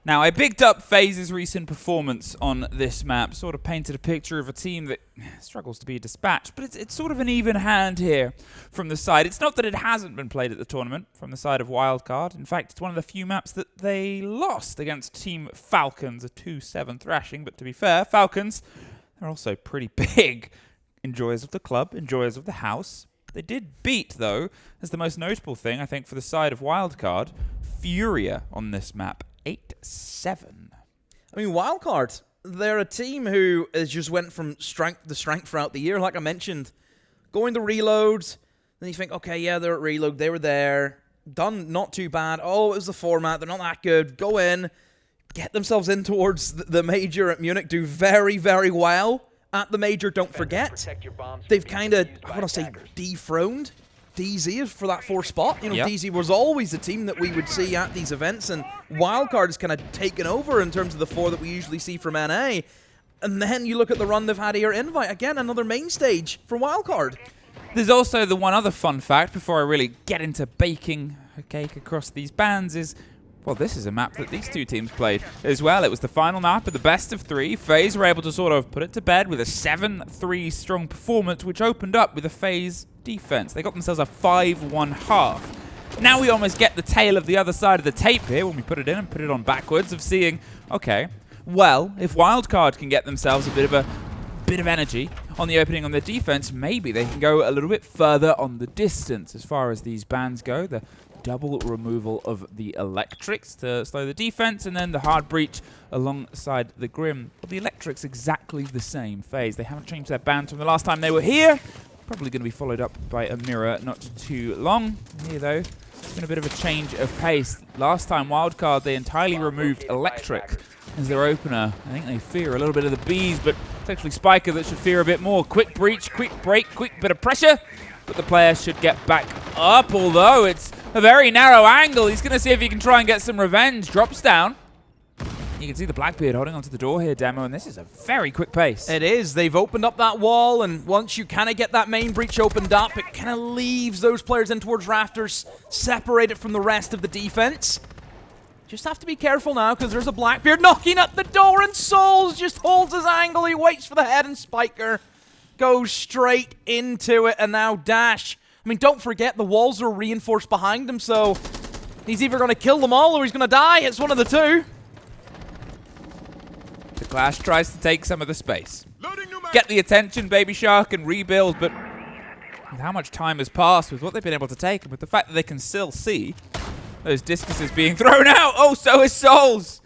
Now, I picked up FaZe's recent performance on this map, sort of painted a picture of a team that struggles to be dispatched, but it's sort of an even hand here from the side. It's not that it hasn't been played at the tournament from the side of Wildcard. In fact, it's one of the few maps that they lost against Team Falcons, a 2-7 thrashing. But to be fair, Falcons are also pretty big enjoyers of the club, enjoyers of the house. They did beat, though, as the most notable thing, I think, for the side of Wildcard, Furia on this map. 8-7. I mean, Wildcard, they're a team who has just went from strength to strength throughout the year, like I mentioned. Going to reloads, then you think, okay, yeah, they're at reload, they were there, done not too bad. Oh, it was the format, they're not that good. Go in, get themselves in towards the major at Munich, do very, very well at the major, don't forget. They've kind of, I want to say, dethroned DZ for that 4th spot. You know, DZ was always the team that we would see at these events, and Wildcard has kind of taken over in terms of the 4 that we usually see from NA. And then you look at the run they've had here, Invite, again, another main stage for Wildcard. There's also the one other fun fact before I really get into baking a cake across these bands is, well, this is a map that these two teams played as well. It was the final map of the best of 3. FaZe were able to sort of put it to bed with a 7-3 strong performance, which opened up with a FaZe defense. They got themselves a 5-1 half. Now we almost get the tail of the other side of the tape here when we put it in and put it on backwards of seeing, okay, well, if Wildcard can get themselves a bit of energy on the opening on their defense, maybe they can go a little bit further on the distance as far as these bans go. The double removal of the electrics to slow the defense, and then the hard breach alongside the Grim. But the electrics exactly the same. FaZe, they haven't changed their bans from the last time they were here. Probably going to be followed up by a mirror not too long. Here, though, it's been a bit of a change of pace. Last time, Wildcard, they entirely removed electric as their opener. I think they fear a little bit of the bees, but it's actually Spiker that should fear a bit more. Quick breach, quick break, quick bit of pressure. But the player should get back up, although it's a very narrow angle. He's going to see if he can try and get some revenge. Drops down. You can see the Blackbeard holding onto the door here, Demo, and this is a very quick pace. It is. They've opened up that wall, and once you kind of get that main breach opened up, it kind of leaves those players in towards rafters, separated from the rest of the defense. Just have to be careful now, because there's a Blackbeard knocking at the door, and Souls just holds his angle. He waits for the head, and Spiker goes straight into it, and now Dash. I mean, don't forget, the walls are reinforced behind him, so he's either going to kill them all or he's going to die. It's one of the two. The Clash tries to take some of the space. Get the attention, Baby Shark, and rebuild, but with how much time has passed, with what they've been able to take, and with the fact that they can still see those discuses being thrown out. Oh, so is Souls.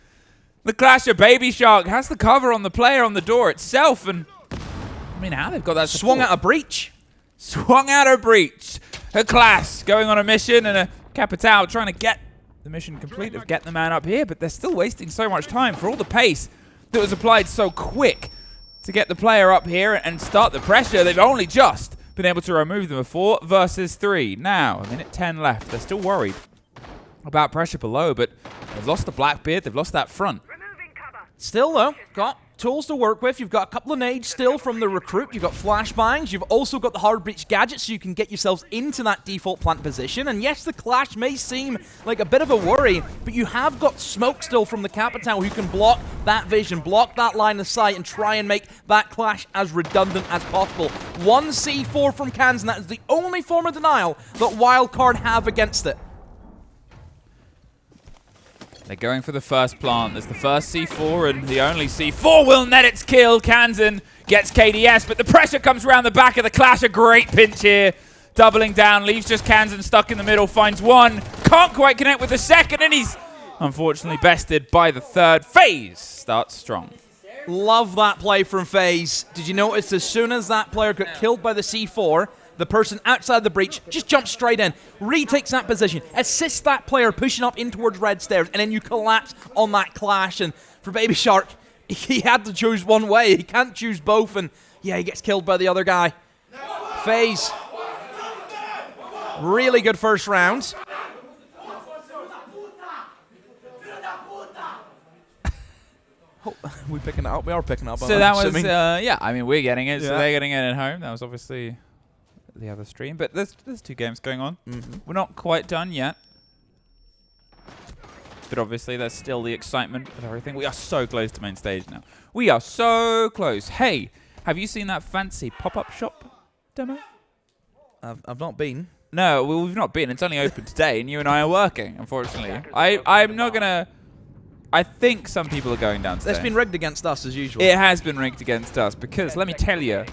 The Clash of Baby Shark has the cover on the player on the door itself, and I mean, how they've got that swung out a breach. Swung out a breach. A Clash going on a mission, and a Capital trying to get the mission complete of get the man up here, but they're still wasting so much time for all the pace that was applied so quick to get the player up here and start the pressure. They've only just been able to remove them 4 versus 3. Now, a minute 10 left. They're still worried about pressure below, but they've lost the Blackbeard. They've lost that front. Still, though, got tools to work with. You've got a couple of nades still from the recruit. You've got flashbangs. You've also got the hard breach gadgets, so you can get yourselves into that default plant position. And yes, the Clash may seem like a bit of a worry, but you have got smoke still from the Capital who can block that vision, block that line of sight, and try and make that Clash as redundant as possible. 1 C4 from Cans, and that is the only form of denial that Wildcard have against it. They're going for the first plant. There's the first C4, and the only C4 will net its kill. Kansan gets KDS, but the pressure comes around the back of the Clash. A great pinch here. Doubling down, leaves just Kansan stuck in the middle, finds one. Can't quite connect with the second, and he's unfortunately bested by the third. FaZe starts strong. Love that play from FaZe. Did you notice as soon as that player got killed by the C4, the person outside the breach just jumps straight in, retakes that position, assists that player pushing up in towards red stairs, and then you collapse on that Clash. And for Baby Shark, he had to choose one way. He can't choose both, and yeah, he gets killed by the other guy. FaZe, really good first round. Oh, we picking it up? We are picking it up. So that was, yeah, I mean, we're getting it, so they're getting it at home. That was obviously the other stream, but there's 2 games going on. We're not quite done yet. but obviously there's still the excitement of everything. We are so close to main stage now. We are so close. Hey, have you seen that fancy pop-up shop demo? I've not been. No, we've not been. It's only open today, and you and I are working, unfortunately. I'm not going to... I think some people are going down today. It's been rigged against us, as usual. It has been rigged against us, because, let me tell you,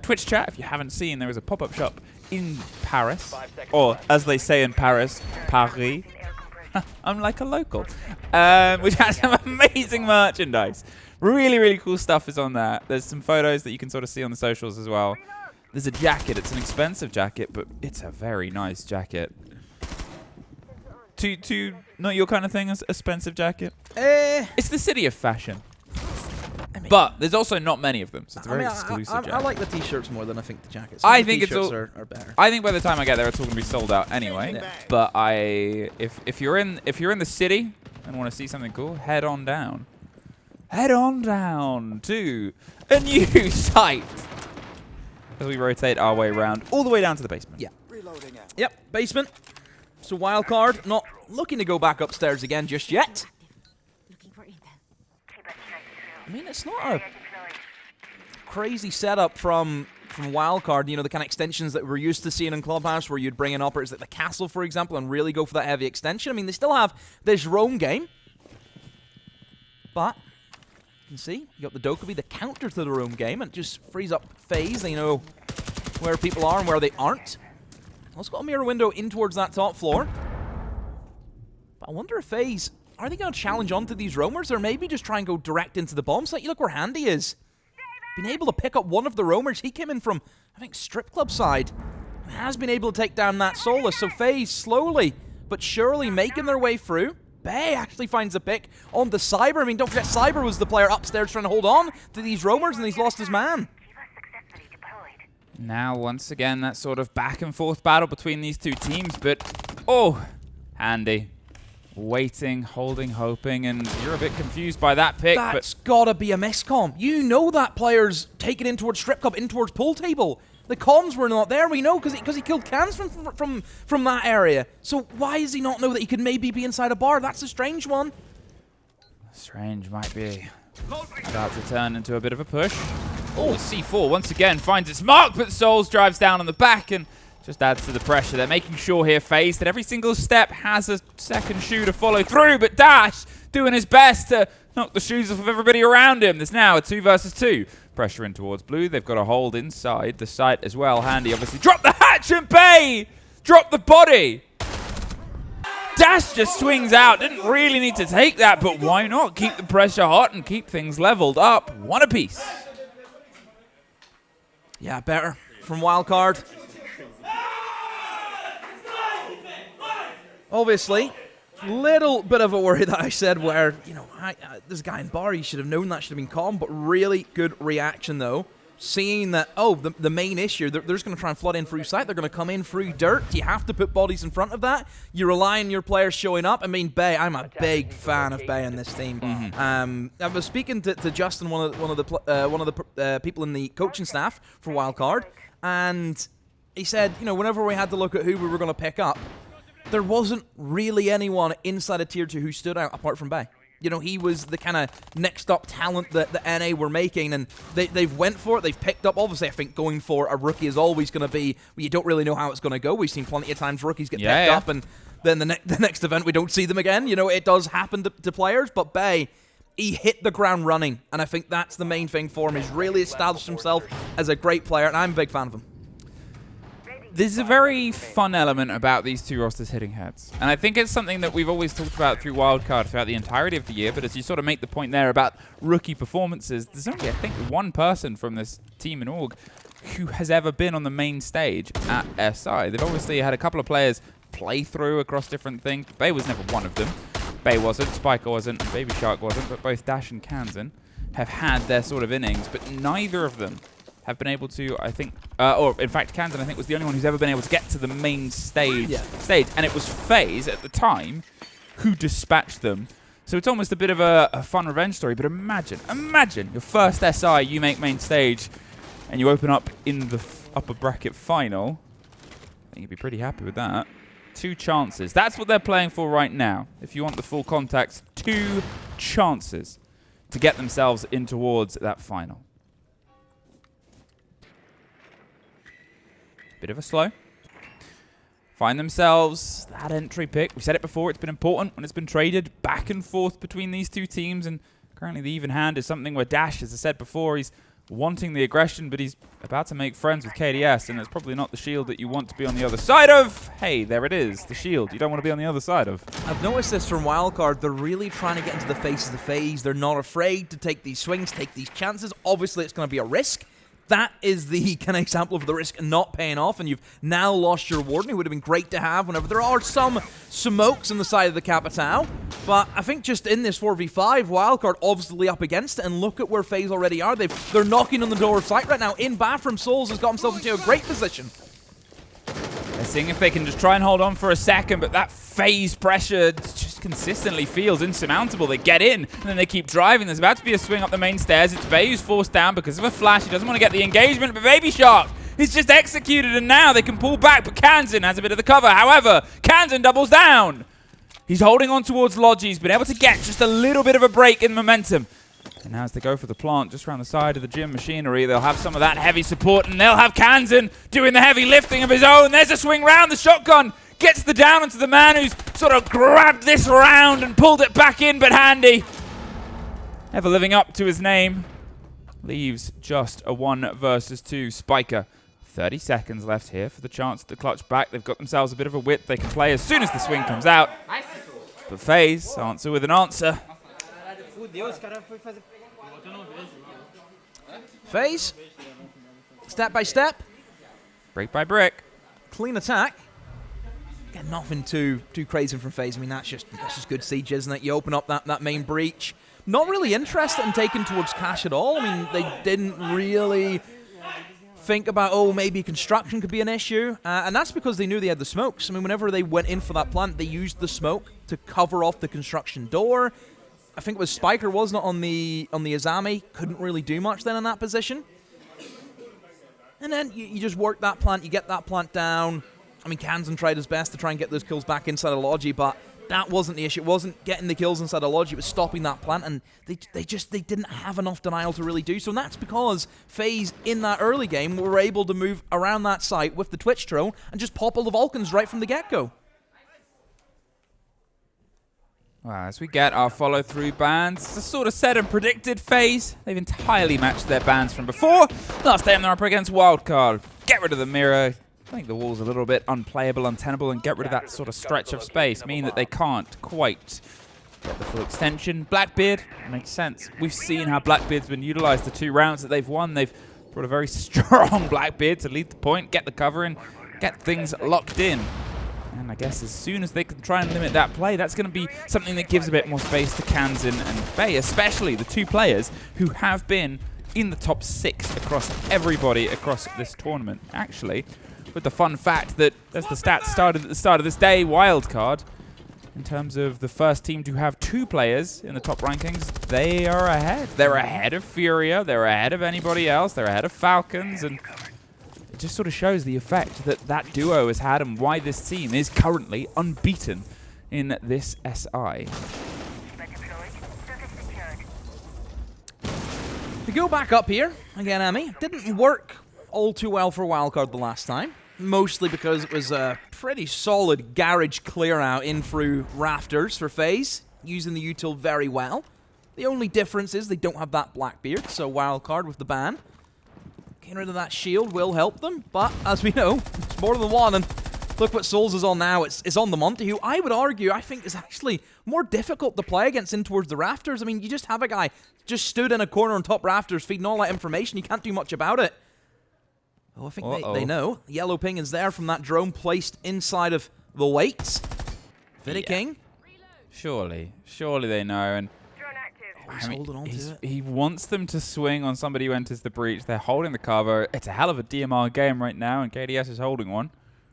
Twitch chat, if you haven't seen, there is a pop-up shop in Paris, or, as they say in Paris, Paris. I'm like a local. Which has some amazing merchandise. Really, really cool stuff is on there. There's some photos that you can sort of see on the socials as well. There's a jacket. It's an expensive jacket, but it's a very nice jacket. Not your kind of thing, as expensive jacket? It's the city of fashion. But there's also not many of them, so it's a very exclusive jacket. I like the t-shirts more than I think the jackets. I think it's all are better. I think by the time I get there, it's all gonna be sold out anyway. Yeah. But if you're in the city and want to see something cool, head on down. Head on down to a new site as we rotate our way around all the way down to the basement. Yeah. Yep, basement. So Wildcard not looking to go back upstairs again just yet. I mean, it's not a crazy setup from Wildcard, you know, the kind of extensions that we're used to seeing in Clubhouse where you'd bring in operators like the castle, for example, and really go for that heavy extension. I mean, they still have this roam game. But, you can see, you got the Dokkaebi, the counter to the roam game, and it just frees up FaZe. They know where people are and where they aren't. Let's got a mirror window in towards that top floor. But I wonder if FaZe... Are they going to challenge onto these roamers, or maybe just try and go direct into the bomb site? You look where Handy is. Been able to pick up one of the roamers. He came in from, I think, Strip Club side. And has been able to take down that Solus. So FaZe slowly but surely making their way through. Bay actually finds a pick on the Cyber. I mean, don't forget, Cyber was the player upstairs trying to hold on to these roamers, and he's lost his man. Now, once again, that sort of back and forth battle between these two teams, but, oh, Handy. Waiting, holding, hoping, and you're a bit confused by that pick. That's gotta be a miscomm. You know that player's taken in towards Strip Club, in towards pool table. The comms were not there, we know, because he killed cans from that area. So why does he not know that he could maybe be inside a bar? That's a strange one. Strange might be about to turn into a bit of a push. Oh, C4 once again finds its mark, but Souls drives down on the back and just adds to the pressure. They're making sure here, FaZe, that every single step has a second shoe to follow through, but Dash doing his best to knock the shoes off of everybody around him. There's now a 2 versus 2. Pressure in towards Blue. They've got a hold inside the site as well. Handy obviously dropped the hatch and Bay dropped the body. Dash just swings out. Didn't really need to take that, but why not? Keep the pressure hot and keep things leveled up. One apiece. Yeah, better from Wildcard. Obviously, little bit of a worry that I said where, you know, this guy in bar, he should have known that should have been calm, but really good reaction, though. Seeing that, oh, the main issue, they're just going to try and flood in through site. They're going to come in through dirt. You have to put bodies in front of that. You rely on your players showing up. I mean, Bay, I'm a big fan of Bay in this team. I was speaking to Justin, one of the people in the coaching staff for Wildcard, and he said, you know, whenever we had to look at who we were going to pick up, there wasn't really anyone inside of Tier 2 who stood out apart from Bay. You know, he was the kind of next up talent that the NA were making, and they've went for it. They've picked up. Obviously, I think going for a rookie is always going to be, well, you don't really know how it's going to go. We've seen plenty of times rookies get picked up, and then the next event we don't see them again. You know, it does happen to players, but Bay, he hit the ground running, and I think that's the main thing for him. He's really established himself as a great player, and I'm a big fan of him. There's a very fun element about these two rosters hitting heads. And I think it's something that we've always talked about through Wildcard throughout the entirety of the year, but as you sort of make the point there about rookie performances, there's only, I think, one person from this team in org who has ever been on the main stage at SI. They've obviously had a couple of players play through across different things. Bay was never one of them. Bay wasn't, Spiker wasn't, and Baby Shark wasn't, but both Dash and Kansan have had their sort of innings, but neither of them have been able to, I think, or in fact, Kansan, I think, was the only one who's ever been able to get to the main stage. And it was FaZe at the time who dispatched them. So it's almost a bit of a fun revenge story. But imagine your first SI, you make main stage, and you open up in the upper bracket final. I think you'd be pretty happy with that. 2 chances. That's what they're playing for right now. If you want the full context, 2 chances to get themselves in towards that final. Bit of a slow. Find themselves that entry pick. We said it before, it's been important when it's been traded back and forth between these two teams, and currently the even hand is something where Dash, as I said before, he's wanting the aggression, but he's about to make friends with KDS, and it's probably not the shield that you want to be on the other side of. Hey, there it is, the shield you don't want to be on the other side of. I've noticed this from Wildcard. They're really trying to get into the faces of FaZe. They're not afraid to take these swings, take these chances. Obviously, it's going to be a risk. That is the kind of example of the risk not paying off, and you've now lost your reward. It would have been great to have whenever there are some smokes on the side of the Capitao. But I think just in this 4v5, Wildcard obviously up against it, and look at where FaZe already are. They're knocking on the door of sight right now. In bathroom, Souls has got himself into a great position. They're seeing if they can just try and hold on for a second, but that FaZe pressure just consistently feels insurmountable. They get in, and then they keep driving. There's about to be a swing up the main stairs. It's Bay who's forced down because of a flash. He doesn't want to get the engagement, but Baby Shark is just executed, and now they can pull back, but Kanzan has a bit of the cover. However, Kanzan doubles down. He's holding on towards Logi. He's been able to get just a little bit of a break in momentum. And now as they go for the plant just around the side of the gym machinery, they'll have some of that heavy support, and they'll have Kanzan doing the heavy lifting of his own. There's a swing round. The shotgun gets the down onto the man who's sort of grabbed this round and pulled it back in, but Handy, ever living up to his name, leaves just a 1 versus 2 Spiker. 30 seconds left here for the chance to clutch back. They've got themselves a bit of a width they can play as soon as the swing comes out. But FaZe answer with an answer. FaZe, step by step, Brick by brick. clean attack. Again, nothing too crazy from FaZe. I mean, that's just good siege, isn't it? You open up that main breach. Not really interested in taking towards cash at all. I mean, they didn't really think about, oh, maybe construction could be an issue. And that's because they knew they had the smokes. I mean, whenever they went in for that plant, they used the smoke to cover off the construction door. I think it was Spiker, wasn't it, on the Azami. Couldn't really do much then in that position. And then you just work that plant, you get that plant down. I mean, Kanzan tried his best to try and get those kills back inside of Logi, but that wasn't the issue. It wasn't getting the kills inside of Logi, it was stopping that plant, and they didn't have enough denial to really do so. And that's because FaZe, in that early game, were able to move around that site with the Twitch drone and just pop all the Vulcans right from the get-go. Well, as we get our follow-through bans, it's a sort of set and predicted FaZe. They've entirely matched their bans from before. Last time they're up against Wildcard. Get rid of the mirror. I think the wall's a little bit unplayable, untenable, and get rid of that sort of stretch of space, meaning that they can't quite get the full extension. Blackbeard makes sense. We've seen how Blackbeard's been utilized the 2 rounds that they've won. They've brought a very strong Blackbeard to lead the point, get the cover in, get things locked in. And I guess as soon as they can try and limit that play, that's going to be something that gives a bit more space to Kanzan and Bay, especially the 2 players who have been in the top 6 across everybody across this tournament. Actually, with the fun fact that, as the stats started at the start of this day, Wildcard, in terms of the first team to have 2 players in the top rankings, they are ahead. They're ahead of Furia, they're ahead of anybody else, they're ahead of Falcons, and it just sort of shows the effect that that duo has had and why this team is currently unbeaten in this SI. We go back up here again, Emmy. Didn't work all too well for Wildcard the last time, mostly because it was a pretty solid garage clear out in through rafters for FaZe, using the util very well. The only difference is they don't have that Blackbeard, so Wildcard with the ban. Getting rid of that shield will help them, but as we know, it's more than one, and look what Souls is on now. It's on the Monty, who I would argue, I think is actually more difficult to play against in towards the rafters. I mean, you just have a guy just stood in a corner on top rafters feeding all that information. You can't do much about it. Oh, I think they know. Yellow ping is there from that drone placed inside of the weights. Viddy King. Surely they know, and I mean, he wants them to swing on somebody who enters the breach. They're holding the cover. It's a hell of a DMR game right now, and KDS is holding one.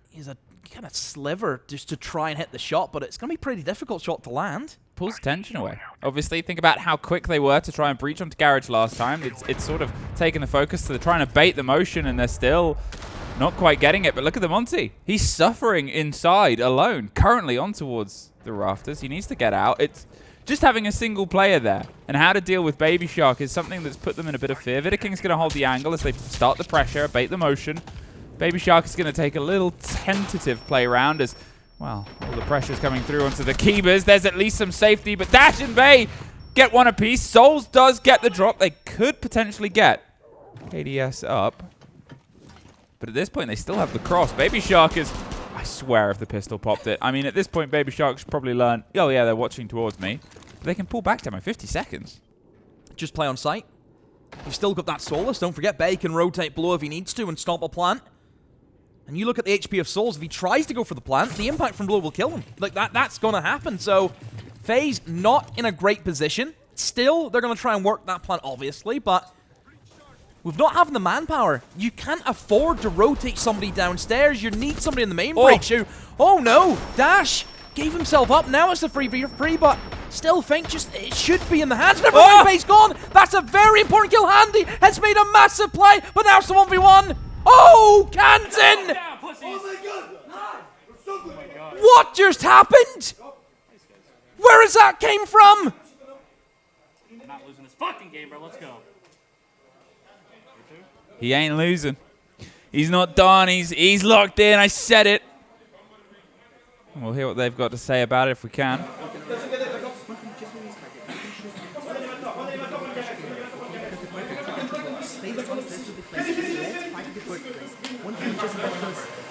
He's a kind of sliver just to try and hit the shot, but it's going to be a pretty difficult shot to land. Pulls tension away. Obviously, think about how quick they were to try and breach onto Garage last time. It's sort of taken the focus to trying to bait the motion, and they're still Not quite getting it, but look at the Monty. He's suffering inside alone, currently on towards the rafters. He needs to get out. It's just having a single player there and how to deal with Baby Shark is something that's put them in a bit of fear. Vidaking's going to hold the angle as they start the pressure, bait the motion. Baby Shark is going to take a little tentative play around as, well, all the pressure's coming through onto the Keepers. There's at least some safety, but Dash and Bay get one apiece. Souls does get the drop. They could potentially get KDS up. But at this point, they still have the cross. Baby Shark is... I swear if the pistol popped it. I mean, at this point, Baby Shark's probably learned, oh yeah, they're watching towards me. But they can pull back demo 50 seconds. Just play on site. You've still got that Solus. Don't forget, Bay can rotate below if he needs to and stop a plant. And you look at the HP of Souls. If he tries to go for the plant, the impact from below will kill him. Like, that's going to happen. So, FaZe not in a great position. Still, they're going to try and work that plant, obviously, but... with not having the manpower, you can't afford to rotate somebody downstairs. You need somebody in the main break shoot. Oh no, Dash gave himself up. Now it's a 3v3, but still think just it should be in the hands. Never mind, Bay's gone. That's a very important kill. Handy has made a massive play, but now it's the 1v1. Oh, Canton! What just happened? Where has that came from? I'm not losing this fucking game, bro. Let's go. He ain't losing. He's not done. He's locked in. I said it. We'll hear what they've got to say about it if we can.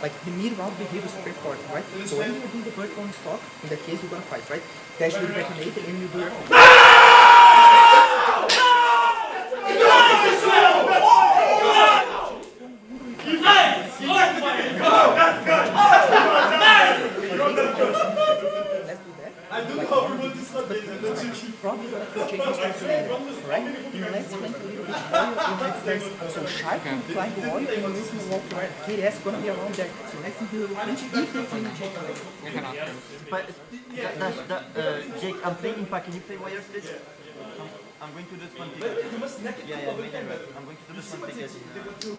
Like the mid-round behavior is super important, right? So when you're doing the first one stock, in that case you're gonna fight, right? Dash will detonate and you do your thing. Probably gonna change his later, right? Let's flank a little bit more in that stance. So Shark can climb the wall and you're missing the wall right? KDS gonna be around there. So let's see the flinch if they can check away. But Jake, I'm playing Impact. Can you play wires, please? I'm going to do this one ticket. Yeah, I'm going to do this one ticket.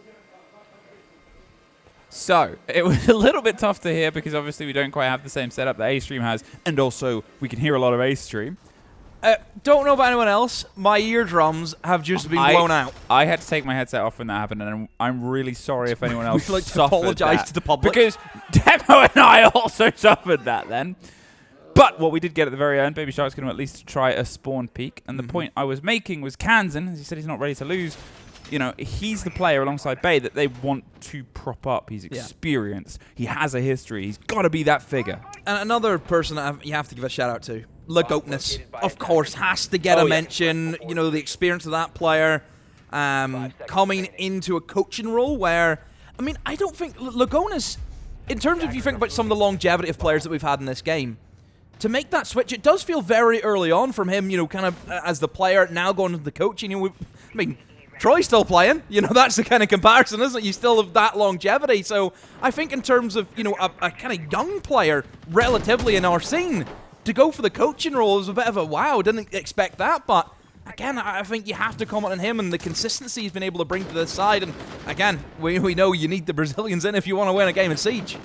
So, it was a little bit tough to hear because obviously we don't quite have the same setup that A-Stream has, and also we can hear a lot of A-Stream. Don't know about anyone else. My eardrums have just been blown out. I had to take my headset off when that happened, and I'm really sorry if anyone else We'd like to suffered apologize that, to the public. because Demo and I also suffered that then. But what we did get at the very end, Baby Shark's going to at least try a spawn peek, and the point I was making was Kansan, as he said he's not ready to lose. You know, he's the player alongside Bay that they want to prop up. He's experienced. He has a history. He's got to be that figure. And another person that you have to give a shout out to, Lagoatness, of course, has to get a mention. You know, the experience of that player coming into a coaching role where, I mean, I don't think Lagoatness, in terms of if you think about some of the longevity of players that we've had in this game, to make that switch, it does feel very early on from him, you know, kind of as the player, now going into the coaching. You know, I mean, Troy's still playing. You know, that's the kind of comparison, isn't it? You still have that longevity. So I think in terms of, you know, a kind of young player relatively in our scene, to go for the coaching role is a bit of a wow. Didn't expect that. But again, I think you have to comment on him and the consistency he's been able to bring to this side. And again, we know you need the Brazilians in if you want to win a game in Siege.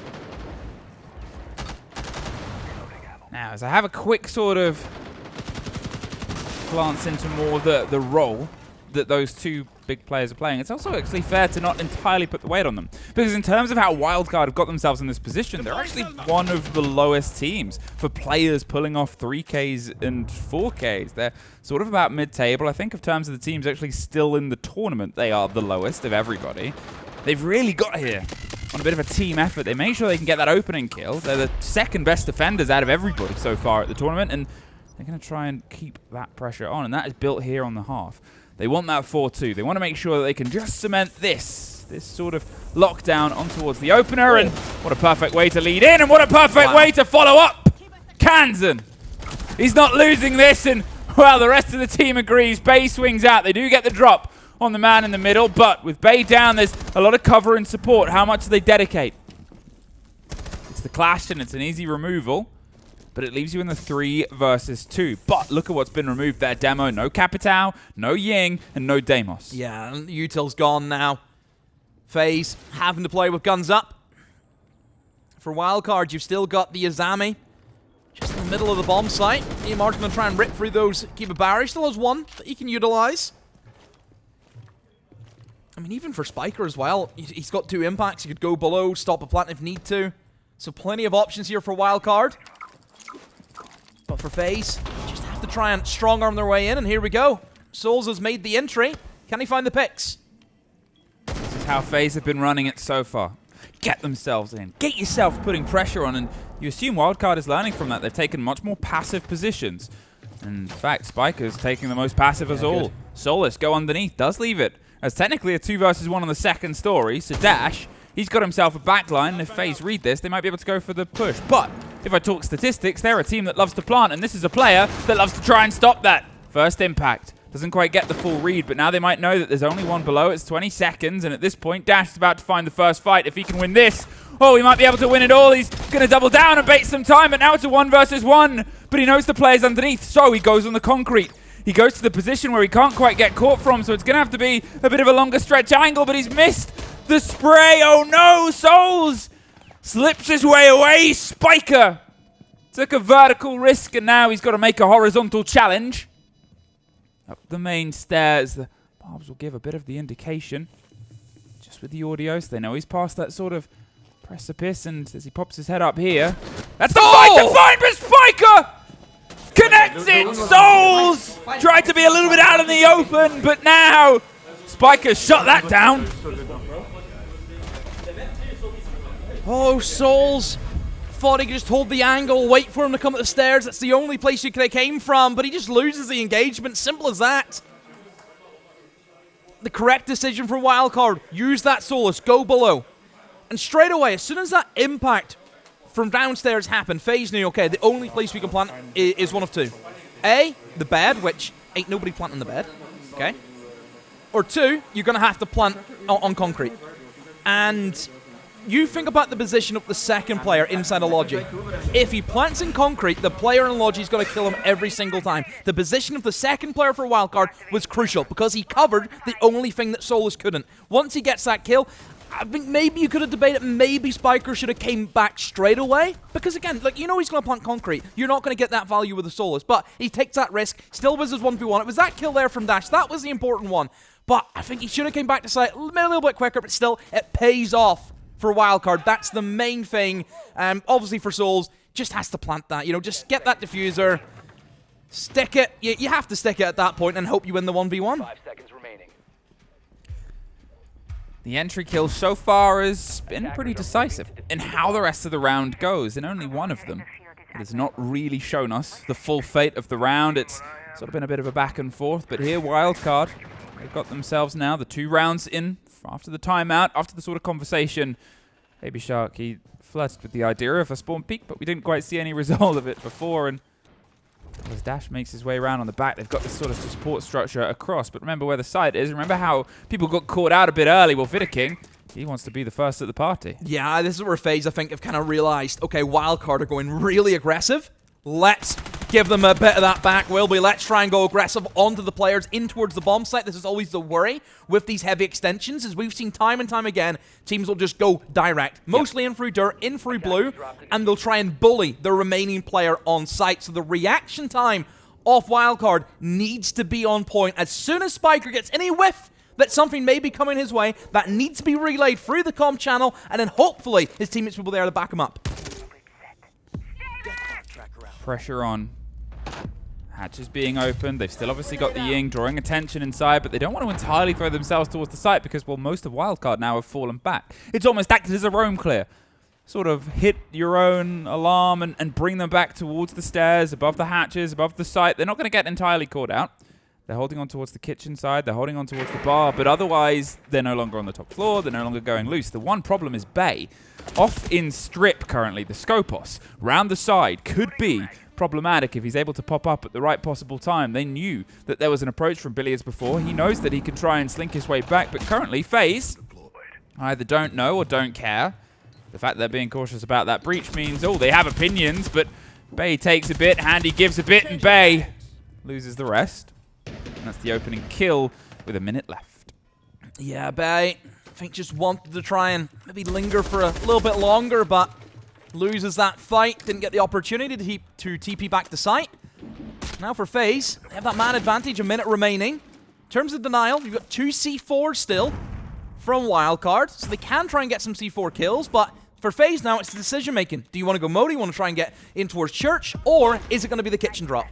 Now, as I have a quick sort of glance into more the role that those two big players are playing, it's also actually fair to not entirely put the weight on them. Because in terms of how Wildcard have got themselves in this position, they're actually one of the lowest teams for players pulling off 3Ks and 4Ks. They're sort of about mid-table. I think in terms of the teams actually still in the tournament, they are the lowest of everybody. They've really got here on a bit of a team effort. They make sure they can get that opening kill. They're the second best defenders out of everybody so far at the tournament, and they're going to try and keep that pressure on, and that is built here on the half. They want that 4-2. They want to make sure that they can just cement this sort of lockdown on towards the opener, and what a perfect way to lead in, and what a perfect way to follow up. Kansan, he's not losing this, and well, the rest of the team agrees. Bay swings out. They do get the drop on the man in the middle, but with Bay down, there's a lot of cover and support. How much do they dedicate? It's the clash, and it's an easy removal, but it leaves you in the 3 versus 2. But look at what's been removed there. Demo, no Capitao, no Ying, and no Deimos. Yeah, and Util's gone now. FaZe having to play with guns up. For Wildcard, you've still got the Azami just in the middle of the bomb site. Emar's going to try and rip through those keeper barriers. Still has one that he can utilize. I mean, even for Spiker as well, he's got 2 impacts. He could go below, stop a plant if need to. So plenty of options here for Wildcard. But for FaZe, just have to try and strong-arm their way in, and here we go. Souls has made the entry. Can he find the picks? This is how FaZe have been running it so far. Get themselves in. Get yourself putting pressure on, and you assume Wildcard is learning from that. They've taken much more passive positions. And in fact, Spiker's taking the most passive as all. Solus, go underneath, does leave it. As technically a 2 versus 1 on the second story, so Dash, he's got himself a backline, and if FaZe read this, they might be able to go for the push. But if I talk statistics, they're a team that loves to plant, and this is a player that loves to try and stop that. First impact. Doesn't quite get the full read, but now they might know that there's only one below. It's 20 seconds, and at this point, Dash is about to find the first fight. If he can win this, oh, he might be able to win it all. He's going to double down and bait some time, but now it's a 1 versus 1. But he knows the player's underneath, so he goes on the concrete. He goes to the position where he can't quite get caught from, so it's going to have to be a bit of a longer stretch angle, but he's missed the spray. Oh no, Souls slips his way away. Spiker took a vertical risk, and now he's got to make a horizontal challenge. Up the main stairs, the barbs will give a bit of the indication. Just with the audio, so they know he's past that sort of precipice, and as he pops his head up here, that's the fight to find, but Spiker connects it! Souls tried to be a little bit out in the open, but now Spiker shut that down. Oh, Souls thought he could just hold the angle, wait for him to come up the stairs. That's the only place they came from, but he just loses the engagement. Simple as that. The correct decision for Wildcard. Use that Solus, go below. And straight away, as soon as that impact from downstairs happened, FaZe knew, okay, the only place we can plant is one of 2. A, the bed, which ain't nobody planting the bed, okay? Or 2, you're going to have to plant on concrete. And you think about the position of the second player inside a Logi. If he plants in concrete, the player in Logi is going to kill him every single time. The position of the second player for Wildcard was crucial because he covered the only thing that Solus couldn't. Once he gets that kill, I think maybe you could have debated maybe Spiker should have came back straight away. Because again, like, you know he's going to plant concrete. You're not going to get that value with the Solus. But he takes that risk, still was his 1v1. It was that kill there from Dash. That was the important one. But I think he should have came back to site a little bit quicker, but still, it pays off for Wildcard. That's the main thing. Obviously for Souls, just has to plant that. You know, just get that diffuser, stick it. You have to stick it at that point and hope you win the 1v1. 5 seconds remaining. The entry kill so far has been pretty decisive in how the rest of the round goes. In only one of them, it has not really shown us the full fate of the round. It's sort of been a bit of a back and forth, but here Wildcard, they've got themselves now the 2 rounds in after the timeout, after the sort of conversation. Baby Shark, he flirted with the idea of a spawn peek, but we didn't quite see any result of it before, and as Dash makes his way around on the back, they've got this sort of support structure across, but remember where the site is. Remember how people got caught out a bit early. Well, Vidaking, he wants to be the first at the party. Yeah, this is where FaZe, I think, have kind of realized, okay, Wildcard are going really aggressive. Let's give them a bit of that back, Wilby. Let's try and go aggressive onto the players, in towards the bomb site. This is always the worry with these heavy extensions, as we've seen time and time again, teams will just go direct. Mostly in through dirt, in through blue, and they'll try and bully the remaining player on site. So the reaction time of Wildcard needs to be on point. As soon as Spiker gets any whiff that something may be coming his way, that needs to be relayed through the comm channel, and then hopefully his teammates will be there to back him up. Pressure on. Hatch is being opened. They've still obviously got the Ying drawing attention inside, but they don't want to entirely throw themselves towards the site because, well, most of Wildcard now have fallen back. It's almost acted as a roam clear. Sort of hit your own alarm and bring them back towards the stairs, above the hatches, above the site. They're not going to get entirely caught out. They're holding on towards the kitchen side. They're holding on towards the bar, but otherwise, they're no longer on the top floor. They're no longer going loose. The one problem is Bay. Off in strip currently, the Scopos, round the side, could be problematic if he's able to pop up at the right possible time. They knew that there was an approach from Billiards before. He knows that he can try and slink his way back, but currently, FaZe either don't know or don't care. The fact that they're being cautious about that breach means, oh, they have opinions, but Bay takes a bit, Handy gives a bit, and Bay loses the rest. And that's the opening kill with a minute left. Yeah, Bay think just wanted to try and maybe linger for a little bit longer, but loses that fight. Didn't get the opportunity to TP back to site. Now for FaZe, they have that man advantage, a minute remaining. In terms of denial, you've got 2 C4 still from Wildcard, so they can try and get some C4 kills, but for FaZe now, it's the decision making. Do you want to go Modi, you want to try and get in towards Church, or is it going to be the kitchen drop?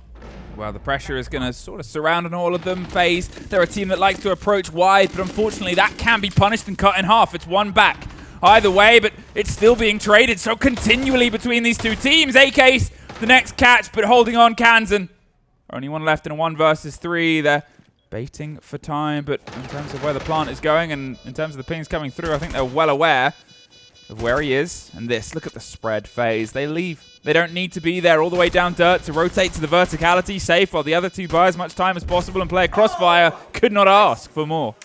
Well, the pressure is going to sort of surround on all of them. FaZe, they're a team that likes to approach wide, but unfortunately that can be punished and cut in half. It's one back either way, but it's still being traded so continually between these two teams. AK's the next catch, but holding on Kansan. Only one left in a 1 versus 3. They're baiting for time, but in terms of where the plant is going and in terms of the pings coming through, I think they're well aware of where he is. And this, look at the spread. FaZe, they leave. They don't need to be there all the way down dirt to rotate to the verticality safe while the other two buy as much time as possible and play a crossfire. Could not ask for more.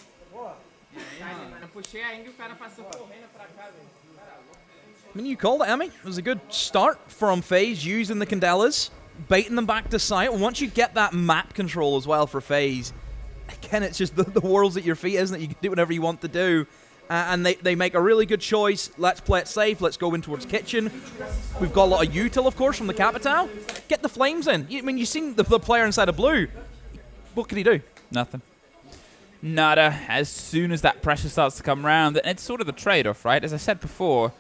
I mean, you called it, Emmy. It was a good start from FaZe using the Candelas, baiting them back to site. And once you get that map control as well for FaZe, again, it's just the world's at your feet, isn't it? You can do whatever you want to do. And they make a really good choice. Let's play it safe. Let's go in towards kitchen. We've got a lot of util, of course, from the Capitao. Get the flames in. I mean, you've seen the player inside of blue. What can he do? Nothing. Nada. As soon as that pressure starts to come around, and it's sort of the trade-off, right? As I said before,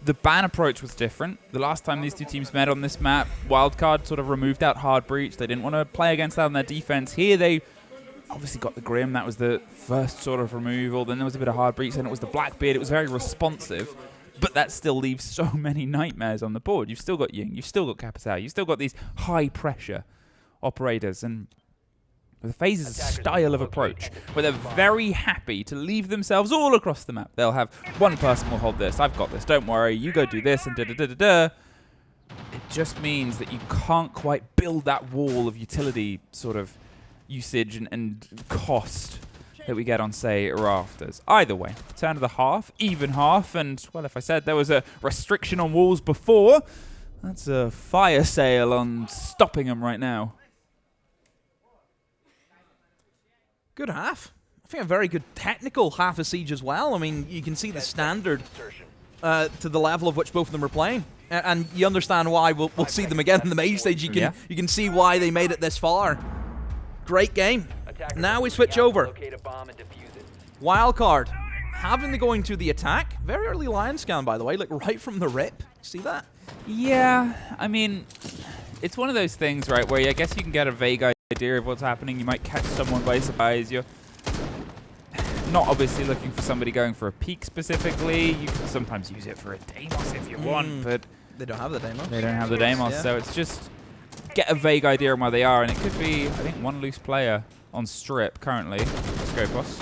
the ban approach was different. The last time these two teams met on this map, Wildcard sort of removed out hard breach. They didn't want to play against that on their defense. Here they obviously got the Grim. That was the first sort of removal. Then there was a bit of hard breach. Then it was the Blackbeard. It was very responsive. But that still leaves so many nightmares on the board. You've still got Ying. You've still got Capitao. You've still got these high-pressure operators. And the FaZe is a style of approach where they're very happy to leave themselves all across the map. They'll have one person will hold this. I've got this. Don't worry. You go do this and da-da-da-da-da. It just means that you can't quite build that wall of utility sort of usage and cost that we get on, say, Rafters. Either way, turn of the half, even half, and, well, if I said there was a restriction on walls before, that's a fire sale on stopping them right now. Good half. I think a very good technical half of Siege as well. I mean, you can see the standard to the level of which both of them are playing. And you understand why we'll see them again in the main stage. You can see why they made it this far. Great game. Now we switch over. Wildcard having to go into the attack. Very early Lion scan, by the way. Like right from the rip. See that? Yeah, I mean, it's one of those things, right, where I guess you can get a vague idea of what's happening. You might catch someone by surprise. You're not obviously looking for somebody going for a peak specifically. You can sometimes use it for a Deimos if you want, but they don't have the Deimos. They don't have the Deimos, so it's just get a vague idea on where they are, and it could be, I think, one loose player on strip currently. Let's go, boss.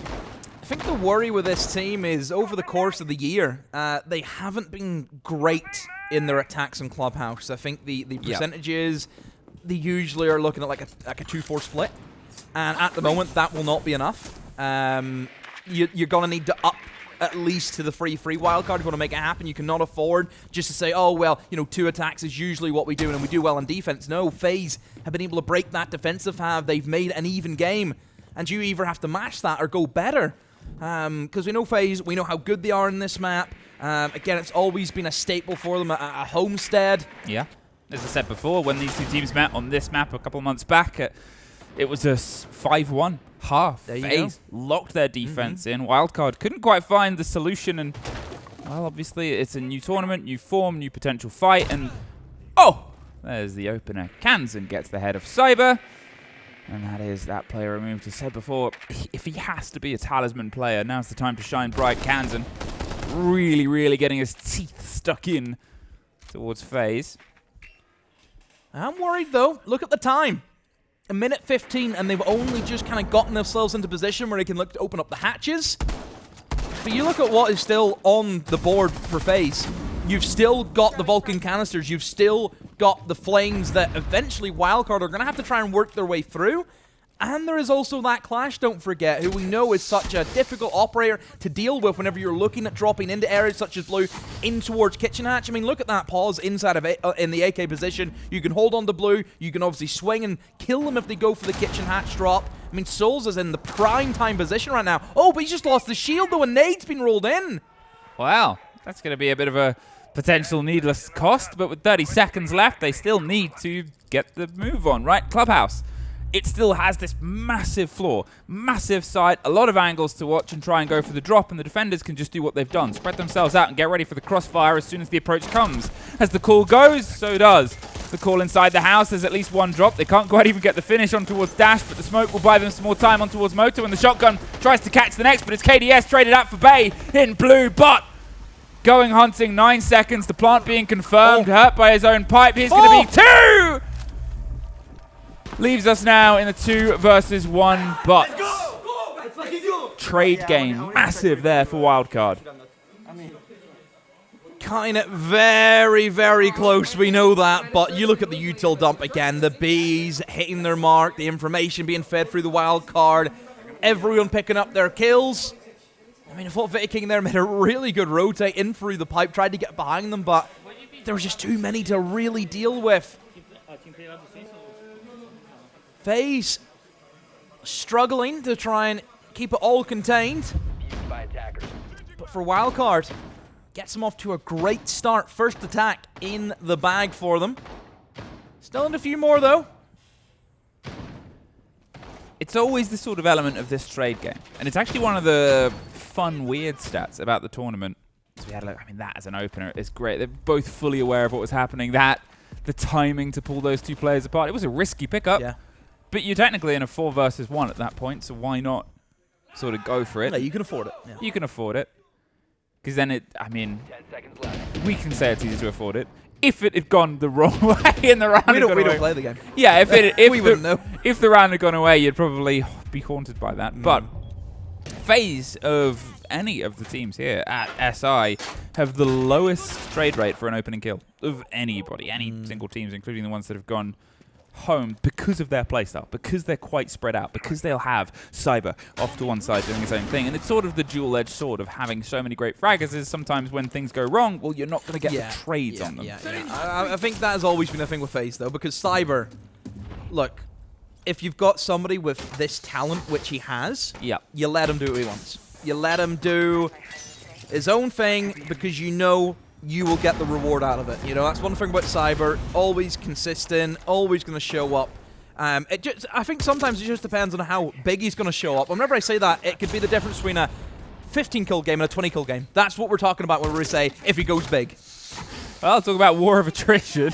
I think the worry with this team is over the course of the year, they haven't been great in their attacks in Clubhouse. I think the percentages, they usually are looking at like a 2-4 split, and at the moment that will not be enough. You're going to need to up at least to the free wildcard. If you want to make it happen, you cannot afford just to say, oh, well, you know, 2 attacks is usually what we do, and we do well on defense. No, FaZe have been able to break that defensive half. They've made an even game, and you either have to match that or go better. Because we know FaZe, we know how good they are in this map. Again, it's always been a staple for them, a homestead. Yeah. As I said before, when these two teams met on this map a couple of months back, it was a 5-1 half. FaZe locked their defense in. Wildcard couldn't quite find the solution, and, well, obviously it's a new tournament, new form, new potential fight, and, oh, there's the opener. Kansan gets the head of Cyber, and that is that player removed. As I said before, if he has to be a talisman player, now's the time to shine bright. Kansan really, really getting his teeth stuck in towards FaZe. I'm worried, though. Look at the time. 1:15, and they've only just kind of gotten themselves into position where they can look to open up the hatches. But you look at what is still on the board for FaZe. You've still got the Vulcan canisters. You've still got the flames that eventually Wildcard are going to have to try and work their way through. And there is also that Clash, don't forget, who we know is such a difficult operator to deal with whenever you're looking at dropping into areas such as Blue in towards Kitchen Hatch. I mean, look at that pause inside of in the AK position. You can hold on to Blue. You can obviously swing and kill them if they go for the Kitchen Hatch drop. I mean, Souls is in the prime time position right now. Oh, but he's just lost the shield, though, and nade's been rolled in. Wow, that's going to be a bit of a potential needless cost, but with 30 seconds left, they still need to get the move on, right? Clubhouse, it still has this massive floor, massive site, a lot of angles to watch and try and go for the drop, and the defenders can just do what they've done, spread themselves out and get ready for the crossfire as soon as the approach comes. As the call goes, so does the call inside the house. There's at least one drop. They can't quite even get the finish on towards Dash, but the smoke will buy them some more time on towards Moto, and the shotgun tries to catch the next, but it's KDS traded out for Bay in blue, but going hunting, 9 seconds, the plant being confirmed, hurt by his own pipe. Here's going to be 2! Leaves us now in a 2 versus 1, but trade game, massive there for Wildcard. Kind of very, very close, we know that, but you look at the util dump again, the Bs hitting their mark, the information being fed through the wild card, everyone picking up their kills. I mean, I thought Vita King there made a really good rotate in through the pipe, tried to get behind them, but there was just too many to really deal with. FaZe struggling to try and keep it all contained, but for Wildcard, gets them off to a great start. First attack in the bag for them. Still in a few more, though. It's always the sort of element of this trade game. And it's actually one of the fun, weird stats about the tournament. So we had, I mean, that as an opener is great. They're both fully aware of what was happening. The timing to pull those two players apart. It was a risky pickup. Yeah. But you're technically in a 4 versus 1 at that point, so why not sort of go for it? No, you can afford it. Yeah. You can afford it. Because then I mean, we can say it's easy to afford it. If it had gone the wrong way in the round, we don't play the game. Yeah, if the round had gone away, you'd probably be haunted by that. But FaZe of any of the teams here at SI have the lowest trade rate for an opening kill of anybody, any single teams, including the ones that have gone home because of their playstyle, because they're quite spread out, because they'll have Cyber off to one side doing his own thing. And it's sort of the dual-edged sword of having so many great fraggers is sometimes when things go wrong, well, you're not going to get the trades on them. I think that has always been a thing with FaZe, though, because Cyber, look, if you've got somebody with this talent, which he has, you let him do what he wants. You let him do his own thing because you know you will get the reward out of it. You know, that's one thing about Cyber. Always consistent, always going to show up. I think sometimes it just depends on how big he's going to show up. Whenever I say that, it could be the difference between a 15-kill game and a 20-kill game. That's what we're talking about when we say if he goes big. Well, I'll talk about War of Attrition.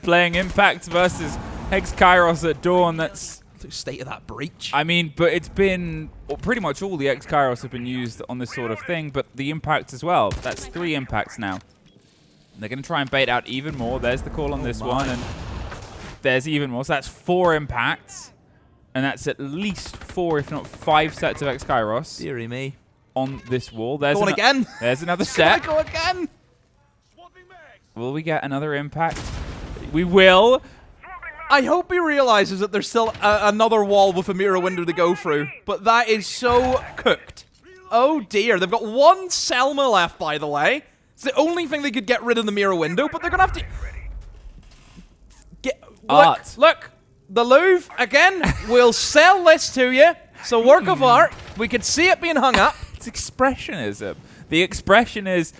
Playing Impact versus Hex Kairos at Dawn. That's the state of that breach. I mean, but it's been pretty much all the X Kairos have been used on this sort of thing, but the Impact as well. That's 3 impacts now. They're going to try and bait out even more. There's the call on this one, and there's even more. So that's 4 impacts, and that's at least 4, if not 5 sets of X Kairos. Deary me. On this wall. There's going again. There's another set. Go again. Will we get another impact? We will. I hope he realizes that there's still another wall with a mirror window to go through, but that is so cooked. Oh dear, they've got 1 Selma left, by the way. It's the only thing they could get rid of the mirror window, but they're going to have to... Look, the Louvre, again, will sell this to you. It's a work of art. We could see it being hung up. It's expressionism. The expression is,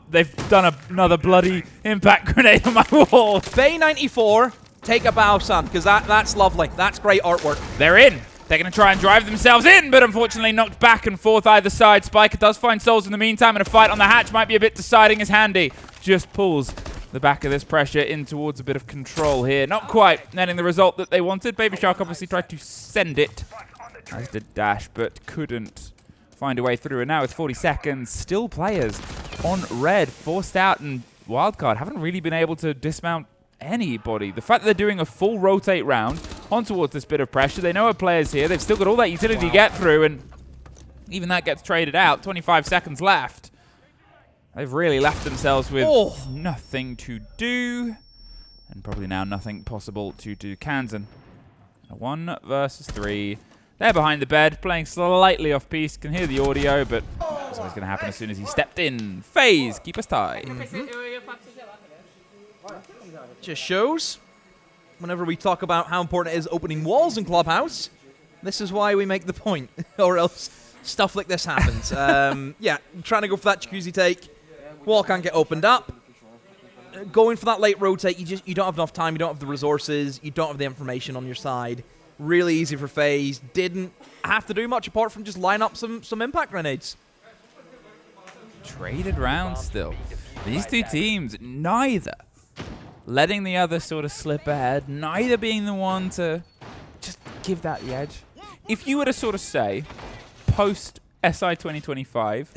they've done another bloody impact grenade on my wall. Bay 94... Take a bow, son, because that's lovely. That's great artwork. They're in. They're going to try and drive themselves in, but unfortunately knocked back and forth either side. Spiker does find Souls in the meantime, and a fight on the hatch might be a bit deciding as Handy just pulls the back of this pressure in towards a bit of control here. Not quite netting the result that they wanted. Baby Shark obviously tried to send it, as did Dash, but couldn't find a way through. And now with 40 seconds, still players on red, forced out, and Wildcard haven't really been able to dismount anybody. The fact that they're doing a full rotate round on towards this bit of pressure, they know a player's here, they've still got all that utility to get through, and even that gets traded out. 25 seconds left. They've really left themselves with nothing to do, and probably now nothing possible to do. Kansan, 1 versus 3. They're behind the bed, playing slightly off piece. Can hear the audio, but that's always going to happen as soon as he stepped in. FaZe, keep us tied. Just shows, whenever we talk about how important it is opening walls in Clubhouse, This is why we make the point, or else stuff like this happens. Yeah, trying to go for that jacuzzi take. Wall can't get opened up. Going for that late rotate, you don't have enough time, you don't have the resources, you don't have the information on your side. Really easy for FaZe. Didn't have to do much apart from just line up some impact grenades. Traded rounds still. These two teams, neither letting the other sort of slip ahead, neither being the one to just give that the edge. If you were to sort of say, post SI 2025,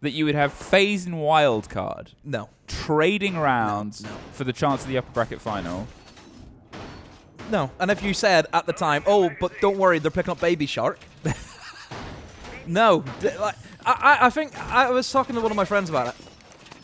that you would have FaZe and Wildcard No. trading rounds No. for the chance of the upper bracket final. No. And if you said at the time, oh, but don't worry, they're picking up Baby Shark. No. I think I was talking to one of my friends about it.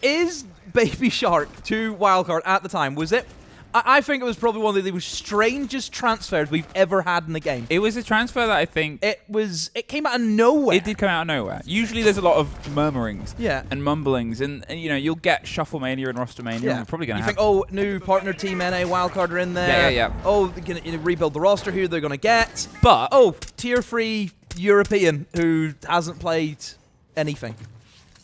Is Baby Shark to Wildcard at the time, was it? I think it was probably one of the strangest transfers we've ever had in the game. It was a transfer that I think... It came out of nowhere. It did come out of nowhere. Usually there's a lot of murmurings and mumblings, and you know, you'll get Shuffle Mania and Roster Mania, and we're probably going to have... You think, oh, new partner team NA Wildcard are in there. Yeah. Oh, they're going to rebuild the roster, who they're going to get. But... Oh, tier 3 European who hasn't played anything.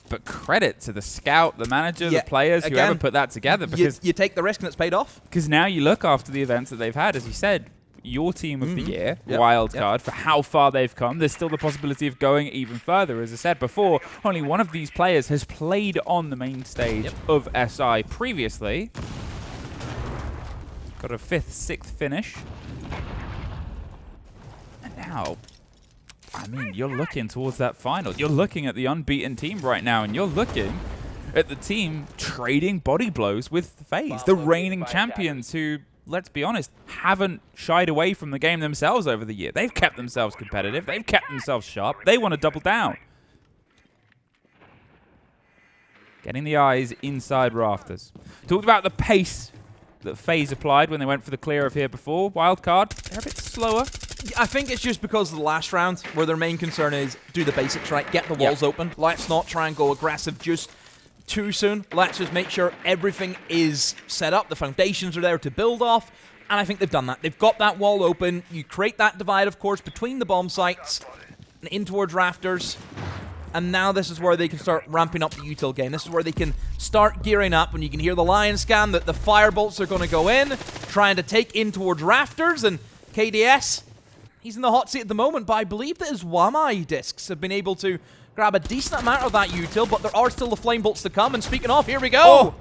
But credit to the scout, the manager, the players, whoever put that together. Because you take the risk and it's paid off. Because now you look after the events that they've had, as you said, your team of the year, Wildcard, for how far they've come. There's still the possibility of going even further. As I said before, only one of these players has played on the main stage of SI previously. Got a 5th, 6th finish. And now... I mean, you're looking towards that final. You're looking at the unbeaten team right now, and you're looking at the team trading body blows with FaZe, the reigning champions who, let's be honest, haven't shied away from the game themselves over the year. They've kept themselves competitive. They've kept themselves sharp. They want to double down. Getting the eyes inside rafters. Talked about the pace that FaZe applied when they went for the clear of here before. Wildcard, they're a bit slower. I think it's just because of the last round where their main concern is do the basics right, get the walls open. Let's not try and go aggressive just too soon. Let's just make sure everything is set up. The foundations are there to build off. And I think they've done that. They've got that wall open. You create that divide, of course, between the bomb sites and in towards rafters. And now this is where they can start ramping up the util game. This is where they can start gearing up. When you can hear the lion scan that the firebolts are going to go in, trying to take in towards rafters. And KDS... he's in the hot seat at the moment, but I believe that his Wamai discs have been able to grab a decent amount of that util, but there are still the flame bolts to come. And speaking of, here we go. Oh,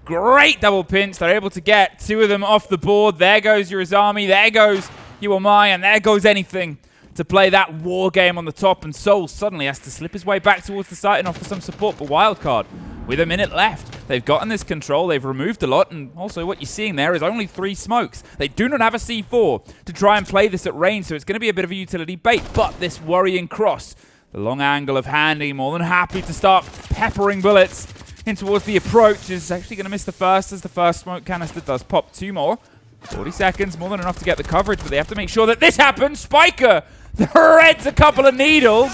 great double pinch. They're able to get 2 of them off the board. There goes your Azami. There goes your Wamai. And there goes anything to play that war game on the top. And Soul suddenly has to slip his way back towards the site and offer some support. But Wildcard, with a minute left, they've gotten this control. They've removed a lot. And also what you're seeing there is only 3 smokes. They do not have a C4 to try and play this at range, so it's going to be a bit of a utility bait. But this worrying cross, the long angle of Handy, more than happy to start peppering bullets in towards the approach, is actually going to miss the first, as the first smoke canister does pop 2 more. 40 seconds, more than enough to get the coverage, but they have to make sure that this happens. Spiker threads a couple of needles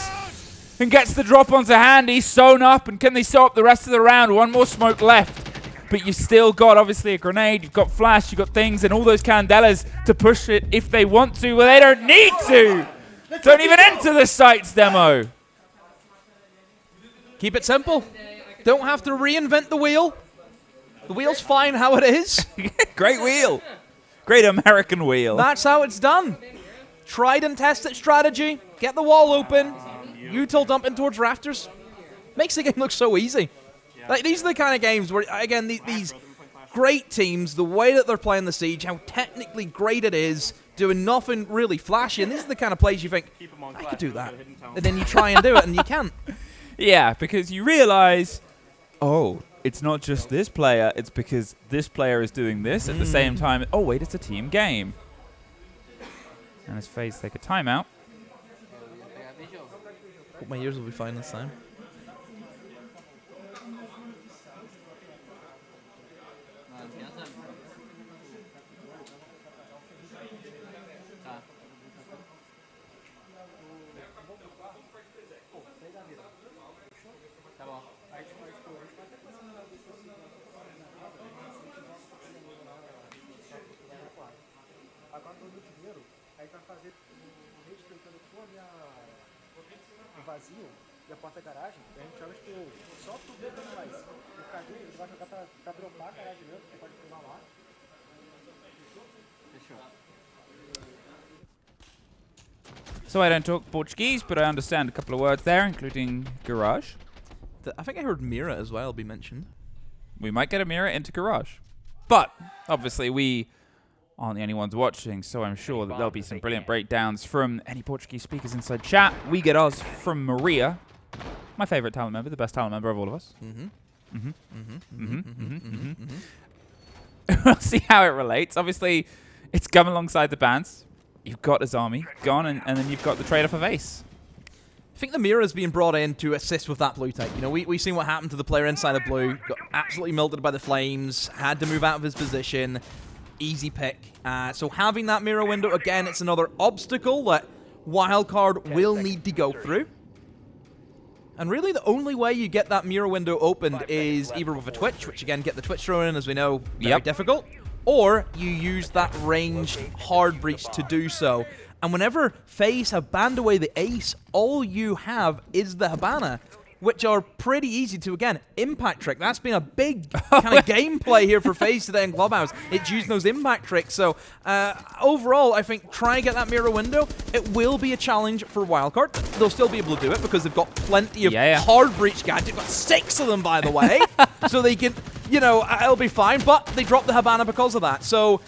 and gets the drop onto Handy, sewn up, and can they sew up the rest of the round? 1 more smoke left. But you've still got, obviously, a grenade, you've got flash, you've got things, and all those candelas to push it if they want to. Well, they don't need to. Don't even enter the sites demo. Keep it simple. Don't have to reinvent the wheel. The wheel's fine how it is. Great wheel. Great American wheel. That's how it's done. Tried and tested strategy. Get the wall open. Util dumping towards rafters. Makes the game look so easy. Like, these are the kind of games where, again, these great teams, the way that they're playing the Siege, how technically great it is, doing nothing really flashy, and these are the kind of plays you think, I could do that. And then you try and do it, and you can't. Yeah, because you realize, oh, it's not just this player, it's because this player is doing this at the same time. Oh, wait, it's a team game. And as FaZe take a timeout. Hope my ears will be fine this time. Aí vai fazer o rede tentando for o vazio e a porta da garagem. A gente joga tipo só tudo dentro mais. O Cadu ele vai jogar pra dropar a garagem mesmo, que pode pegar lá. Fechou. So I don't talk Portuguese, but I understand a couple of words there, including garage. I think I heard Mira as well be mentioned. We might get a mirror into garage. But, obviously, we aren't the only ones watching, so I'm sure that there'll be some brilliant breakdowns from any Portuguese speakers inside chat. We get ours from Maria, my favorite talent member, the best talent member of all of us. We'll see how it relates. Obviously, it's come alongside the bands. You've got Azami gone, and then you've got the trade-off of Ace. I think the Mira's being brought in to assist with that blue take. You know, we've seen what happened to the player inside of blue. Got absolutely melted by the flames. Had to move out of his position. Easy pick. So having that Mira window, again, it's another obstacle that Wildcard will need to go through. And really, the only way you get that Mira window opened is either with a Twitch, which again, get the Twitch thrown in, as we know, very difficult, or you use that ranged hard breach to do so. And whenever FaZe have banned away the Ace, all you have is the Habana, which are pretty easy to, again, impact trick. That's been a big kind of gameplay here for FaZe today in Clubhouse. It's using those impact tricks. So overall, I think try and get that mirror window. It will be a challenge for Wildcard. They'll still be able to do it because they've got plenty of hard breach gadgets. They've got 6 of them, by the way. So they can, you know, it'll be fine. But they dropped the Habana because of that. So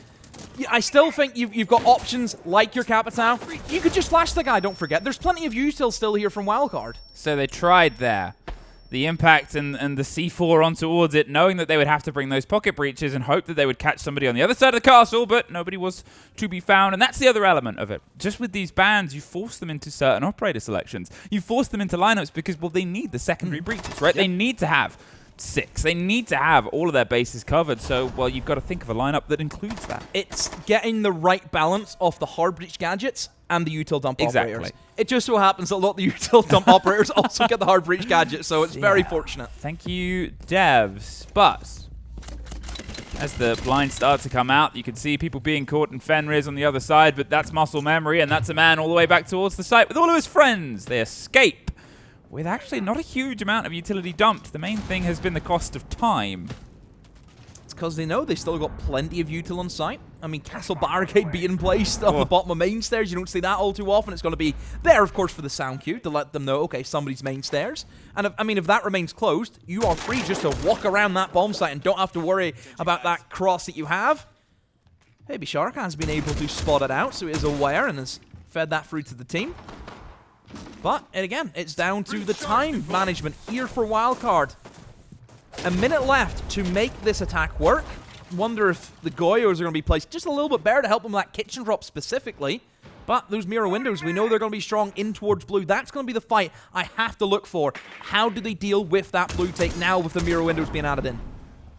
I still think you've got options like your Capitão. You could just flash the guy, don't forget. There's plenty of util still here from Wildcard. So they tried there. The impact and the C4 on towards it, knowing that they would have to bring those pocket breaches and hope that they would catch somebody on the other side of the castle, but nobody was to be found. And that's the other element of it. Just with these bans, you force them into certain operator selections. You force them into lineups because, well, they need the secondary breaches, right? They need to have 6. They need to have all of their bases covered. So, well, you've got to think of a lineup that includes that. It's getting the right balance of the hard breach gadgets and the util dump operators. It just so happens that a lot of the util dump operators also get the hard breach gadgets, so it's very fortunate. Thank you, devs. But as the blinds start to come out, you can see people being caught in Fenris on the other side, but that's muscle memory, and that's a man all the way back towards the site with all of his friends. They escape with actually not a huge amount of utility dumped. The main thing has been the cost of time. It's because they know they still got plenty of util on site. I mean, Castle Barricade being placed on the bottom of main stairs. You don't see that all too often. It's going to be there, of course, for the sound cue to let them know, okay, somebody's main stairs. And if that remains closed, you are free just to walk around that bomb site and don't have to worry about that cross that you have. Baby Shark has been able to spot it out, so he is aware and has fed that through to the team. But, and again, it's down to the time management here for Wildcard. A minute left to make this attack work. Wonder if the Goyos are going to be placed just a little bit better to help them with that kitchen drop specifically. But those mirror windows, we know they're going to be strong in towards blue. That's going to be the fight I have to look for. How do they deal with that blue take now with the mirror windows being added in?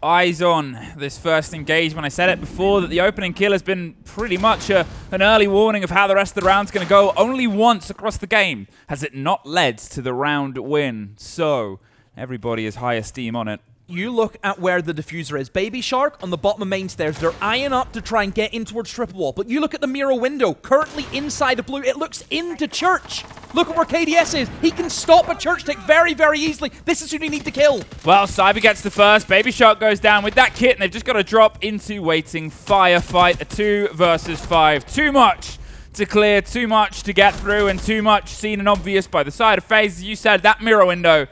Eyes on this first engagement. I said it before that the opening kill has been pretty much an early warning of how the rest of the round's going to go. Only once across the game has it not led to the round win. So everybody has high esteem on it. You look at where the diffuser is. Baby Shark on the bottom of main stairs. They're eyeing up to try and get in towards triple wall. But you look at the mirror window, currently inside of blue. It looks into church. Look at where KDS is. He can stop a church tick very, very easily. This is who they need to kill. Well, Cyber gets the first. Baby Shark goes down with that kit, and they've just got to drop into waiting firefight. A 2 versus 5. Too much to clear, too much to get through, and too much seen and obvious by the side of FaZe. As you said, that mirror window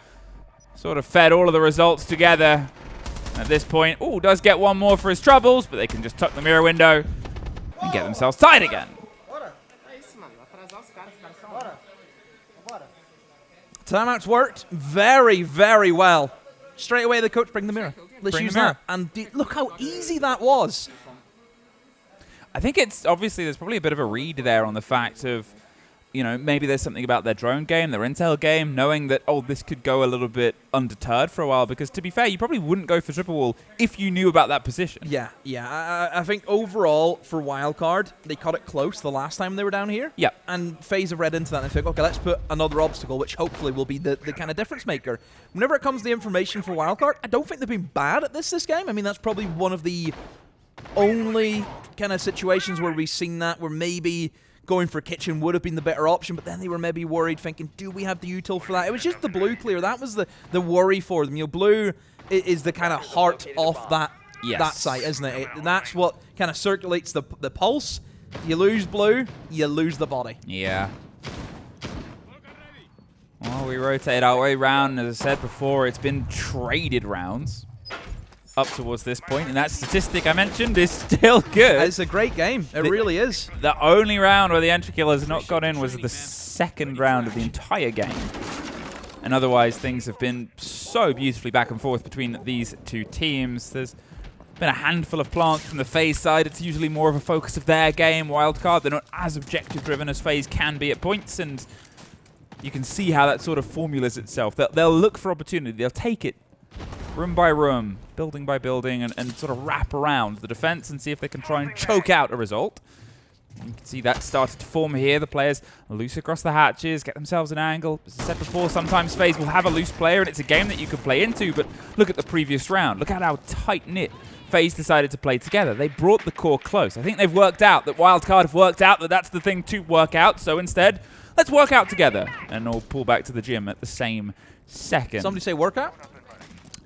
sort of fed all of the results together. At this point, does get one more for his troubles, but they can just tuck the mirror window and get themselves tied again. Timeouts worked very, very well. Straight away, the coach bring the mirror. Let's use that. And look how easy that was. I think it's obviously there's probably a bit of a read there on the fact of, you know, maybe there's something about their drone game, their intel game, knowing that, this could go a little bit undeterred for a while. Because to be fair, you probably wouldn't go for triple wall if you knew about that position. Yeah. I think overall for Wildcard, they cut it close the last time they were down here. Yeah. And FaZe have read into that and think, okay, let's put another obstacle, which hopefully will be the kind of difference maker. Whenever it comes to the information for Wildcard, I don't think they've been bad at this game. I mean, that's probably one of the only kind of situations where we've seen that, where maybe going for kitchen would have been the better option, but then they were maybe worried, thinking, do we have the util for that? It was just the blue clear. That was the worry for them. You know, blue is the kind of heart of that site, isn't it? That's what kind of circulates the pulse. You lose blue, you lose the body. Yeah. Well, we rotate our way round. As I said before, it's been traded rounds up towards this point, and that statistic I mentioned is still good. It's a great game. It really is. The only round where the entry kill has not got in was the second round of the entire game. And otherwise, things have been so beautifully back and forth between these two teams. There's been a handful of plants from the FaZe side. It's usually more of a focus of their game. Wildcard, they're not as objective-driven as FaZe can be at points, and you can see how that sort of formulas itself. They'll look for opportunity. They'll take it room by room, building by building, and sort of wrap around the defense and see if they can try and choke out a result. You can see that started to form here. The players loose across the hatches, get themselves an angle. As I said before, sometimes FaZe will have a loose player, and it's a game that you could play into, but look at the previous round. Look at how tight-knit FaZe decided to play together. They brought the core close. I think they've worked out that Wildcard have worked out that that's the thing to work out, so instead, let's work out together. And all pull back to the gym at the same second. Somebody say workout?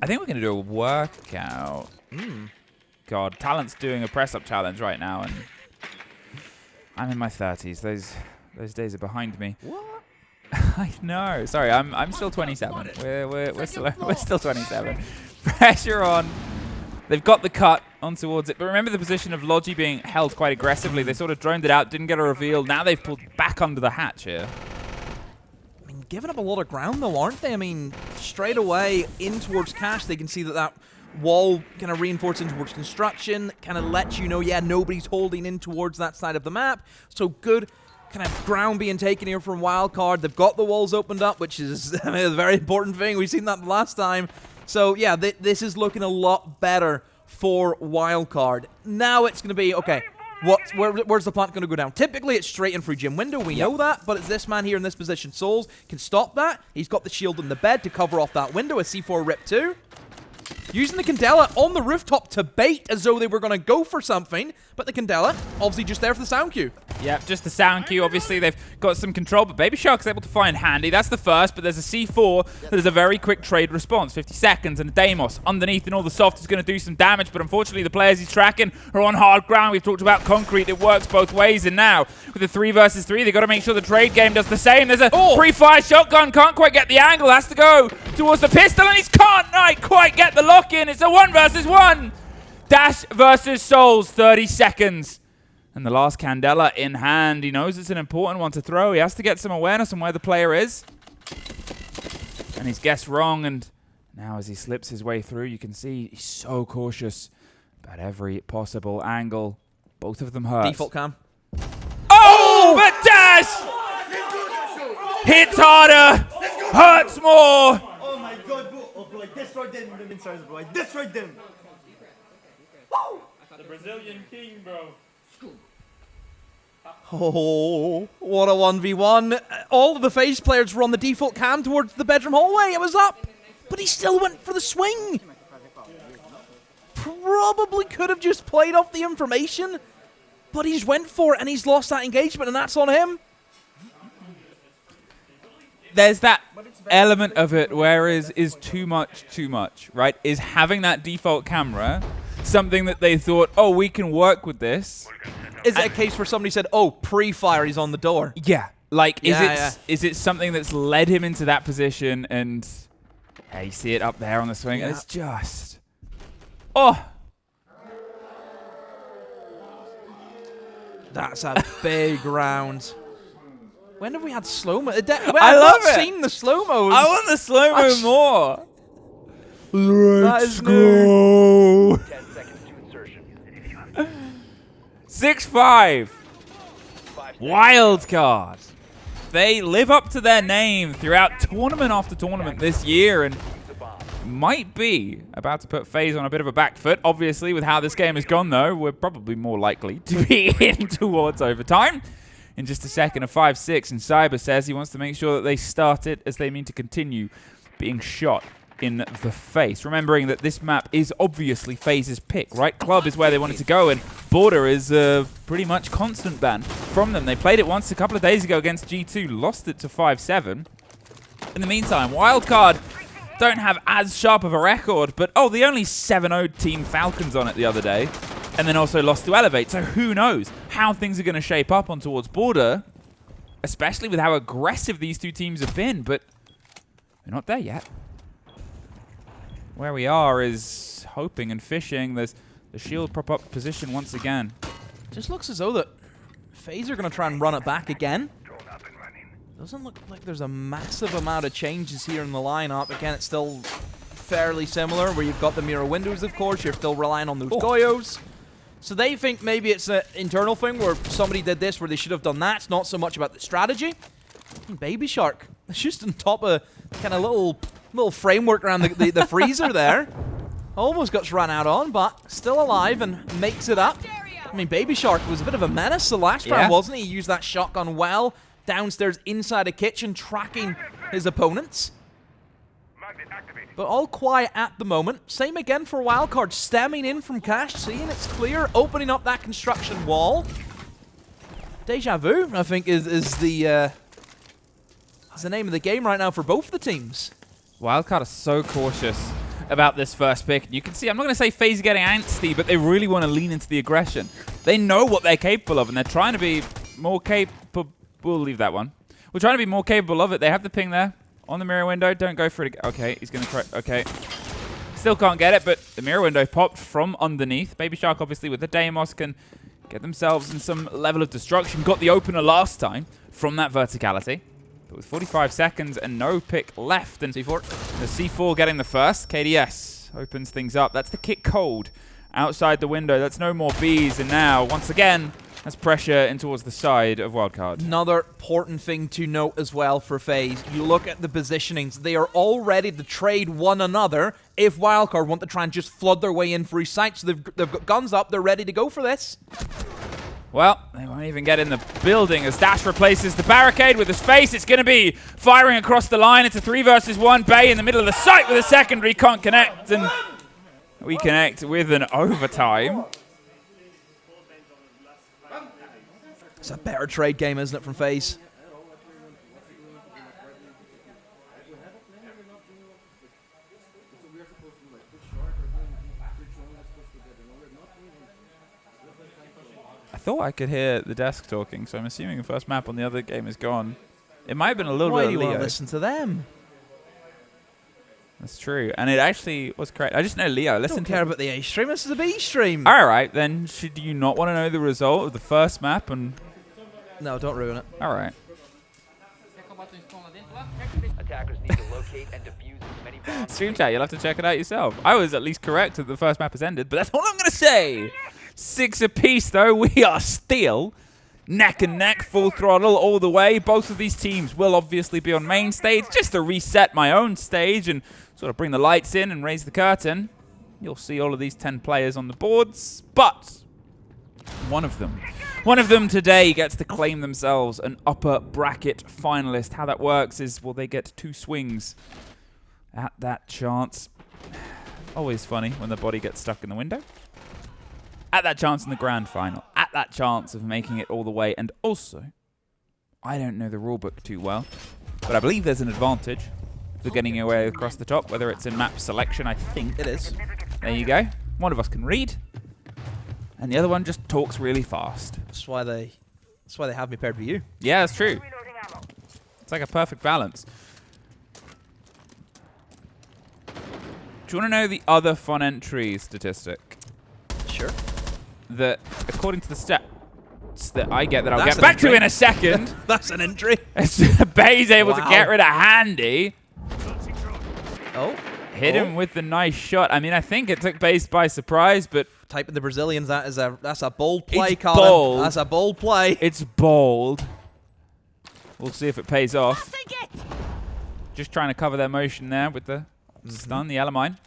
I think we're going to do a workout. God, Talent's doing a press-up challenge right now, and I'm in my 30s. Those days are behind me. What? I know. Sorry, I'm still 27. We're still 27. Pressure on. They've got the cut on towards it, but remember the position of Logi being held quite aggressively. They sort of droned it out, didn't get a reveal. Now they've pulled back under the hatch here. I mean, giving up a lot of ground, though, aren't they? I mean, straight away in towards Cash, they can see that wall kind of reinforcing towards construction, kind of lets you know, yeah, nobody's holding in towards that side of the map. So good kind of ground being taken here from Wildcard. They've got the walls opened up, which is a very important thing. We've seen that the last time. So, yeah, this is looking a lot better for Wildcard. Now it's going to be, okay, where's the plant going to go down? Typically, it's straight in through gym window. We know that, but it's this man here in this position. Souls can stop that. He's got the shield in the bed to cover off that window. A C4 rip too. Using the Candela on the rooftop to bait as though they were going to go for something, but the Candela obviously just there for the sound cue. Yeah, just the sound cue. Obviously, they've got some control, but Baby Shark's able to find Handy. That's the first, but there's a C4 that is a very quick trade response. 50 seconds, and a Deimos underneath, and all the soft is going to do some damage, but unfortunately, the players he's tracking are on hard ground. We've talked about concrete. It works both ways, and now, with the 3 versus 3, they've got to make sure the trade game does the same. There's a pre-fire shotgun. Can't quite get the angle. Has to go towards the pistol, and he can't quite get the lock-in. It's a 1 versus 1. Dash versus Souls, 30 seconds. And the last Candela in hand. He knows it's an important one to throw. He has to get some awareness on where the player is. And he's guessed wrong. And now as he slips his way through, you can see he's so cautious about every possible angle. Both of them hurt. Default cam. Oh, but Dash! Hits harder, hurts more. Oh my god, bro. Oh, bro, I destroyed them in the midsizes, bro. I destroyed them. Woo! The Brazilian king, bro. Oh, what a 1v1. All of the FaZe players were on the default cam towards the bedroom hallway. It was up, but he still went for the swing. Probably could have just played off the information, but he's went for it and he's lost that engagement, and that's on him. There's that element of it where is too much, right? Is having that default camera something that they thought, oh, we can work with this? Is it a case where somebody said, oh, pre-fire, he's on the door? Yeah. Like, is it something that's led him into that position? And yeah, you see it up there on the swing. Yeah. And it's just, oh. That's a big round. When have we had slow-mo? I love it. I've seen the slow-mo. I want the slow-mo more. Let's go. 10 seconds to insertion. 6-5. Wildcard. They live up to their name throughout tournament after tournament this year, and might be about to put FaZe on a bit of a back foot. Obviously, with how this game has gone, though, we're probably more likely to be in towards overtime. In just a second, a 5-6, and Cyber says he wants to make sure that they start it as they mean to continue being shot in the face. Remembering that this map is obviously FaZe's pick, right? Club is where they wanted to go, and Border is a pretty much constant ban from them. They played it once a couple of days ago against G2, lost it to 5-7. In the meantime, Wildcard don't have as sharp of a record, but they only 7-0'd Team Falcons on it the other day, and then also lost to Elevate. So who knows how things are going to shape up on towards Border, especially with how aggressive these two teams have been, but they're not there yet. Where we are is hoping and fishing. There's the shield prop-up position once again. Just looks as though that FaZe are going to try and run it back again. Doesn't look like there's a massive amount of changes here in the lineup. Again, it's still fairly similar, where you've got the mirror windows, of course. You're still relying on those Goyos. So they think maybe it's an internal thing where somebody did this where they should have done that. It's not so much about the strategy. Baby Shark, it's just on top of kind of little framework around the freezer there. Almost got run out on, but still alive and makes it up. I mean, Baby Shark was a bit of a menace the last round, wasn't he? He used that shotgun well downstairs inside a kitchen, tracking his opponents. But all quiet at the moment. Same again for Wildcard, stemming in from Cash, seeing it's clear, opening up that construction wall. Deja vu, I think, is the name of the game right now for both the teams. Wildcard are so cautious about this first pick. You can see, I'm not going to say FaZe getting angsty, but they really want to lean into the aggression. They know what they're capable of, and they're trying to be more capable. We'll leave that one. We're trying to be more capable of it. They have the ping there on the mirror window. Don't go for it. Okay, he's going to try. Okay. Still can't get it, but the mirror window popped from underneath. Baby Shark, obviously, with the Deimos, can get themselves in some level of destruction. Got the opener last time from that verticality. But with 45 seconds and no pick left, and C4, the C4 getting the first. KDS opens things up. That's the kick cold outside the window. That's no more Bs, and now, once again, that's pressure in towards the side of Wildcard. Another important thing to note as well for FaZe, you look at the positionings. They are all ready to trade one another if Wildcard want to try and just flood their way in for each site. So they've got guns up. They're ready to go for this. Well, they won't even get in the building as Dash replaces the barricade with his face. It's going to be firing across the line. It's a 3 versus 1. Bay in the middle of the site with a secondary. Can't connect. And we connect with an overtime. It's a better trade game, isn't it, from FaZe? I thought I could hear the desk talking, so I'm assuming the first map on the other game is gone. It might have been a little Why bit do of you Leo. want to listen to them? That's true. And it actually was correct. I just know Leo. Listen Don't to care about the A stream. This is a B stream. All right, then should you not want to know the result of the first map? And No, don't ruin it. all right. Attackers need to locate and defuse as many bombs. Stream chat, you'll have to check it out yourself. I was at least correct that the first map has ended, but that's all I'm going to say. 6 apiece, though. We are still neck and neck, full throttle all the way. Both of these teams will obviously be on main stage. Just to reset my own stage and sort of bring the lights in and raise the curtain. You'll see all of these 10 players on the boards, but one of them today gets to claim themselves an upper bracket finalist. How that works is, well, they get 2 swings at that chance. Always funny when the body gets stuck in the window. At that chance in the grand final. At that chance of making it all the way. And also, I don't know the rulebook too well, but I believe there's an advantage for getting your way across the top, whether it's in map selection, I think. It is. There you go. One of us can read, and the other one just talks really fast. That's why they have me paired with you. Yeah, that's true. It's like a perfect balance. Do you want to know the other fun entry statistic? Sure. That, according to the stats that I get, that I'll That's get an back to entry. in a second, That's an entry. Bay's able to Wow. get rid of Handy. Oh. Hit him with the nice shot. I mean, I think it took Bays by surprise, but Typing the Brazilians, that's a bold play, It's Colin. bold. That's a bold play. it's bold. We'll see if it pays off. Just trying to cover their motion there with the stun, the Elamine.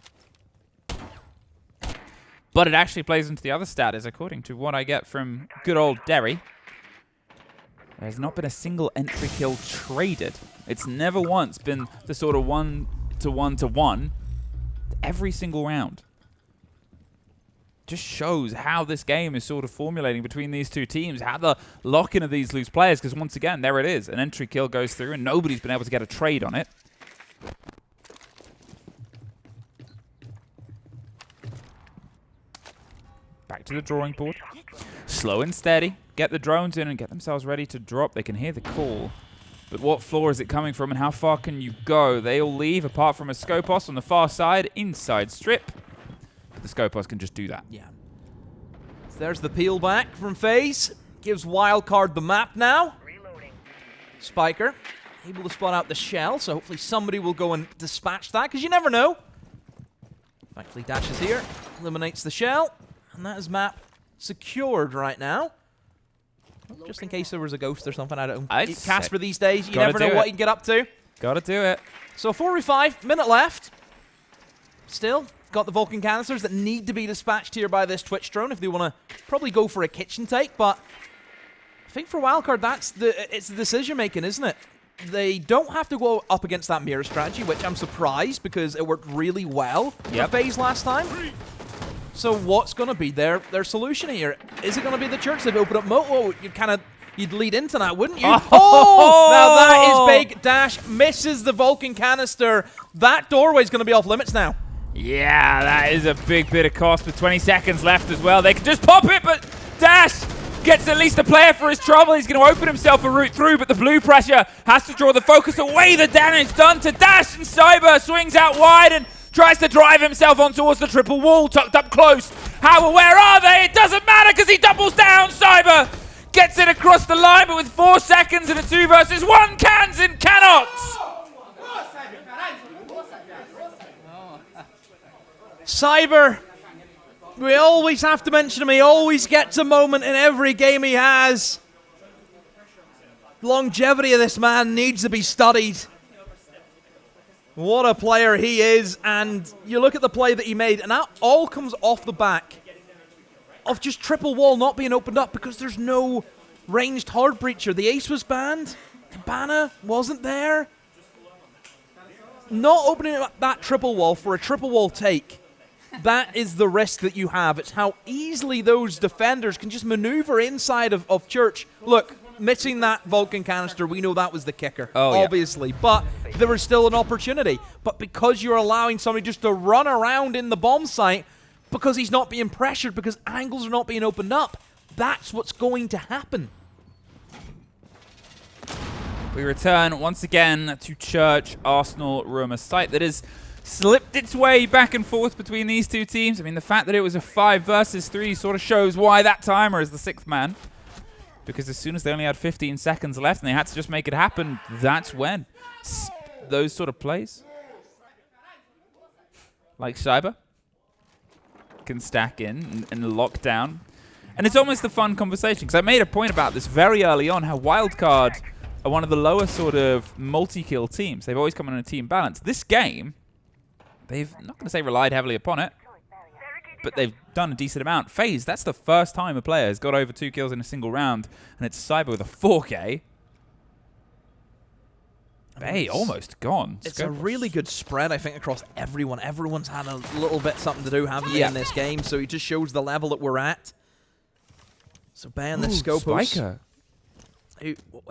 But it actually plays into the other stat, is according to what I get from good old Derry. There has not been a single entry kill traded. It's never once been the sort of 1-to-1-to-1 every single round. just shows how this game is sort of formulating between these two teams, how the lock-in of these loose players, because once again, there it is. An entry kill goes through, and nobody's been able to get a trade on it. Back to the drawing board. Slow and steady. Get the drones in and get themselves ready to drop. They can hear the call. But what floor is it coming from, and how far can you go? They all leave, apart from a Scopos on the far side, inside strip. But the Scopos can just do that. Yeah. So there's the peel back from FaZe. Gives Wildcard the map now. Reloading. Spiker able to spot out the shell, so hopefully somebody will go and dispatch that, because you never know. Thankfully, dashes here, eliminates the shell, and that is map secured right now. Just in case there was a ghost or something, I don't know. Casper these days, you never know what he can get up to. Gotta do it. So 4v5, minute left. Still, got the Vulcan canisters that need to be dispatched here by this Twitch drone if they want to probably go for a kitchen take, but I think for Wildcard, it's the decision making, isn't it? They don't have to go up against that mirror strategy, which I'm surprised because it worked really well for FaZe last time. So what's going to be their solution here? Is it going to be the Church? They've opened up moat. Well, you'd lead into that, wouldn't you? Oh! Now that is big. Dash misses the Vulcan canister. That doorway's going to be off limits now. Yeah, that is a big bit of cost with 20 seconds left as well. They can just pop it, but Dash gets at least a player for his trouble. He's going to open himself a route through, but the blue pressure has to draw the focus away. The damage done to Dash, and Cyber swings out wide and tries to drive himself on towards the triple wall, tucked up close. How aware are they? It doesn't matter because he doubles down. Cyber gets it across the line, but with 4 seconds and a 2 versus 1, Kansan cannot. Cyber, we always have to mention him. He always gets a moment in every game he has. Longevity of this man needs to be studied. What a player he is, and you look at the play that he made, and that all comes off the back of just triple wall not being opened up because there's no ranged hard breacher. The ace was banned, Cabana wasn't there. Not opening up that triple wall for a triple wall take, that is the risk that you have. It's how easily those defenders can just maneuver inside of Church. Look, missing that Vulcan canister, we know that was the kicker, obviously. But there was still an opportunity. But because you're allowing somebody just to run around in the bomb site because he's not being pressured, because angles are not being opened up, that's what's going to happen. We return once again to Church Arsenal Rumor site that has slipped its way back and forth between these two teams. I mean, the fact that it was a 5 versus 3 sort of shows why that timer is the 6th man. Because as soon as they only had 15 seconds left and they had to just make it happen, that's when those sort of plays, like Cyber, can stack in and lock down. And it's almost a fun conversation, because I made a point about this very early on, how Wildcard are one of the lower sort of multi-kill teams. They've always come in a team balance. This game, they've, I'm not going to say relied heavily upon it, but they've done a decent amount. FaZe, that's the first time a player has got over 2 kills in a single round, and it's Cyber with a 4K. Hey, almost gone. It's a really good spread, I think, across everyone. Everyone's had a little bit something to do, haven't they, in this game, so it just shows the level that we're at. So ban the Scopos. Spiker.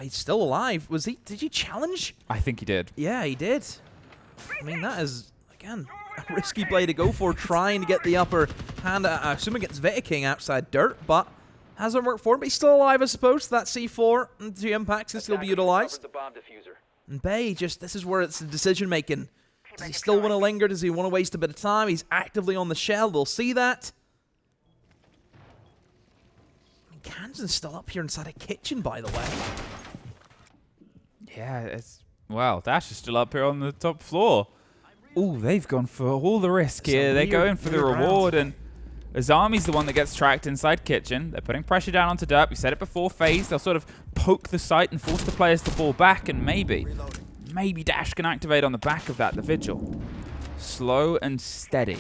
He's still alive. Was he? Did he challenge? I think he did. Yeah, he did. I mean, that is, again, a risky play to go for, trying to get the upper hand. I assume against Vitaking outside dirt, but hasn't worked for him. But he's still alive, I suppose. That C4 and the impacts can still be utilized. And Bay, just, this is where it's the decision making. Does he still want to linger? Does he want to waste a bit of time? He's actively on the shell. They'll see that. Kansan's still up here inside a kitchen, by the way. Yeah, it's... Well, Dash is still up here on the top floor. Oh, they've gone for all the risk here. They're going for the reward, and Azami's the one that gets tracked inside kitchen. They're putting pressure down onto Derp. We said it before, FaZe. They'll sort of poke the site and force the players to fall back, and maybe Dash can activate on the back of that, the Vigil. Slow and steady.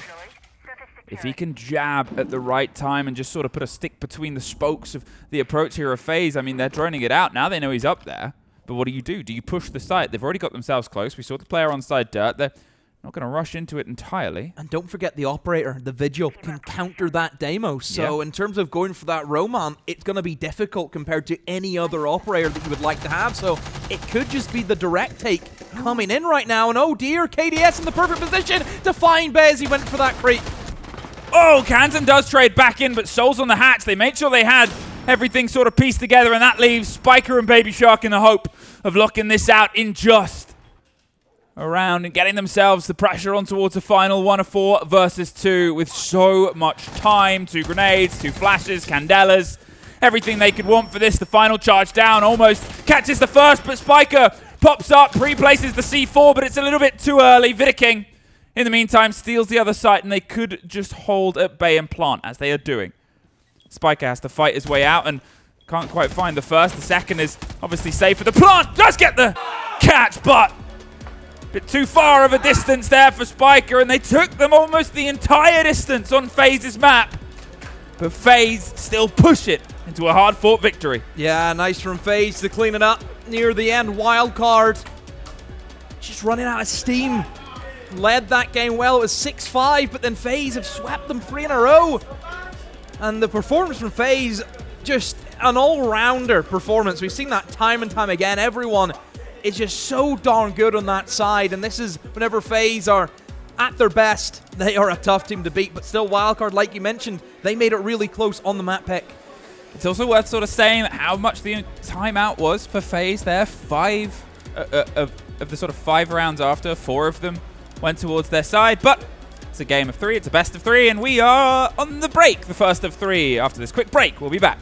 If he can jab at the right time and just sort of put a stick between the spokes of the approach here of FaZe, I mean, they're droning it out. Now they know he's up there. But what do? Do you push the site? They've already got themselves close. We saw the player on side dirt. They're Not going to rush into it entirely. And don't forget the operator, the Vigil, can counter that demo. So in terms of going for that Roman, it's going to be difficult compared to any other operator that you would like to have. So it could just be the direct take coming in right now. And oh dear, KDS in the perfect position to find Bez. He went for that creep. Oh, Canton does trade back in, but Souls on the hatch. They made sure they had everything sort of pieced together, and that leaves Spiker and Baby Shark in the hope of locking this out in just around and getting themselves the pressure on towards the final 1 of 4 versus 2 with so much time. 2 grenades, 2 flashes, candelas, everything they could want for this. The final charge down almost catches the first, but Spiker pops up, pre-places the C4, but it's a little bit too early. Vidaking, in the meantime, steals the other site, and they could just hold at bay and plant, as they are doing. Spiker has to fight his way out and can't quite find the first. The second is obviously safe for the plant. Does get the catch, but bit too far of a distance there for Spiker, and they took them almost the entire distance on FaZe's map. But FaZe still push it into a hard-fought victory. Yeah, nice from FaZe to clean it up near the end. Wildcard just running out of steam. Led that game well. It was 6-5, but then FaZe have swept them 3 in a row. And the performance from FaZe, just an all-rounder performance. We've seen that time and time again. Everyone is just so darn good on that side, and this is whenever FaZe are at their best, they are a tough team to beat. But still, Wildcard, like you mentioned, they made it really close on the map pick. It's also worth sort of saying how much the timeout was for FaZe there. 5 of the sort of 5 rounds after, 4 of them went towards their side, but it's a game of 3, it's a best of 3, and we are on the break, the first of 3. After this quick break, we'll be back.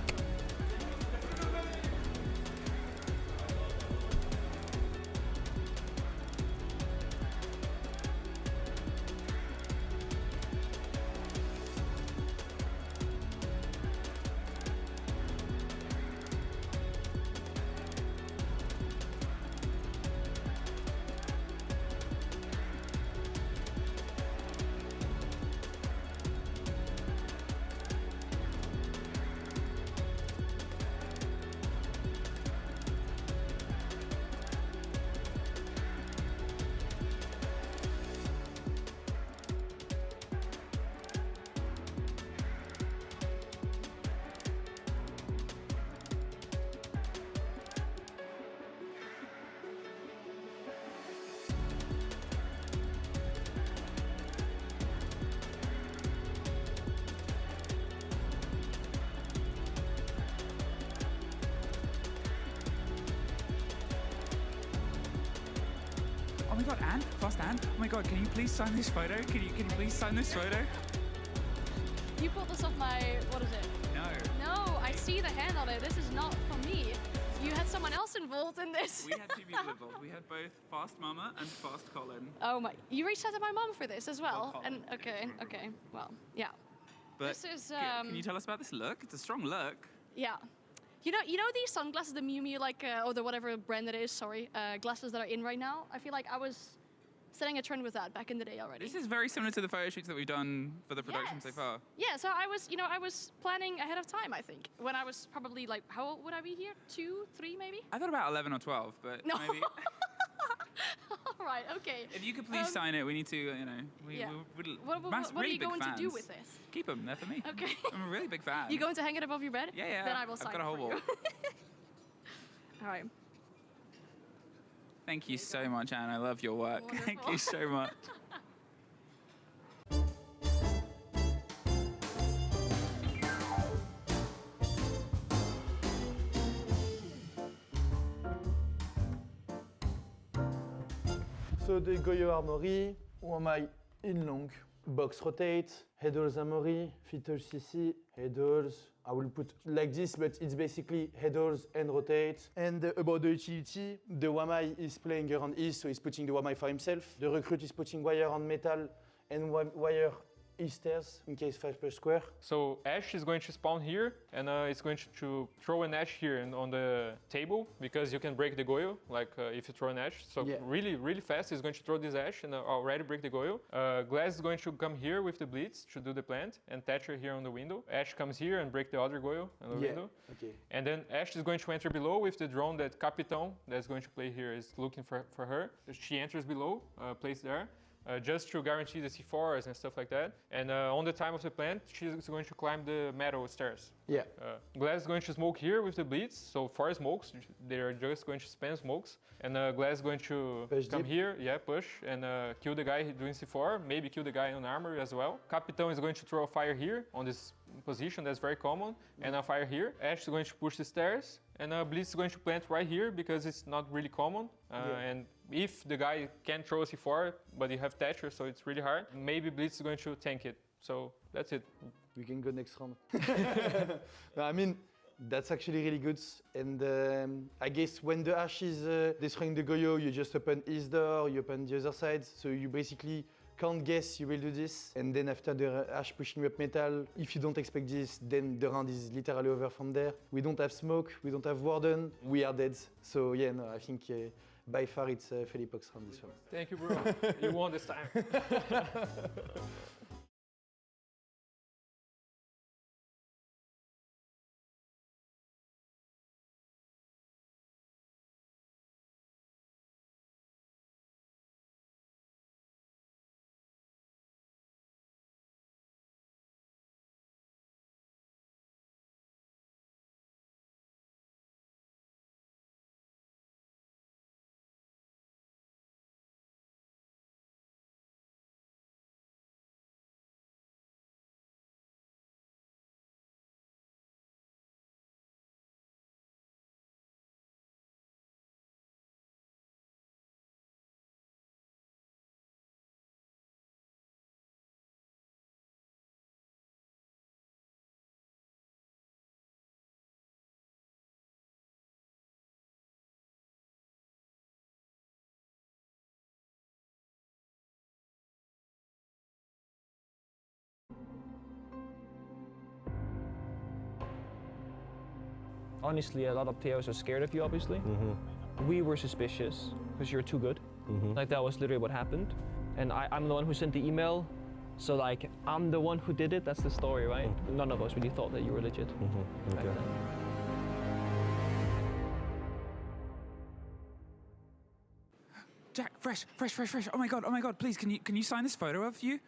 Oh my god, Anne? Fast Anne? Oh my god, can you please sign this photo? Can you please sign this photo? You pulled this off my, what is it? No. No, I see the hand on it. This is not for me. You had someone else involved in this. We had 2 people involved. We had both Fast Mama and Fast Colin. Oh my, you reached out to my mom for this as well. Colin. And okay, well, yeah. But This is, can you tell us about this look? It's a strong look. Yeah. You know these sunglasses, the Miu Miu, like, or the whatever brand it is, sorry, glasses that are in right now? I feel like I was setting a trend with that back in the day already. This is very similar to the photo shoots that we've done for the production so far. Yeah, so I was planning ahead of time, I think. When I was probably like, how old would I be here? 2, 3 maybe? I thought about 11 or 12, but No. maybe. All right, okay. If you could please sign it, we need to, you know, Yeah. What really are you big going fans. to do with this? Keep them, they're for me. Okay. I'm a really big fan. You going to hang it above your bed? Yeah. Then I will sign I've got a whole it for wall. you. All right. Thank you so much, Anne. I love your work. Thank you Wonderful. so much. So the Goyo Armory, one my in long, box rotate, headers Armory, filter CC, headers. I will put like this, but it's basically headers and rotate. And about the utility, the Wamai is playing around east, so he's putting the Wamai for himself. The recruit is putting wire on metal and wire easters in case 5 per square. So Ash is going to spawn here, and it's going to throw an Ash here and on the table, because you can break the Goyo, like if you throw an Ash. So Yeah. really fast, he's going to throw this Ash and already break the Goyo. Glass is going to come here with the Blitz to do the plant, and Thatcher here on the window. Ash comes here and break the other Goyo on the window. Okay. And then Ash is going to enter below with the drone that Capitan, that's going to play here, is looking for her. She enters below, plays there. just to guarantee the C4s and stuff like that. And on the time of the plant, she's going to climb the metal stairs. Yeah. Glass is going to smoke here with the blitz, so 4 smokes, they're just going to spam smokes. And Glass is going to Push come deep. here, yeah, push, and kill the guy doing C4, maybe kill the guy on armor as well. Capitão is going to throw a fire here on this position, that's very common, and a fire here. Ash is going to push the stairs, and Blitz is going to plant right here because it's not really common. And if the guy can throw a C4, but you have Thatcher, so it's really hard, maybe Blitz is going to tank it. So that's it. We can go next round. No, I mean, that's actually really good. And I guess when the Ash is destroying the Goyo, you just open his door, you open the other side. So you basically can't guess you will do this. And then after the Ash pushing up metal, if you don't expect this, then the round is literally over from there. We don't have smoke, we don't have warden, we are dead. So yeah, no, I think by far it's Felipox round this one. Thank you, bro. You won this time. Honestly, a lot of players are scared of you, obviously. We were suspicious because you're too good. Like that was literally what happened. And I'm the one who sent the email. So like, I'm the one who did it, that's the story, right? None of us really thought that you were legit. Back then. Jack, fresh. Oh my god, please, can you sign this photo of you?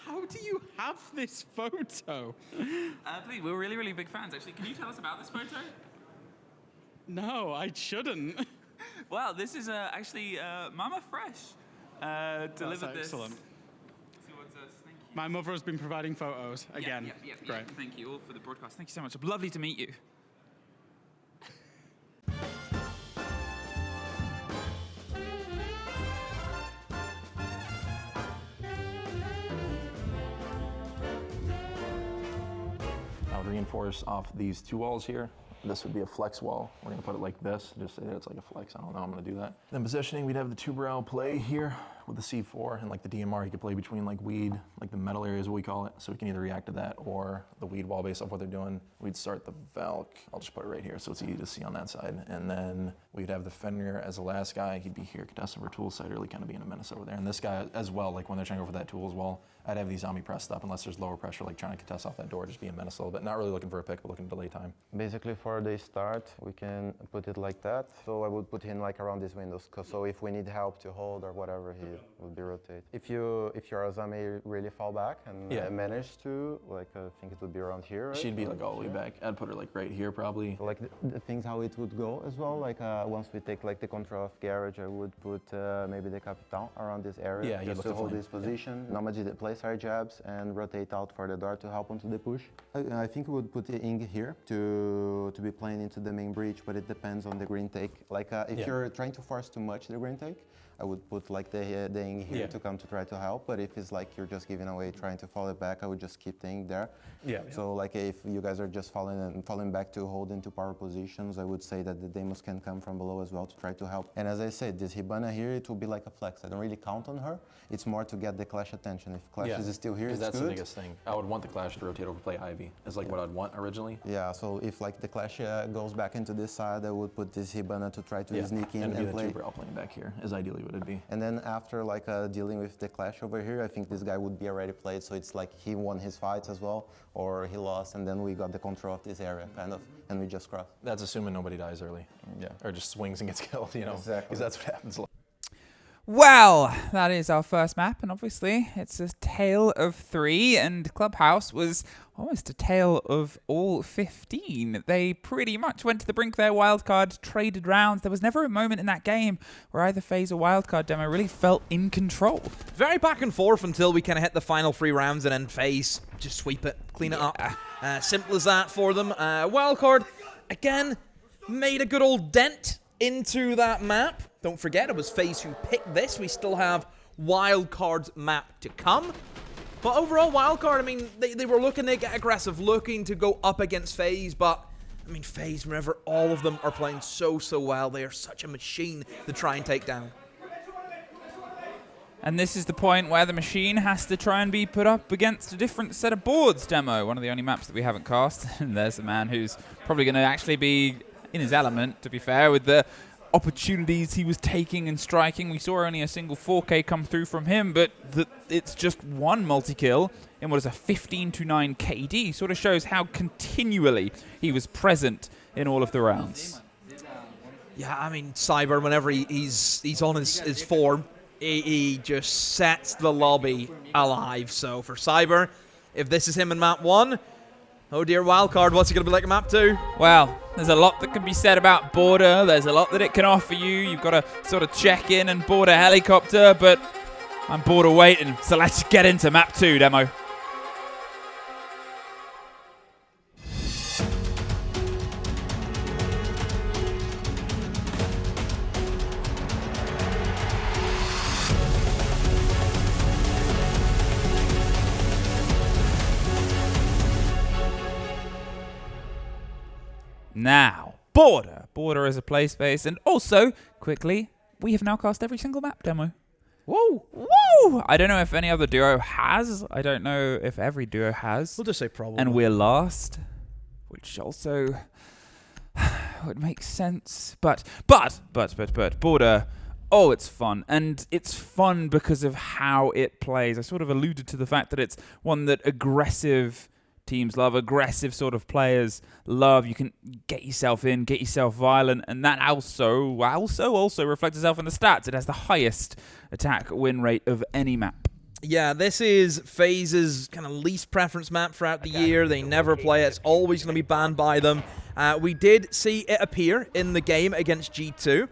How do you have this photo? Please, we're really big fans, actually. Can you tell us about this photo? No, I shouldn't. Well, this is actually Mama Fresh delivered this. Excellent. Towards us. Thank you. My mother has been providing photos again. Yeah. Great. Thank you all for the broadcast. Thank you so much. Lovely to meet you. I would reinforce off these 2 walls here. This would be a flex wall. We're gonna put it like this, just say that it's like a flex. I don't know, I'm gonna do that. Then positioning, we'd have the 2 brow play here with the C4 and like the DMR. He could play between like weed, like the metal area is what we call it. So we can either react to that or the weed wall based off what they're doing. We'd start the Valk. I'll just put it right here so it's easy to see on that side. And then we'd have the Fenrir as the last guy. He'd be here, contesting for tool side, really kind of being a menace over there. And this guy as well, like when they're trying to go for that tools wall, I'd have these zombie pressed up unless there's lower pressure, like trying to contest off that door, just being a menace a little bit. Not really looking for a pick, but looking to delay time. Basically for the start, we can put it like that. So I would put him like around these windows. So if we need help to hold or whatever, he will be rotated. If your Azami really fall back and manage to, like I think it would be around here. Right? She'd be like all the way back. I'd put her like right here probably. So, like the things how it would go as well. Like once we take like the control of garage, I would put maybe the Capitão around this area. Yeah, just to hold this position. Normally they place our jabs and rotate out for the door to help onto the push. I think we would put the Ing here to be playing into the main breach, but it depends on the green take. Like if you're trying to force too much the green take, I would put like the Ing here to come to try to help. But if it's like you're just giving away, trying to fall it back, I would just keep the Ing there. So like if you guys are just falling back to hold into power positions, I would say that the Deimos can come from below as well to try to help. And as I said, this Hibana here, it will be like a flex. I don't really count on her. It's more to get the Clash attention. If Clash is still here, it's that's good. the biggest thing. I would want the Clash to rotate over play Ivy. Is like what I'd want originally. Yeah, so if like the Clash goes back into this side, I would put this Hibana to try to sneak in and play. And the 2 playing back here is ideally what it'd be. And then after like dealing with the Clash over here, I think this guy would be already played. So it's like he won his fights as well, or he lost, and then we got the control of this area kind of, and we just crossed. That's assuming nobody dies early. Yeah. Or just swings and gets killed, you know. Exactly. Because that's what happens. Well, that is our first map, and obviously it's a tale of 3, and Clubhouse was almost a tale of all 15. They pretty much went to the brink there, Wildcard, traded rounds. There was never a moment in that game where either FaZe or Wildcard demo really felt in control. Very back and forth until we kind of hit the final 3 rounds, and then FaZe just sweep it, clean it up. Simple as that for them. Wildcard, again, made a good old dent into that map. Don't forget, it was FaZe who picked this. We still have Wildcard's map to come. But overall, Wildcard, I mean, they were looking to get aggressive, looking to go up against FaZe, but, I mean, FaZe, remember, all of them are playing so well. They are such a machine to try and take down. And this is the point where the machine has to try and be put up against a different set of boards. Demo, one of the only maps that we haven't cast. And there's a man who's probably going to actually be in his element, to be fair, with the opportunities he was taking and striking. We saw only a single 4K come through from him, but it's just one multi-kill in what is a 15-9 KD. Sort of shows how continually he was present in all of the rounds. Yeah, I mean, Cyber, whenever he's on his form, he just sets the lobby alive. So for Cyber, if this is him in map 1, oh dear, Wildcard, what's it going to be like in map 2? Well, there's a lot that can be said about Border. There's a lot that it can offer you. You've got to sort of check in and board a helicopter, but I'm bored of waiting. So let's get into map 2, Demo. Now, Border. Border is a play space, and also, quickly, we have now cast every single map, Demo. Whoa! Woo! I don't know if any other duo has. I don't know if every duo has. We'll just say probably. And we're last, which also would make sense. But, Border, oh, it's fun. And it's fun because of how it plays. I sort of alluded to the fact that it's one that aggressive teams love, aggressive sort of players love. You can get yourself in, get yourself violent, and that also reflects itself in the stats. It has the highest attack win rate of any map. Yeah, this is FaZe's kind of least preference map throughout the year. They never play it. It's always going to be banned by them. We did see it appear in the game against G2.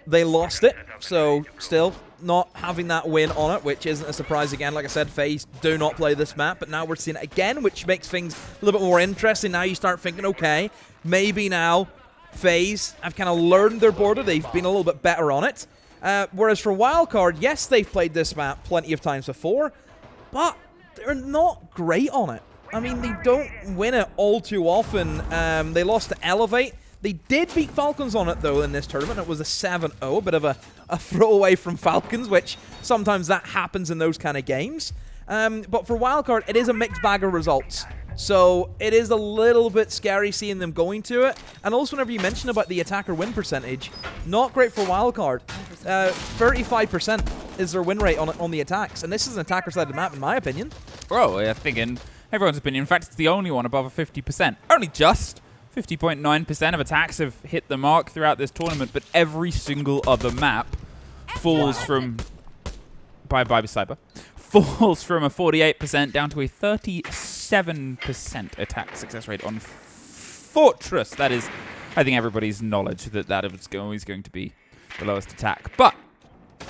They lost it, so still not having that win on it, which isn't a surprise again. Like I said, FaZe do not play this map, but now we're seeing it again, which makes things a little bit more interesting. Now you start thinking, okay, maybe now FaZe have kind of learned their Border. They've been a little bit better on it. Whereas for Wildcard, yes, they've played this map plenty of times before, but they're not great on it. I mean, they don't win it all too often. They lost to Elevate. They did beat Falcons on it, though, in this tournament. It was a 7-0, a bit of a throwaway from Falcons, which sometimes that happens in those kind of games. But for Wildcard, it is a mixed bag of results. So it is a little bit scary seeing them going to it. And also, whenever you mention about the attacker win percentage, not great for Wildcard. 35% is their win rate on the attacks. And this is an attacker-sided map, in my opinion. Bro, I think in everyone's opinion, in fact, it's the only one above a 50%. Only just 50.9% of attacks have hit the mark throughout this tournament, but every single other map falls from Cyber falls from a 48% down to a 37% attack success rate on Fortress. That is, I think, everybody's knowledge that that is always going to be the lowest attack. But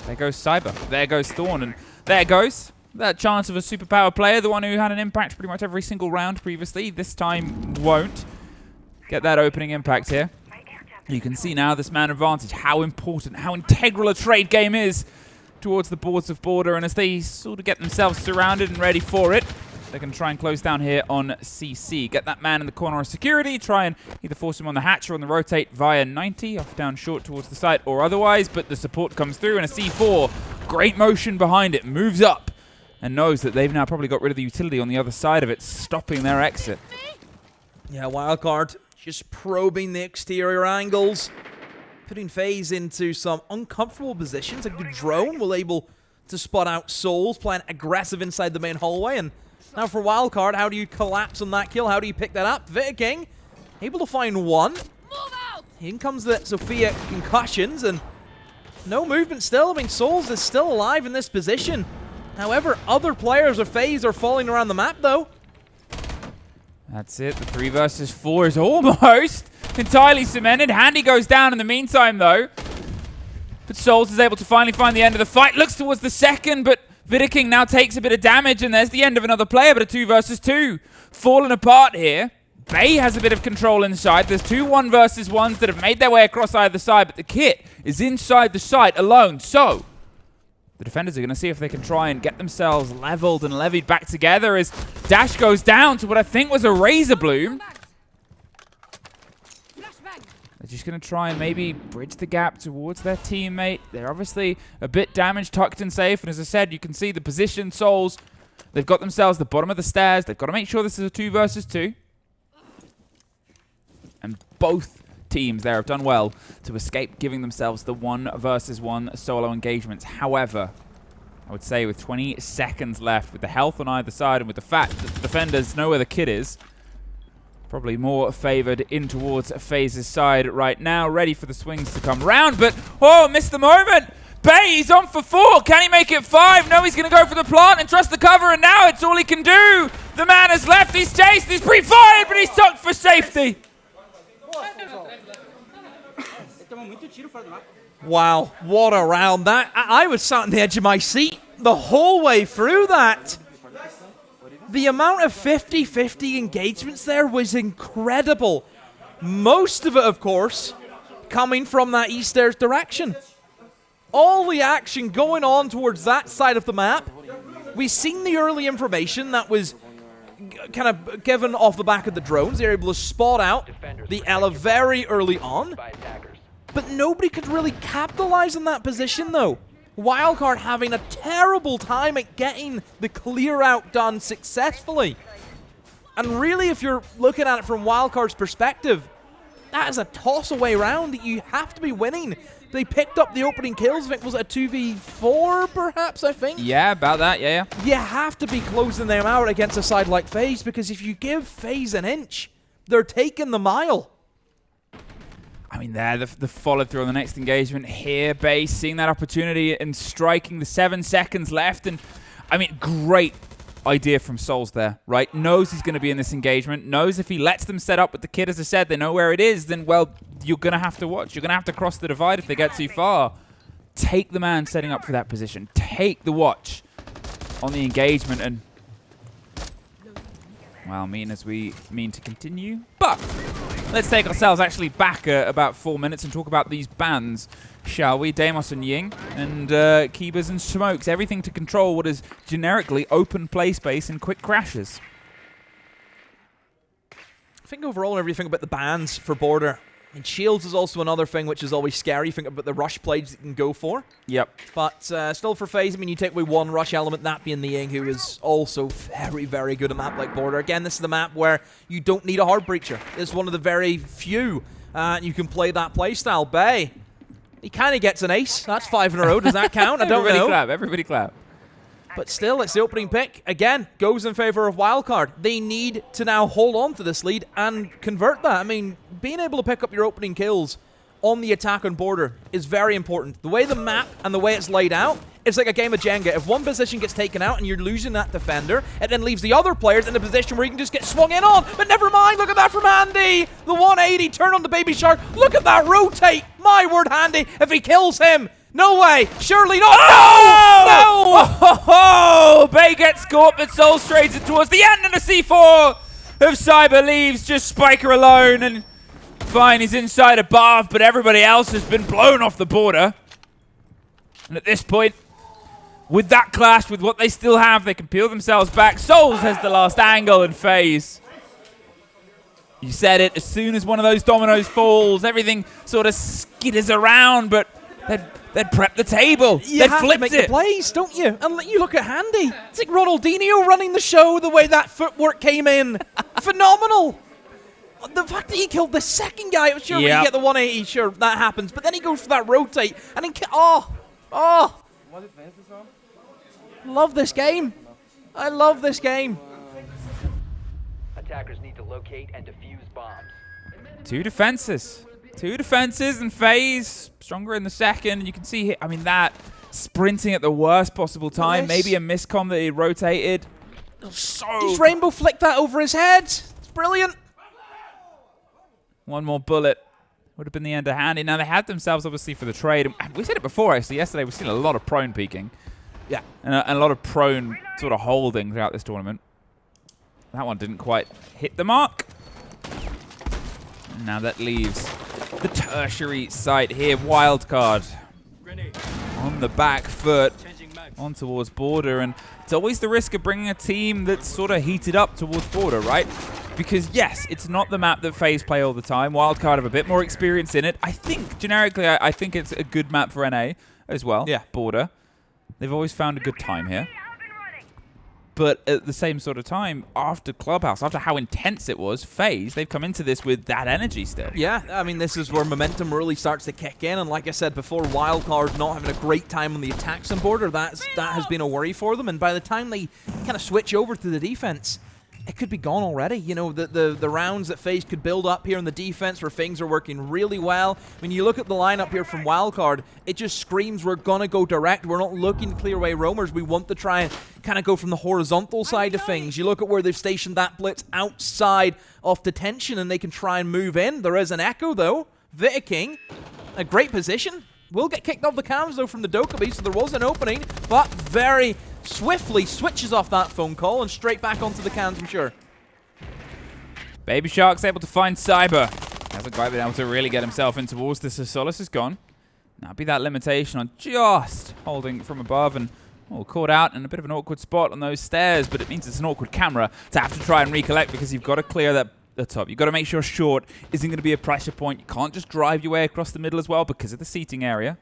there goes Cyber, there goes Thorn, and there goes that chance of a superpower player, the one who had an impact pretty much every single round previously. This time won't get that opening impact here. You can see now this man advantage, how important, how integral a trade game is towards the boards of Border. And as they sort of get themselves surrounded and ready for it, they can try and close down here on CC. Get that man in the corner of security, try and either force him on the hatch or on the rotate via 90, off down short towards the site or otherwise. But the support comes through and a C4, great motion behind it, moves up and knows that they've now probably got rid of the utility on the other side of it, stopping their exit. Yeah, Wildcard just probing the exterior angles, putting FaZe into some uncomfortable positions. A good drone will able to spot out Souls, playing aggressive inside the main hallway. And now for Wildcard, how do you collapse on that kill? How do you pick that up? Viking able to find one. In comes the Sophia concussions, and No movement still. I mean, Souls is still alive in this position. However, other players of FaZe are falling around the map, though. That's it. The 3 versus 4 is almost entirely cemented. Handy goes down in the meantime, though. But Souls is able to finally find the end of the fight. Looks towards the second, but Vidaking now takes a bit of damage, and there's the end of another player, but a 2 versus 2. Falling apart here. Bay has a bit of control inside. There's 2 1 versus 1s that have made their way across either side, but the kit is inside the site alone. So the defenders are going to see if they can try and get themselves leveled and levied back together as Dash goes down to what I think was a Razor Bloom. They're just going to try and maybe bridge the gap towards their teammate. They're obviously a bit damaged, tucked and safe. And as I said, you can see the position. Souls, they've got themselves the bottom of the stairs. They've got to make sure this is a 2 versus 2. And both teams there have done well to escape giving themselves the 1 versus 1 solo engagements. However, I would say with 20 seconds left, with the health on either side and with the fact that the defenders know where the kid is, probably more favored in towards FaZe's side right now, ready for the swings to come round. But, oh, missed the moment. Bay, he's on for 4. Can he make it 5? No, he's going to go for the plant and trust the cover, and now it's all he can do. The man has left. He's chased. He's pre-fired, but he's tucked for safety. Wow, what a round. That I was sat on the edge of my seat the whole way through that. The amount of 50-50 engagements there was incredible. Most of it, of course, coming from that east stairs direction. All the action going on towards that side of the map. We've seen the early information that was kind of given off the back of the drones. They're able to spot out the Ela very early on. But nobody could really capitalize on that position, though. Wildcard having a terrible time at getting the clear out done successfully. And really, if you're looking at it from Wildcard's perspective, that is a toss-away round that you have to be winning. They picked up the opening kills. I think was it a 2v4, perhaps, I think? Yeah, about that, yeah. You have to be closing them out against a side like FaZe, because if you give FaZe an inch, they're taking the mile. I mean, there, the follow-through on the next engagement here. Bay seeing that opportunity and striking the 7 seconds left. And, I mean, great idea from Souls there, right? Knows he's going to be in this engagement. Knows if he lets them set up with the kid, as I said, they know where it is. Then, well, you're going to have to watch. You're going to have to cross the divide if they get too far. Take the man setting up for that position. Take the watch on the engagement. And, well, as we mean to continue. But let's take ourselves actually back about 4 minutes and talk about these bans, shall we? Deimos and Ying, and Keybers and Smokes. Everything to control what is generically open play space and quick crashes. I think overall everything about the bans for Border. And Shields is also another thing which is always scary. Think about the rush plays you can go for. Yep. But still for FaZe, I mean, you take away one rush element, that being the Ying, who is also very, very good at a map like Border. Again, this is the map where you don't need a hard breacher. It's one of the very few you can play that playstyle. Bay, he kind of gets an ace. That's 5 in a row. Does that count? I don't know. Everybody clap. Everybody clap. But still, it's the opening pick. Again, goes in favor of Wildcard. They need to now hold on to this lead and convert that. I mean, being able to pick up your opening kills on the attack on Border is very important. The way the map and the way it's laid out, it's like a game of Jenga. If one position gets taken out and you're losing that defender, it then leaves the other players in a position where you can just get swung in on. But never mind, look at that from Handy. The 180 turn on the Baby Shark. Look at that rotate. My word, Handy. If he kills him, no way! Surely not! Oh! No! Oh! Bay gets caught, but Souls trades it towards the end, and a C4 of Cyber leaves just Spiker alone, and fine, he's inside above, but everybody else has been blown off the border. And at this point, with that clash, with what they still have, they can peel themselves back. Souls has the last angle and FaZe. You said it, as soon as one of those dominoes falls, everything sort of skitters around, but they'd prep the table. You they'd have flipped to make it. the plays, don't you? And you look at Handy. It's like Ronaldinho running the show, the way that footwork came in. Phenomenal. The fact that he killed the second guy, I'm sure when you get the 180, sure, that happens. But then he goes for that rotate, and then, love this game. I love this game. Attackers need to locate and defuse bombs. 2 defenses. 2 defenses and FaZe stronger in the second. You can see here, I mean, that sprinting at the worst possible time. Maybe a miscom that he rotated. Just rainbow flicked that over his head. It's brilliant. One more bullet would have been the end of handy. Now, they had themselves, obviously, for the trade. And we said it before, actually. Yesterday, we've seen a lot of prone peeking. Yeah. And a lot of prone sort of holding throughout this tournament. That one didn't quite hit the mark. And now that leaves the tertiary site here. Wildcard on the back foot on towards border. And it's always the risk of bringing a team that's sort of heated up towards border, right? Because, yes, it's not the map that FaZe play all the time. Wildcard have a bit more experience in it. I think, generically, I think it's a good map for NA as well. Yeah. Border. They've always found a good time here. But at the same sort of time, after Clubhouse, after how intense it was, FaZe, they've come into this with that energy still. Yeah, I mean, this is where momentum really starts to kick in. And like I said before, Wildcard not having a great time on the attacks on border, that has been a worry for them. And by the time they kind of switch over to the defense, it could be gone already. You know, the rounds that FaZe could build up here in the defense where things are working really well. When you look at the lineup here from Wildcard, it just screams we're going to go direct. We're not looking to clear away roamers. We want to try and kind of go from the horizontal side of things. You look at where they've stationed that blitz outside of detention and they can try and move in. There is an echo though. Vita King, a great position. Will get kicked off the cams though from the Dokkaebi, so there was an opening, but very swiftly switches off that phone call and straight back onto the cans, I'm sure. Baby Shark's able to find Cyber. Hasn't quite been able to really get himself in towards this. Solace is gone. Now be that limitation on just holding from above and caught out in a bit of an awkward spot on those stairs, but it means it's an awkward camera to have to try and recollect because you've got to clear that the top. You've got to make sure short isn't going to be a pressure point. You can't just drive your way across the middle as well because of the seating area.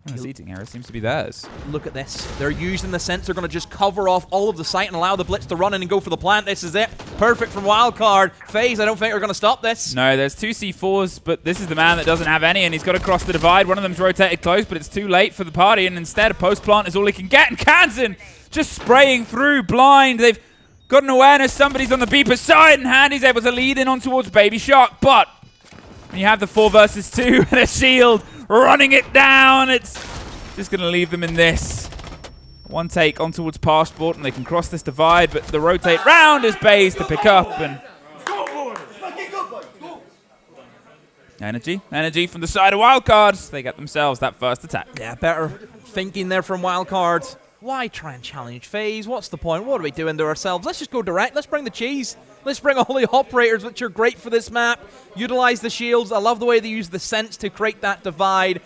And the seating area seems to be theirs. Look at this. They're using the sense. They're going to just cover off all of the site and allow the blitz to run in and go for the plant. This is it. Perfect from Wildcard. FaZe, I don't think are going to stop this. No, there's 2 C4s, but this is the man that doesn't have any, and he's got to cross the divide. One of them's rotated close, but it's too late for the party, and instead a post plant is all he can get. And Kansan just spraying through blind. They've got an awareness. Somebody's on the beeper side, and Handy's able to lead in on towards Baby Shark. But when you have the 4 versus 2 and a shield running it down, it's just going to leave them in this. One take on towards Passport, and they can cross this divide, but the rotate round is FaZe to pick up. And energy from the side of Wildcards. They get themselves that first attack. Yeah, better thinking there from Wildcard. Why try and challenge FaZe? What's the point? What are we doing to ourselves? Let's just go direct. Let's bring the cheese. Let's bring all the operators, which are great for this map. Utilize the shields. I love the way they use the sense to create that divide.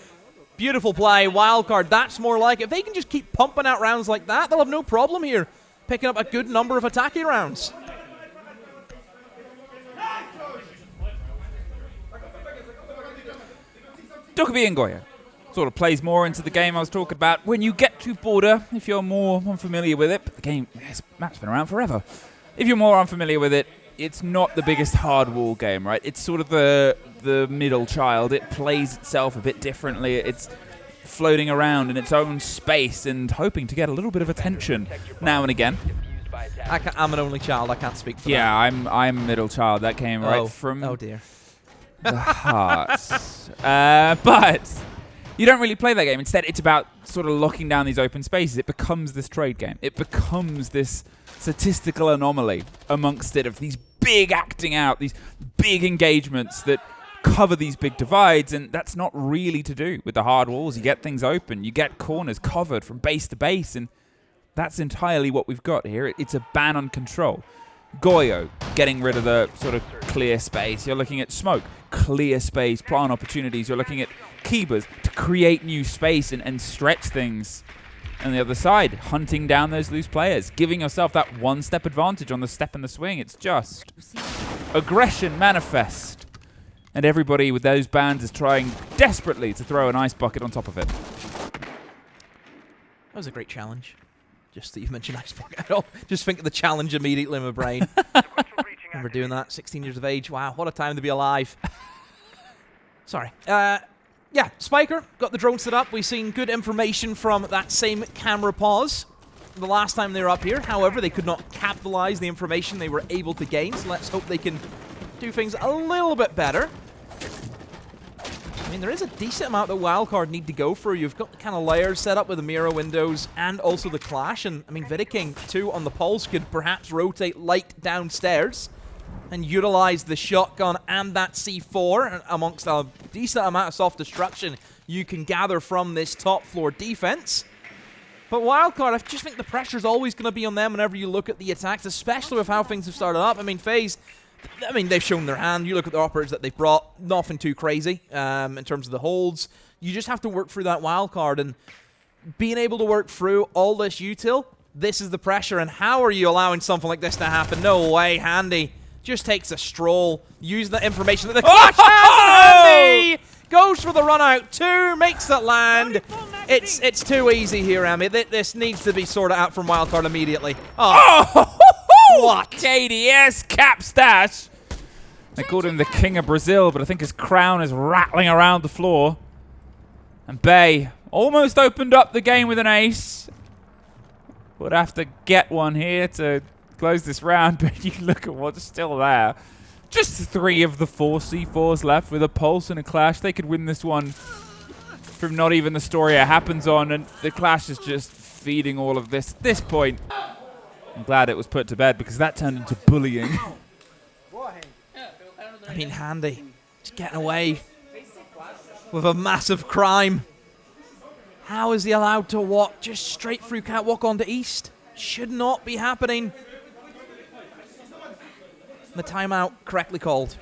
Beautiful play. Wildcard, that's more like it. If they can just keep pumping out rounds like that, they'll have no problem here picking up a good number of attacking rounds. Dokkaebi and Goyo sort of plays more into the game I was talking about. When you get to border, if you're more unfamiliar with it, but the game, this map's been around forever. If you're more unfamiliar with it, it's not the biggest hard wall game, right? It's sort of the middle child. It plays itself a bit differently. It's floating around in its own space and hoping to get a little bit of attention now and again. I'm an only child. I can't speak for that. Yeah, I'm middle child. That came right from dear. the heart. But you don't really play that game. Instead, it's about sort of locking down these open spaces. It becomes this trade game. It becomes this statistical anomaly amongst it of these big acting out, these big engagements that cover these big divides, and that's not really to do with the hard walls. You get things open, you get corners covered from base to base, and that's entirely what we've got here. It's a ban on control. Goyo getting rid of the sort of clear space. You're looking at smoke, clear space, plant opportunities. You're looking at Keybers to create new space and stretch things. And the other side, hunting down those loose players, giving yourself that one-step advantage on the step and the swing. It's just aggression manifest. And everybody with those bans is trying desperately to throw an ice bucket on top of it. That was a great challenge. Just that you've mentioned ice bucket. I don't just think of the challenge immediately in my brain. Remember doing that, 16 years of age. Wow, what a time to be alive. Sorry. Yeah, Spiker got the drone set up. We've seen good information from that same camera pause the last time they were up here. However, they could not capitalize the information they were able to gain, so let's hope they can do things a little bit better. mean, there is a decent amount that Wildcard need to go through. You've got the kind of layers set up with the mirror windows and also the clash. And, I mean, Vidiking, 2 on the pulse, could perhaps rotate light downstairs and utilize the shotgun and that C4 amongst a decent amount of soft destruction you can gather from this top floor defense. But Wildcard, I just think the pressure's always going to be on them whenever you look at the attacks, especially with how things have started up. I mean, FaZe, they've shown their hand. You look at the operators that they've brought, nothing too crazy in terms of the holds. You just have to work through that Wildcard, and being able to work through all this util, this is the pressure. And how are you allowing something like this to happen? No way, Handy just takes a stroll, use the information that the Clash has, Handy goes for the run out. 2 makes it land. It's too easy here, Emmy. This needs to be sorted out from Wildcard immediately. Oh, what? KDS cap stash. They called him the King of Brazil, but I think his crown is rattling around the floor. And Bay almost opened up the game with an ace. Would have to get one here to close this round, but you look at what's still there. Just 3 of the 4 C4s left with a pulse and a clash. They could win this one from not even the story it happens on, and the clash is just feeding all of this at this point. I'm glad it was put to bed because that turned into bullying. I mean, Handy just getting away with a massive crime. How is he allowed to walk just straight through catwalk onto East? Should not be happening. The timeout correctly called.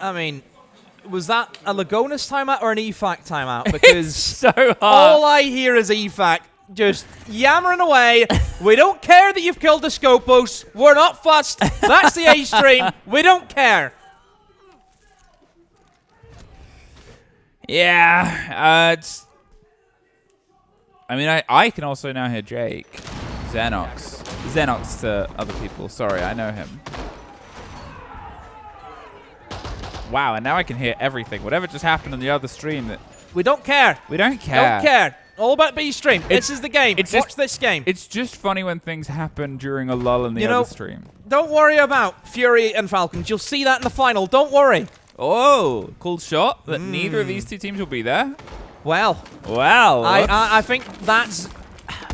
I mean, was that a Lagonis timeout or an EFAC timeout? Because so hard. All I hear is EFAC just yammering away. We don't care that you've killed the Scopos. We're not fussed. That's the A stream. We don't care. Yeah, I mean, I can also now hear Jake. Xenox to other people. Sorry, I know him. Wow, and now I can hear everything. Whatever just happened on the other stream. We don't care. We don't care. Don't care. All about B stream. This is the game. Watch this game. It's just funny when things happen during a lull in the other stream. Don't worry about Fury and Falcons. You'll see that in the final. Don't worry. Oh, cool shot that neither of these 2 teams will be there. Well. I think that's...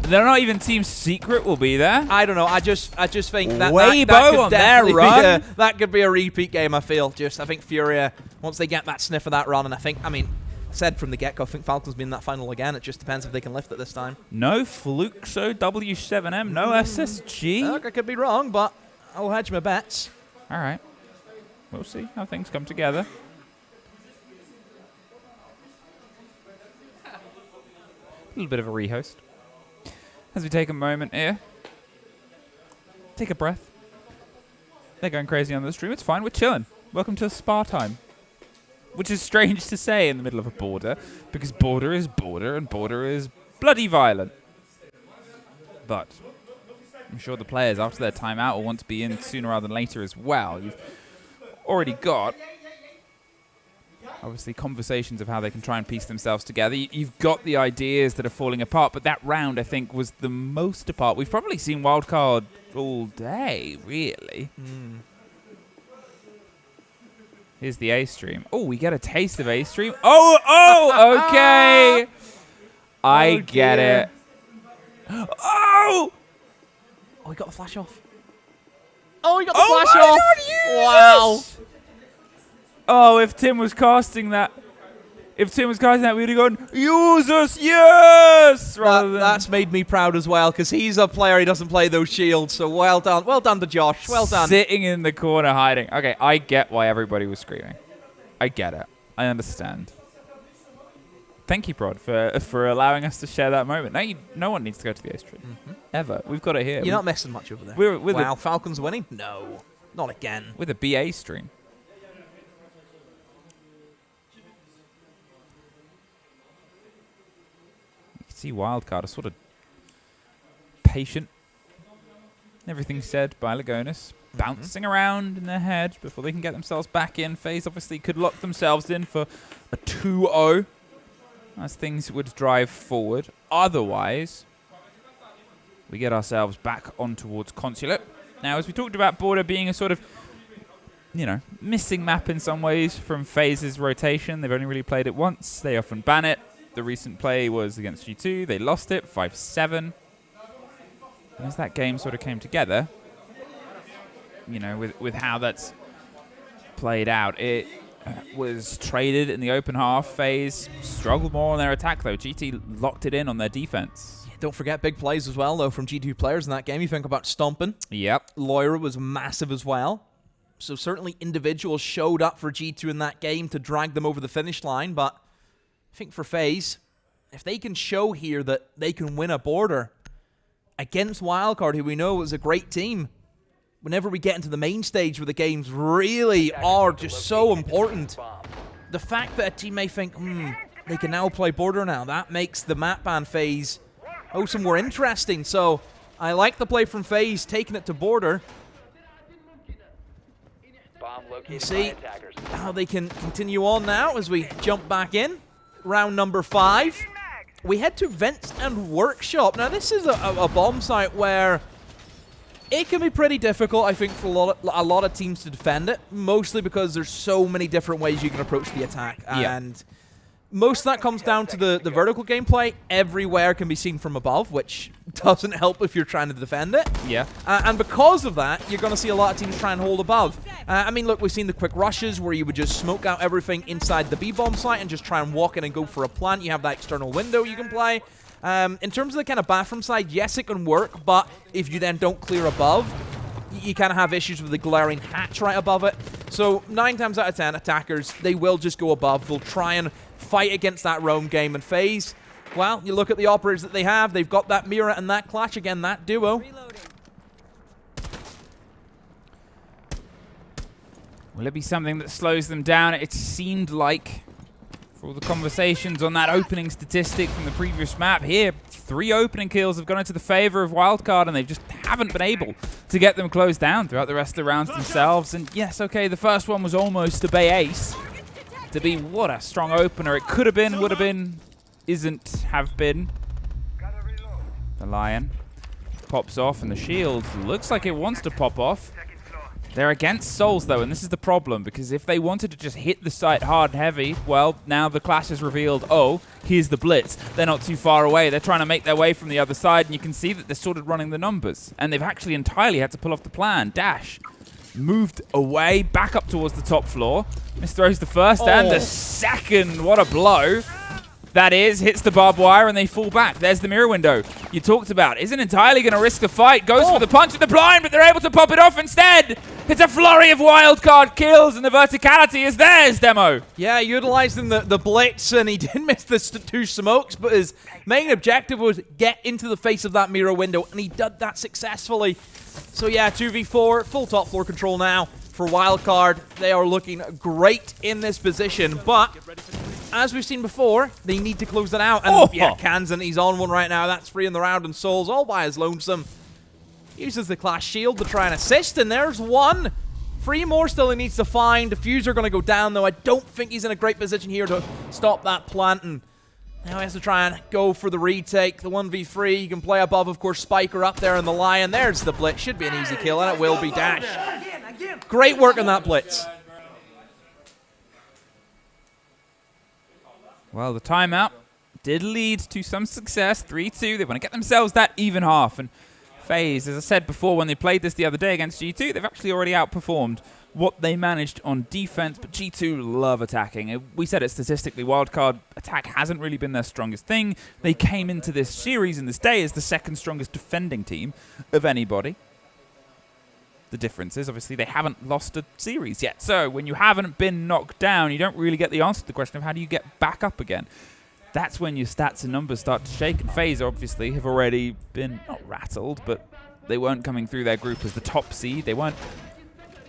They're not even Team Secret will be there. I don't know. I just think that Weibo on their run. That could be a repeat game. I feel. I think Furia, once they get that sniff of that run, and I mean, said from the get-go, I think Falcons be in that final again. It just depends if they can lift it this time. No Fluxo W7M, no SSG. Look, I could be wrong, but I'll hedge my bets. All right, we'll see how things come together. A little bit of a rehost. As we take a moment here, take a breath. They're going crazy on the stream. It's fine. We're chilling. Welcome to spa time. Which is strange to say in the middle of a border, because border is border and border is bloody violent. But I'm sure the players, after their timeout, will want to be in sooner rather than later as well. You've already got, obviously, conversations of how they can try and piece themselves together. You've got the ideas that are falling apart, but that round, I think, was the most apart. We've probably seen Wildcard all day, really. Here's the A stream. Oh, we get a taste of A stream. Oh, okay. I get it. Oh! Oh, he got the flash off. Oh, he got the flash off. Wow. Oh, if Tim was casting that, we'd have gone, use us, yes! That's made me proud as well, because he's a player, he doesn't play those shields, so well done. Well done to Josh, well done. Sitting in the corner hiding. Okay, I get why everybody was screaming. I get it. I understand. Thank you, Prod, for allowing us to share that moment. No one needs to go to the Ace Tree. Ever. We've got it here. You're not missing much over there. Wow, Falcons winning? No. Not again. With a BA stream. You can see Wildcard are sort of patient. Everything said by Lagonis. Bouncing around in their head before they can get themselves back in. FaZe obviously could lock themselves in for a 2-0 as things would drive forward. Otherwise, we get ourselves back on towards Consulate. Now, as we talked about Border being a sort of, missing map in some ways from FaZe's rotation. They've only really played it once. They often ban it. The recent play was against G2. They lost it 5-7. And as that game sort of came together, with how that's played out, it was traded in the open half. FaZe struggled more on their attack, though. GT locked it in on their defense. Don't forget big plays as well, though, from G2 players in that game. You think about Stompin'. Yep. Loira was massive as well. So certainly individuals showed up for G2 in that game to drag them over the finish line. But I think for FaZe, if they can show here that they can win a Border against Wildcard, who we know is a great team, whenever we get into the main stage where the games really are just so important, the fact that a team may think, they can now play Border now, that makes the map ban phase some more interesting. So I like the play from FaZe, taking it to Border. You see how they can continue on now as we jump back in. Round number 5. We head to Vents and Workshop. Now this is a bomb site where it can be pretty difficult, I think, for a lot of teams to defend it, mostly because there's so many different ways you can approach the attack. And most of that comes down to the vertical gameplay. Everywhere can be seen from above, which doesn't help if you're trying to defend it. Yeah. And because of that, you're going to see a lot of teams try and hold above. I mean, look, we've seen the quick rushes where you would just smoke out everything inside the B-bomb site and just try and walk in and go for a plant. You have that external window you can play. In terms of the kind of bathroom side, yes, it can work, but if you then don't clear above, you kind of have issues with the glaring hatch right above it. So 9 times out of 10, attackers, they will just go above. They'll try and fight against that roam game. And FaZe, well, you look at the operators that they have. They've got that Mirror and that Clash. Again, that duo. Will it be something that slows them down? It seemed like, for all the conversations on that opening statistic from the previous map, here, 3 opening kills have gone into the favor of Wildcard, and they just haven't been able to get them closed down throughout the rest of the rounds themselves. And yes, okay, the first one was almost a Bay Ace. To be what a strong opener it could have been, would have been, isn't have been. The Lion pops off, and the shield looks like it wants to pop off. They're against Souls, though, and this is the problem, because if they wanted to just hit the site hard and heavy, well, now the Clash has revealed, oh, here's the Blitz. They're not too far away. They're trying to make their way from the other side, and you can see that they're sort of running the numbers. And they've actually entirely had to pull off the plan. Dash moved away, back up towards the top floor. Misthrows the first and the second. What a blow. That is, hits the barbed wire and they fall back. There's the mirror window you talked about. Isn't entirely going to risk the fight. Goes for the punch in the blind, but they're able to pop it off instead. It's a flurry of Wildcard kills, and the verticality is theirs, Demo. Yeah, utilizing the blitz, and he did miss the 2 smokes, but his main objective was get into the face of that mirror window, and he did that successfully. So yeah, 2v4, full top floor control now for Wildcard. They are looking great in this position, but as we've seen before, they need to close that out. And yeah, Kansan, he's on one right now. That's free in the round, and Souls all by his lonesome. Uses the Clash shield to try and assist, and there's one. 3 more still he needs to find. Diffuser going to go down, though. I don't think he's in a great position here to stop that plant, and now he has to try and go for the retake. The 1v3, you can play above, of course, Spiker up there, and the Lion. There's the Blitz. Should be an easy kill, and it will be Dash. Great work on that Blitz. Well, the timeout did lead to some success, 3-2. They want to get themselves that even half. And FaZe, as I said before, when they played this the other day against G2, they've actually already outperformed what they managed on defense, but G2 love attacking. We said it statistically, Wildcard attack hasn't really been their strongest thing. They came into this series in this day as the 2nd strongest defending team of anybody. The difference is, obviously, they haven't lost a series yet. So when you haven't been knocked down, you don't really get the answer to the question of how do you get back up again. That's when your stats and numbers start to shake. And FaZe, obviously, have already been, not rattled, but they weren't coming through their group as the top seed. They weren't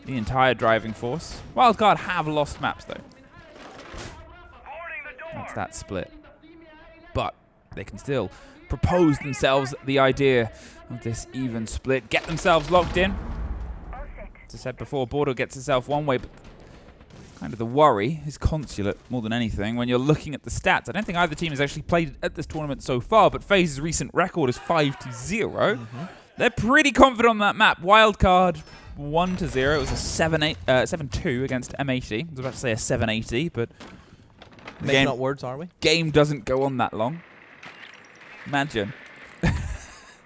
the entire driving force. Wildcard have lost maps, though. That's that split. But they can still propose themselves the idea of this even split. Get themselves locked in. As I said before, Border gets itself one way, but kind of the worry is Consulate more than anything. When you're looking at the stats, I don't think either team has actually played at this tournament so far, but FaZe's recent record is 5-0. They're pretty confident on that map. Wildcard 1-0. It was a 7-2 against M80. I was about to say a 780, but Making up words, are we? Game doesn't go on that long. Imagine.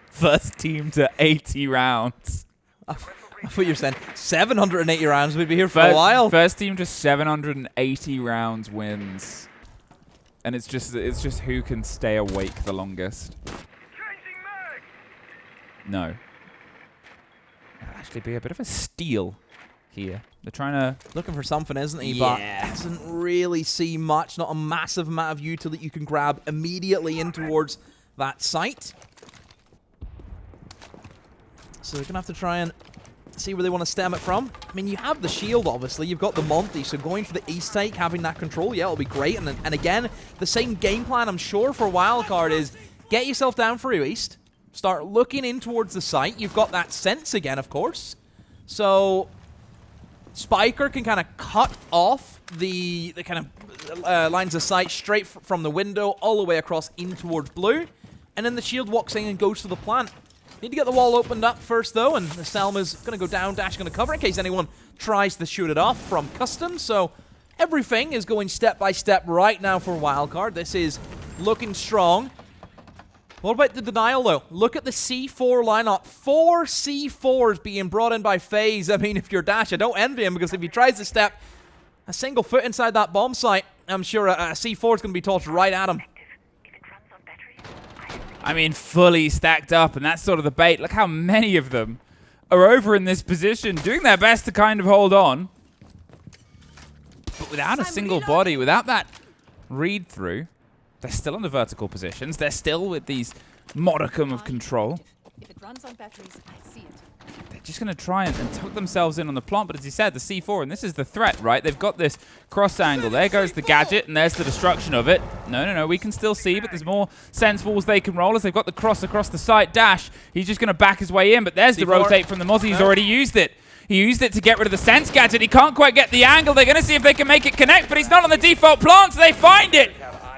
First team to 80 rounds. I thought you were saying 780 rounds. We'd be here for a while. First team to 780 rounds wins. And it's just who can stay awake the longest. No. That'll actually be a bit of a steal here. They're trying to... Looking for something, isn't he? Yeah. But doesn't really see much. Not a massive amount of util that you can grab immediately in towards that site. So they're going to have to try and see where they want to stem it from. I mean, you have the shield, obviously. You've got the Monty, so going for the East take, having that control, yeah, it'll be great. And again, the same game plan, I'm sure, for Wildcard is get yourself down for your East. Start looking in towards the site. You've got that sense again, of course. So Spiker can kind of cut off the kind of lines of sight straight from the window all the way across in towards blue. And then the shield walks in and goes to the plant. Need to get the wall opened up first, though, and the Selma's going to go down, Dash going to cover in case anyone tries to shoot it off from custom. So everything is going step by step right now for Wildcard. This is looking strong. What about the denial, though? Look at the C4 lineup. 4 C4s being brought in by FaZe. I mean, if you're Dash, I don't envy him, because if he tries to step a single foot inside that bomb site, I'm sure a C4 is going to be tossed right at him. I mean, fully stacked up, and that's sort of the bait. Look how many of them are over in this position, doing their best to kind of hold on. But without a single body, without that read-through, they're still in the vertical positions. They're still with these modicum of control. If it runs on batteries, I see it. They're just going to try and tuck themselves in on the plant, but as you said, the C4, and this is the threat, right? They've got this cross angle. There goes the gadget, and there's the destruction of it. No, we can still see, but there's more sense walls they can roll as they've got the cross across the site. Dash, he's just going to back his way in, but there's the rotate from the Mozzie. He's already used it. He used it to get rid of the sense gadget. He can't quite get the angle. They're going to see if they can make it connect, but he's not on the default plant, so they find it.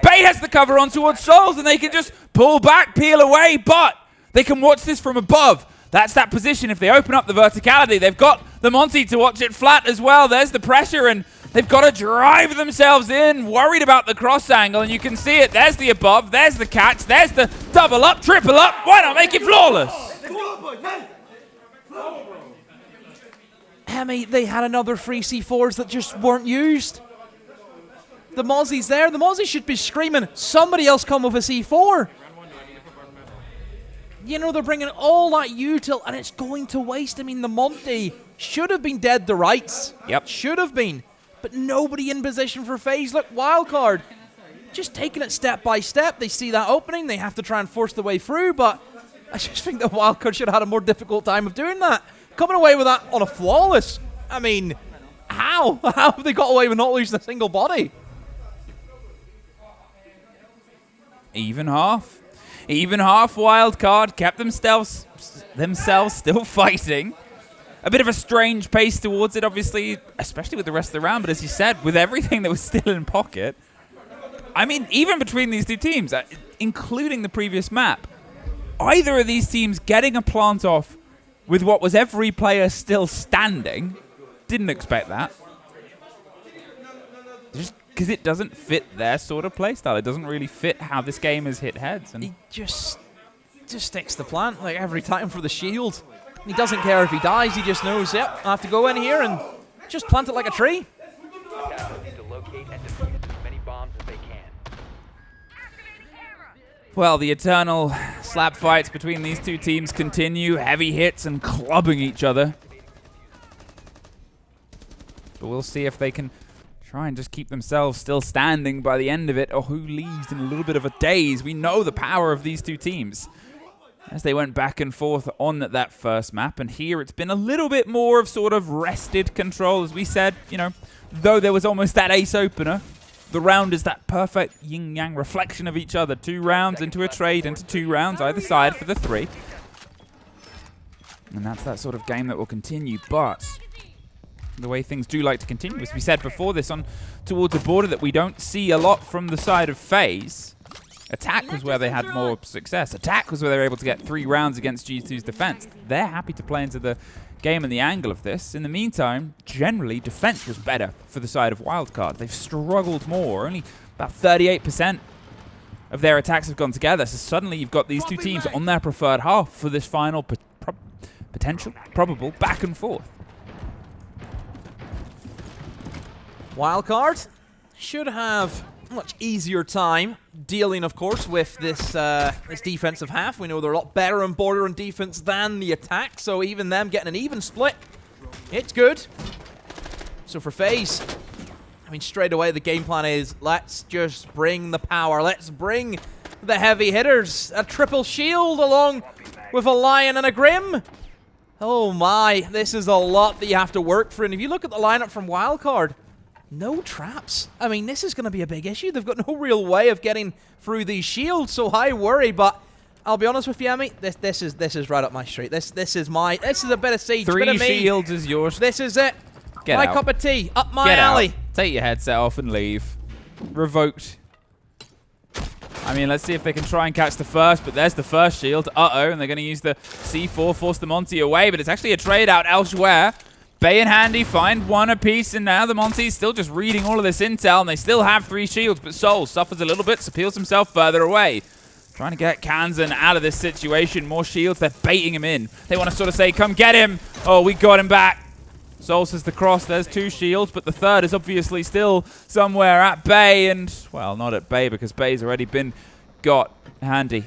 Bay has the cover on towards Souls, and they can just pull back, peel away, but they can watch this from above. That's that position. If they open up the verticality, they've got the Monty to watch it flat as well. There's the pressure, and they've got to drive themselves in, worried about the cross angle, and you can see it. There's the above, there's the catch, there's the double up, triple up. Why not make it flawless? Hemi, they had another 3 C4s that just weren't used. The Mozzie's there. The Mozzie should be screaming, somebody else come with a C4. You know, they're bringing all that util, and it's going to waste. I mean, the Monty should have been dead to rights. Yep. Should have been. But nobody in position for FaZe. Look, Wildcard, just taking it step by step. They see that opening. They have to try and force the way through, but I just think that Wildcard should have had a more difficult time of doing that. Coming away with that on a flawless. I mean, how? How have they got away with not losing a single body? Even half. Even half Wildcard kept themselves still fighting. A bit of a strange pace towards it, obviously, especially with the rest of the round. But as you said, with everything that was still in pocket, I mean, even between these two teams, including the previous map, either of these teams getting a plant off with what was every player still standing, didn't expect that. Just because it doesn't fit their sort of playstyle. It doesn't really fit how this game has hit heads. And he just sticks the plant like every time for the shield. He doesn't care if he dies. He just knows, yep, I have to go in here and just plant it like a tree. To locate and defuse as many bombs as they can. Well, the eternal slap fights between these two teams continue. Heavy hits and clubbing each other. but we'll see if they can try and just keep themselves still standing by the end of it, or who leaves in a little bit of a daze. We know the power of these two teams as they went back and forth on that first map, and here it's been a little bit more of sort of rested control. As we said, you know, though there was almost that ace opener, the round is that perfect yin-yang reflection of each other. 2 rounds into a trade, into 2 rounds either side for the 3. And that's that sort of game that will continue, but the way things do like to continue, as we said before this on towards the border, that we don't see a lot from the side of FaZe. Attack was where they had more success. Attack was where they were able to get 3 rounds against G2's defense. They're happy to play into the game and the angle of this. In the meantime, generally, defense was better for the side of Wildcard. They've struggled more. Only about 38% of their attacks have gone together. So suddenly you've got these two teams on their preferred half for this final probable back and forth. Wildcard should have a much easier time dealing, of course, with this this defensive half. We know they're a lot better on border and defense than the attack, so even them getting an even split, it's good. So for FaZe, I mean, straight away the game plan is let's just bring the power, let's bring the heavy hitters. A triple shield along with a Lion and a Grim. Oh my, this is a lot that you have to work for, and if you look at the lineup from Wildcard, no traps. I mean, this is going to be a big issue. They've got no real way of getting through these shields, so I worry. But I'll be honest with you, Emmy. This is right up my street. This is a bit of Siege. 3 shields is yours. This is it. Get my out. cup of tea. Up my Get alley. Out. Take your headset off and leave. Revoked. I mean, let's see if they can try and catch the first, but there's the first shield. Uh-oh, and they're going to use the C4, force the Monty away, but it's actually a trade out elsewhere. Bay and Handy find 1 apiece, and now the Monty's still just reading all of this intel, and they still have 3 shields, but Soul suffers a little bit, so peels himself further away. Trying to get Kansan out of this situation. More shields, they're baiting him in. They want to sort of say, come get him. Oh, we got him back. Soul says the cross, there's 2 shields, but the third is obviously still somewhere at Bay, and, well, not at Bay, because Bay's already been got. Handy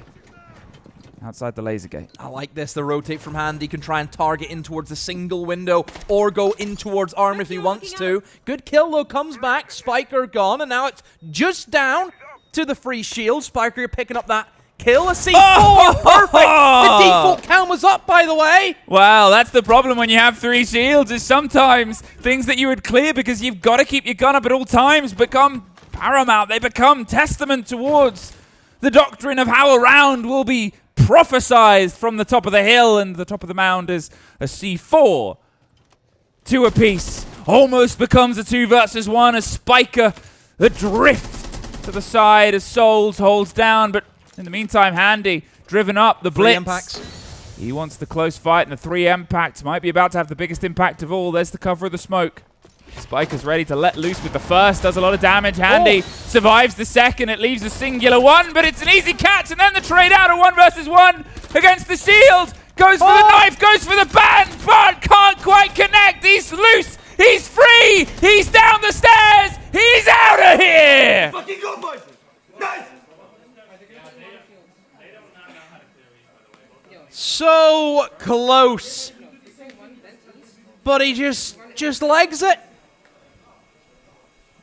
outside the laser gate. I like this. The rotate from Handy can try and target in towards a single window or go in towards Armor if he wants to. Good kill, though. Comes back. Spiker gone, and now it's just down to the free shield. Spiker picking up that kill. A C4. Perfect. The default count was up, by the way. Well, that's the problem when you have 3 shields, is sometimes things that you would clear because you've got to keep your gun up at all times become paramount. They become testament towards the doctrine of how a round will be prophesized from the top of the hill, and the top of the mound is a C4. 2 apiece. Almost becomes a 2 versus 1 as Spiker adrift to the side as Souls holds down, but in the meantime, Handy driven up. The blitz. 3 impacts. He wants the close fight, and the 3 impacts might be about to have the biggest impact of all. There's the cover of the smoke. Spiker's ready to let loose with the first, does a lot of damage. Handy survives the second, it leaves a singular 1, but it's an easy catch, and then the trade out of 1 versus 1 against the shield. Goes for the knife, goes for the band, but can't quite connect. He's loose, he's free, he's down the stairs, he's out of here! Fucking go, boys! Nice! So close. But he just legs it.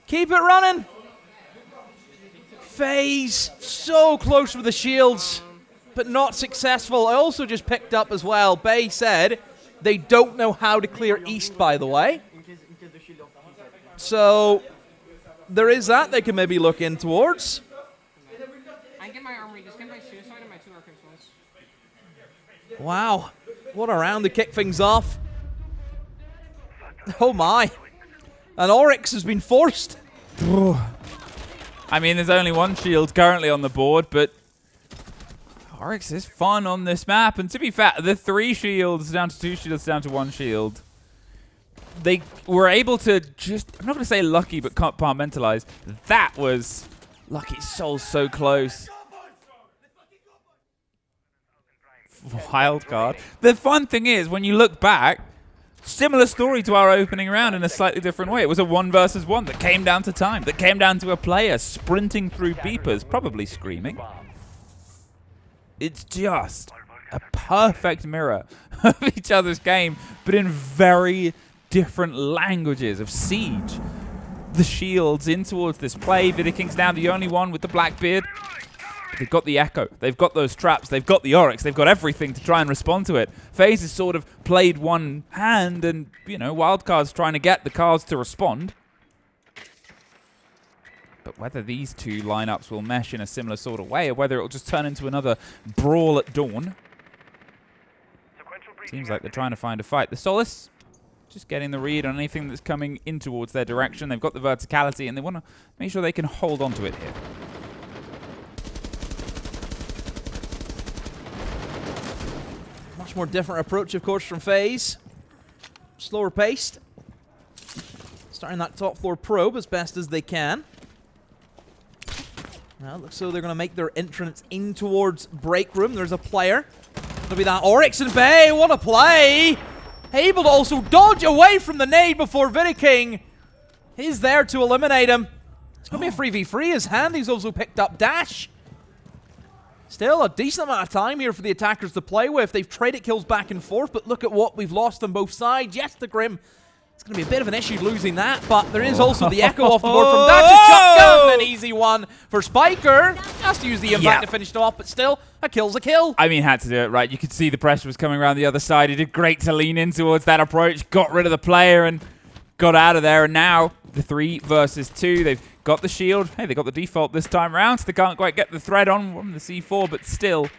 Keep it running. FaZe so close with the shields, but not successful. I also just picked up as well, Bay said they don't know how to clear east, by the way. So there is that they can maybe look in towards. I get my armory, just get my suicide and my 2 archives once. Wow, what a round to kick things off. Oh my. And Oryx has been forced. I mean, there's only 1 shield currently on the board, but Oryx is fun on this map. And to be fair, the 3 shields down to 2 shields down to 1 shield. They were able to just, I'm not going to say lucky, but compartmentalize. That was lucky. Soul's so close. Wildcard. The fun thing is, when you look back, similar story to our opening round in a slightly different way. It was a 1 versus 1 that came down to time, that came down to a player sprinting through beepers, probably screaming. It's just a perfect mirror of each other's game, but in very different languages of Siege. The shields in towards this play. Vidiking's now the only one with the Blackbeard. They've got the Echo. They've got those traps. They've got the Oryx. They've got everything to try and respond to it. FaZe has sort of played one hand and, you know, Wildcard's trying to get the cards to respond. But whether these two lineups will mesh in a similar sort of way or whether it'll just turn into another brawl at dawn. Seems like they're trying to find a fight. The Solace just getting the read on anything that's coming in towards their direction. They've got the verticality and they want to make sure they can hold on to it here. Much more different approach, of course, from FaZe. Slower paced. Starting that top floor probe as best as they can. Now, it looks so they're going to make their entrance in towards break room. There's a player. It'll be that Oryx and Bay. What a play! Able to also dodge away from the nade before Vidiking is there to eliminate him. It's going to be a 3v3 as Handy's also picked up Dash. Still a decent amount of time here for the attackers to play with. They've traded kills back and forth, but look at what we've lost on both sides. Yes, the Grim. It's going to be a bit of an issue losing that, but there is also the Echo off the board from Dash. A shotgun, an easy one for Spiker. Has to use the impact to finish it off, but still, a kill's a kill. I mean, had to do it, right? You could see the pressure was coming around the other side. He did great to lean in towards that approach, got rid of the player, and got out of there. And now, the 3 versus 2. They've got the shield. Hey, they got the default this time around, so they can't quite get the thread on from the C4, but still.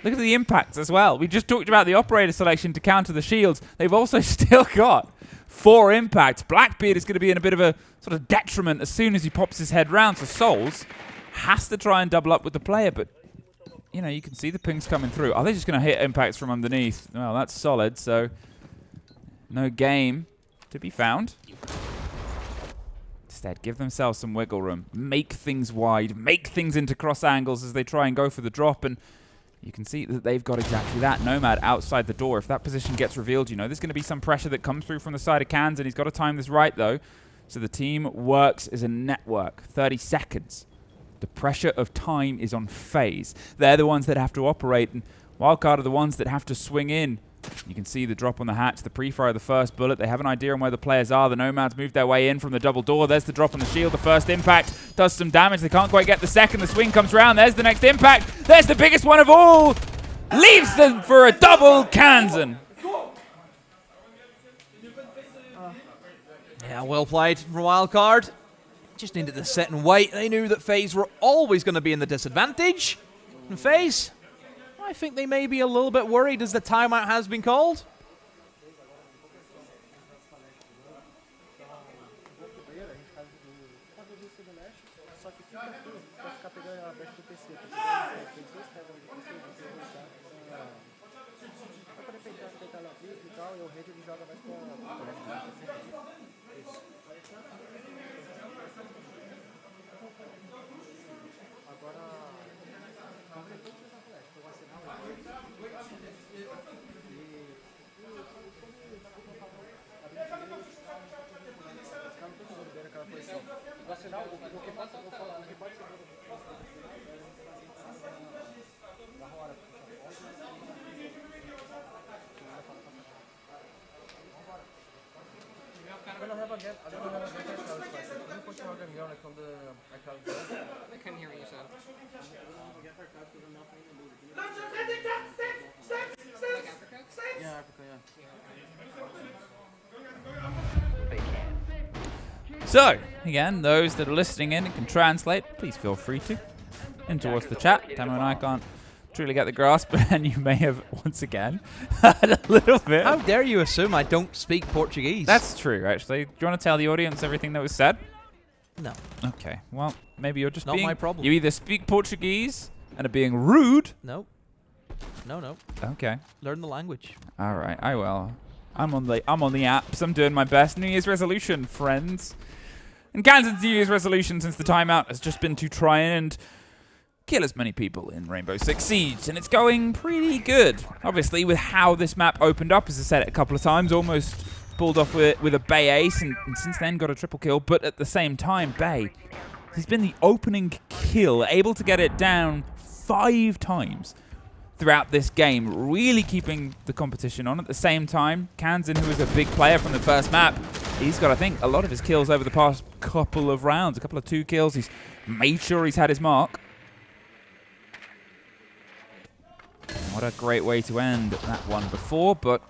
Look at the impacts as well. We just talked about the operator selection to counter the shields. They've also still got 4 impacts. Blackbeard is going to be in a bit of a sort of detriment as soon as he pops his head round. So Souls has to try and double up with the player, but you know, you can see the pings coming through. Are they just going to hit impacts from underneath? Well, that's solid, so no game to be found. Instead, give themselves some wiggle room. Make things wide. Make things into cross angles as they try and go for the drop. And you can see that they've got exactly that. Nomad outside the door. If that position gets revealed, you know there's going to be some pressure that comes through from the side of Cans, and he's got to time this right, though. So the team works as a network. 30 seconds. The pressure of time is on FaZe. They're the ones that have to operate, and Wildcard are the ones that have to swing in. You can see the drop on the hatch, the pre-fire of the first bullet. They have an idea on where the players are. The Nomads moved their way in from the double door. There's the drop on the shield. The first impact does some damage. They can't quite get the second. The swing comes around. There's the next impact. There's the biggest one of all. Leaves them for a double Kansan. Yeah, well played from Wildcard. Just needed to sit and wait. They knew that FaZe were always going to be in the disadvantage. And FaZe, I think they may be a little bit worried as the timeout has been called. I couldn't hear what you said. Like Africa? Yeah, Africa, yeah. So, again, those that are listening in and can translate, please feel free to. In towards the chat. Tamo and I can't truly get the grasp, and you may have, once again, had a little bit. How dare you assume I don't speak Portuguese? That's true, actually. Do you want to tell the audience everything that was said? No. Okay, well, maybe you're just Not being... my problem. You either speak Portuguese and are being rude. No. No. Okay. Learn the language. All right, I will. I'm on the apps. I'm doing my best. New Year's resolution, friends. And Kansan's New Year's resolution since the timeout has just been to try and kill as many people in Rainbow Six Siege, and it's going pretty good. Obviously, with how this map opened up, as I said it a couple of times, almost pulled off with a Bay ace, and since then got a triple kill. But at the same time, Bay, he's been the opening kill, able to get it down 5 times. throughout this game, really keeping the competition on. At the same time, Kanzan, who is a big player from the first map, he's got, I think, a lot of his kills over the past couple of rounds, a couple of 2 kills. He's made sure he's had his mark. What a great way to end that one before, but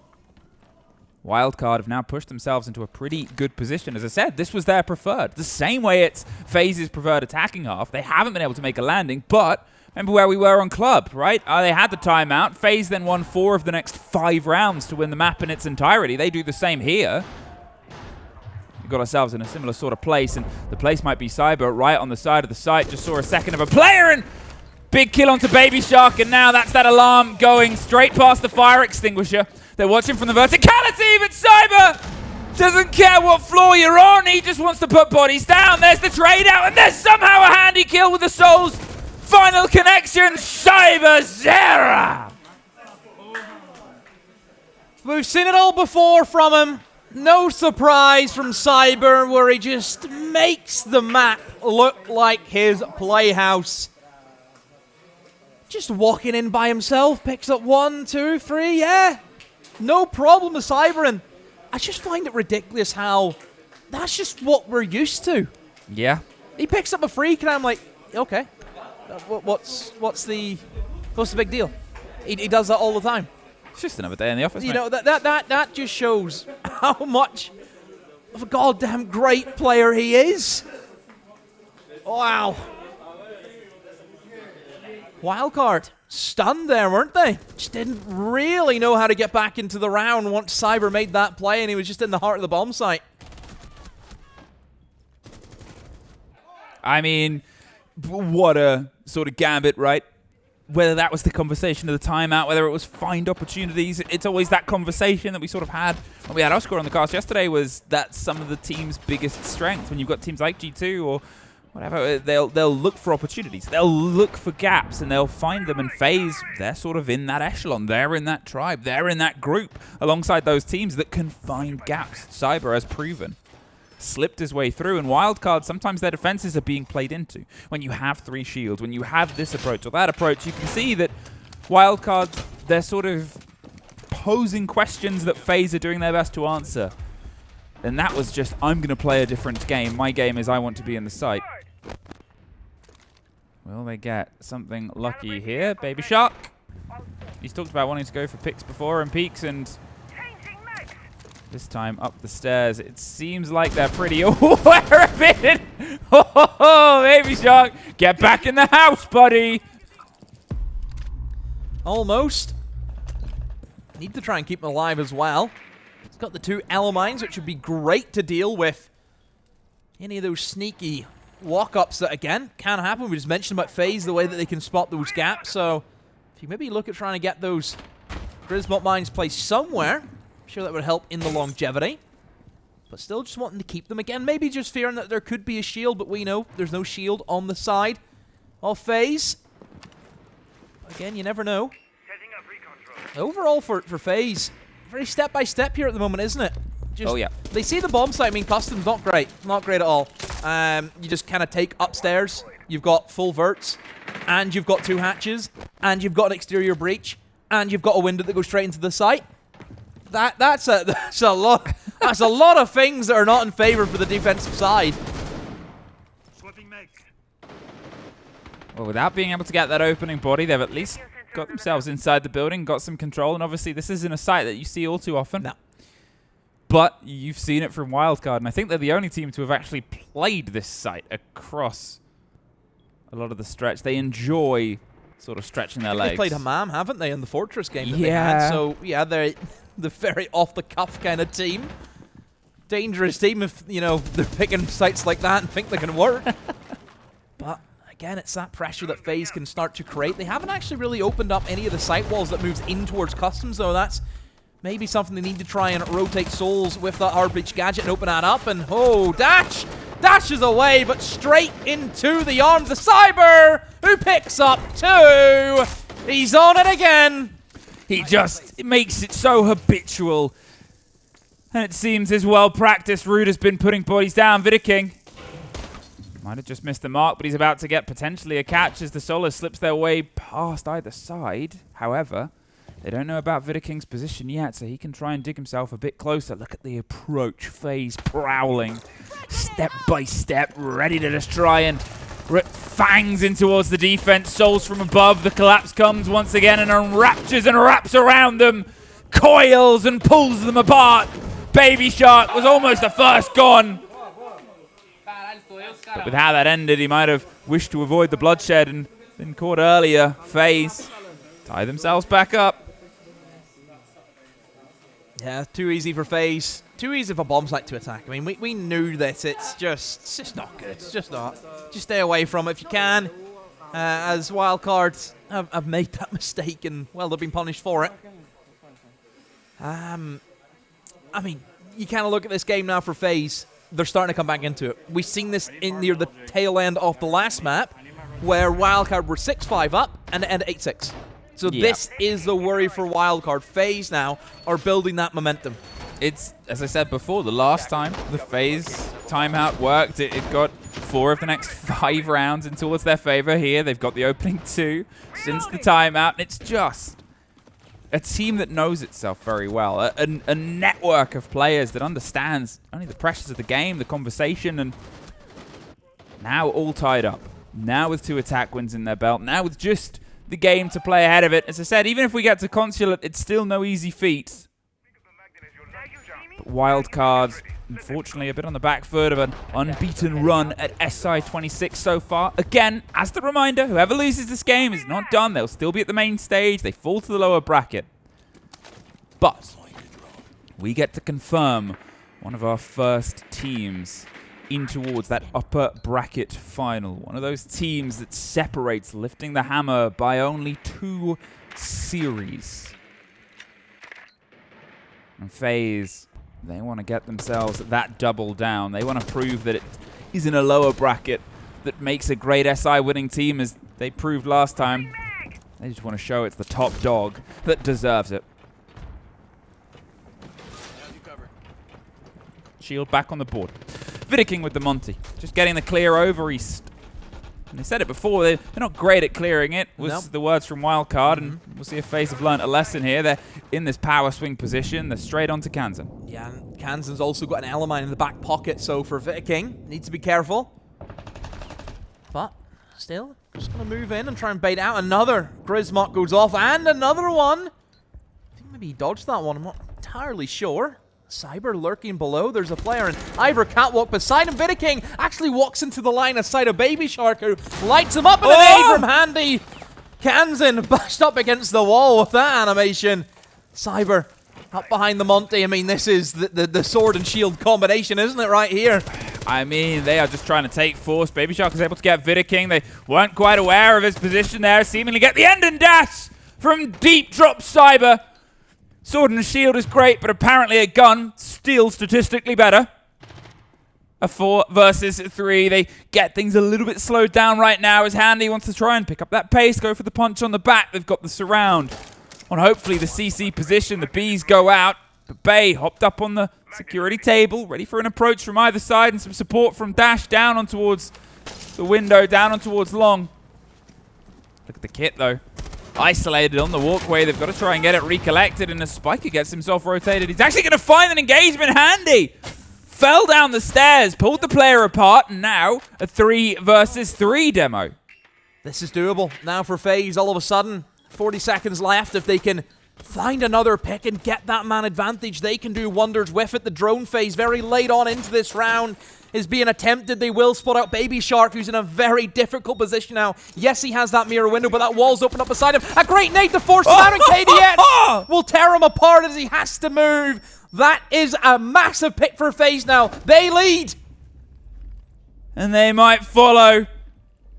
Wildcard have now pushed themselves into a pretty good position. As I said, this was their preferred. The same way it's FaZe's preferred attacking half. They haven't been able to make a landing, but remember where we were on Club, right? They had the timeout. FaZe then won 4 of the next 5 rounds to win the map in its entirety. They do the same here. We've got ourselves in a similar sort of place, and the place might be Cyber right on the side of the site. Just saw a second of a player, and big kill onto Baby Shark, and now that's that alarm going straight past the fire extinguisher. They're watching from the verticality, but Cyber doesn't care what floor you're on. He just wants to put bodies down. There's the trade out, and there's somehow a handy kill with the Souls. Final connection, Cyber Zera. We've seen it all before from him. No surprise from Cyber, where he just makes the map look like his playhouse. Just walking in by himself, picks up 1, 2, 3, yeah. No problem with Cyber, and I just find it ridiculous how that's just what we're used to. Yeah. He picks up a freak, and I'm like, okay, what's the big deal? He does that all the time. It's just another day in the office, You mate. know, that just shows how much of a goddamn great player he is. Wow. Wildcard stunned there, weren't they? Just didn't really know how to get back into the round once Cyber made that play, and he was just in the heart of the bomb site. I mean, what a sort of gambit, right? Whether that was the conversation of the timeout, whether it was find opportunities, it's always that conversation that we sort of had when we had our score on the cast yesterday. Was that some of the team's biggest strength? When you've got teams like G2 or whatever, they'll look for opportunities, they'll look for gaps, and they'll find them. And FaZe, they're sort of in that echelon, they're in that tribe, they're in that group, alongside those teams that can find gaps. Cyber has proven. Slipped his way through, and Wildcard, sometimes their defenses are being played into. When you have 3 shields, when you have this approach or that approach, you can see that Wildcard, they're sort of posing questions that FaZe are doing their best to answer. And that was just, I'm going to play a different game. My game is I want to be in the site. Will they get something lucky here? Baby Shark. He's talked about wanting to go for picks before and peeks, and this time up the stairs. It seems like they're pretty aware of it. Oh, Baby Shark, get back in the house, buddy. Almost. Need to try and keep him alive as well. He's got the 2 L-mines, which would be great to deal with any of those sneaky walk-ups that, again, can happen. We just mentioned about FaZe, the way that they can spot those gaps. So if you maybe look at trying to get those Grismot mines placed somewhere, I'm sure that would help in the longevity. But still just wanting to keep them again. Maybe just fearing that there could be a shield, but we know there's no shield on the side of FaZe. Again, you never know. Overall for FaZe, very step-by-step here at the moment, isn't it? Just, oh, yeah. They see the bomb site. I mean, custom's not great. Not great at all. You just kind of take upstairs. You've got full verts, and you've got 2 hatches, and you've got an exterior breach, and you've got a window that goes straight into the site. That's a lot. That's a lot of things that are not in favor for the defensive side. Well, without being able to get that opening body, they've at least got themselves inside the building, got some control, and obviously this isn't a site that you see all too often. No. But you've seen it from Wildcard, and I think they're the only team to have actually played this site across a lot of the stretch. They enjoy sort of stretching their legs. They played Hammam, haven't they, in the Fortress game that yeah. they had? So, yeah, they're the very off-the-cuff kind of team. Dangerous team if, you know, they're picking sites like that and think they can work. But, again, it's that pressure that FaZe can start to create. They haven't actually really opened up any of the site walls that moves in towards customs, though. That's maybe something they need to try and rotate souls with that hard breach gadget and open that up. And, oh, Dash! Dashes away, but straight into the arms of Cyber, who picks up 2. He's on it again. He just makes it so habitual. And it seems his well-practiced Rude has been putting bodies down. Vidaking Might have just missed the mark, but he's about to get potentially a catch as the Solar slips their way past either side. However, they don't know about Vidaking's position yet, so he can try and dig himself a bit closer. Look at the approach. FaZe prowling step by step, ready to just try and rip fangs in towards the defense. Souls from above. The collapse comes once again and enraptures and wraps around them, coils and pulls them apart. Baby Shark was almost the first gone. But with how that ended, he might have wished to avoid the bloodshed and been caught earlier. FaZe tie themselves back up. Yeah, too easy for FaZe. Too easy for Bombsight to attack. I mean, we knew this. It's just not good. It's just not. Just stay away from it if you can. As Wildcards have made that mistake and, well, they've been punished for it. I mean, you kind of look at this game now for FaZe. They're starting to come back into it. We've seen this in near the tail end of the last map, where Wildcard were 6-5 up and it ended 8-6. So this is the worry for Wildcard. FaZe now are building that momentum. It's, as I said before, the last time the FaZe timeout worked, it got 4 of the next 5 rounds in towards their favor. Here, they've got the opening 2 since the timeout, and it's just a team that knows itself very well, a network of players that understands only the pressures of the game, the conversation, and now all tied up. Now with 2 attack wins in their belt, now with just the game to play ahead of it. As I said, even if we get to Consulate, it's still no easy feat. But Wildcards, unfortunately, a bit on the back foot of an unbeaten run at SI26 so far. Again, as the reminder, whoever loses this game is not done. They'll still be at the main stage. They fall to the lower bracket. But we get to confirm one of our first teams in towards that upper bracket final. One of those teams that separates lifting the hammer by only 2 series. And FaZe, they want to get themselves that double down. They want to prove that it isn't a lower bracket that makes a great SI winning team as they proved last time. They just want to show it's the top dog that deserves it. Shield back on the board. Vidaking with the Monty. Just getting the clear over East. And they said it before, they're not great at clearing it, was the words from Wildcard, and we'll see if FaZe have learned a lesson here. They're in this power swing position. They're straight on to Kansan. Yeah, and Kansan's also got an Element in the back pocket, so for Vidaking, needs to be careful. But still, just going to move in and try and bait out. Another Grismok goes off, and another one. I think maybe he dodged that one. I'm not entirely sure. Cyber lurking below. There's a player in Ivor Catwalk beside him. Vidaking actually walks into the line aside of Baby Shark, who lights him up, and an A from Handy. Kansan bashed up against the wall with that animation. Cyber up behind the Monty. I mean, this is the sword and shield combination, isn't it, right here? I mean, they are just trying to take force. Baby Shark is able to get Vidaking. They weren't quite aware of his position there. Seemingly get the end and dash from deep drop Cyber. Sword and shield is great, but apparently a gun still statistically better. A 4 versus 3. They get things a little bit slowed down right now as Handy wants to try and pick up that pace, go for the punch on the back. They've got the surround on hopefully the CC position. The Bees go out, but Bay hopped up on the security table, ready for an approach from either side and some support from Dash down on towards the window, down on towards Long. Look at the kit though. Isolated on the walkway. They've got to try and get it recollected, and as Spiker gets himself rotated, he's actually going to find an engagement. Handy fell down the stairs, pulled the player apart, and now a 3 versus 3 demo. This is doable now for FaZe. All of a sudden, 40 seconds left. If they can find another pick and get that man advantage, they can do wonders with it. The drone phase very late on into this round is being attempted. They will spot out Baby Shark, who's in a very difficult position now. Yes, he has that mirror window, but that wall's open up beside him. A great nade to force him out, and KDX will tear him apart as he has to move. That is a massive pick for FaZe now. They lead. And they might follow.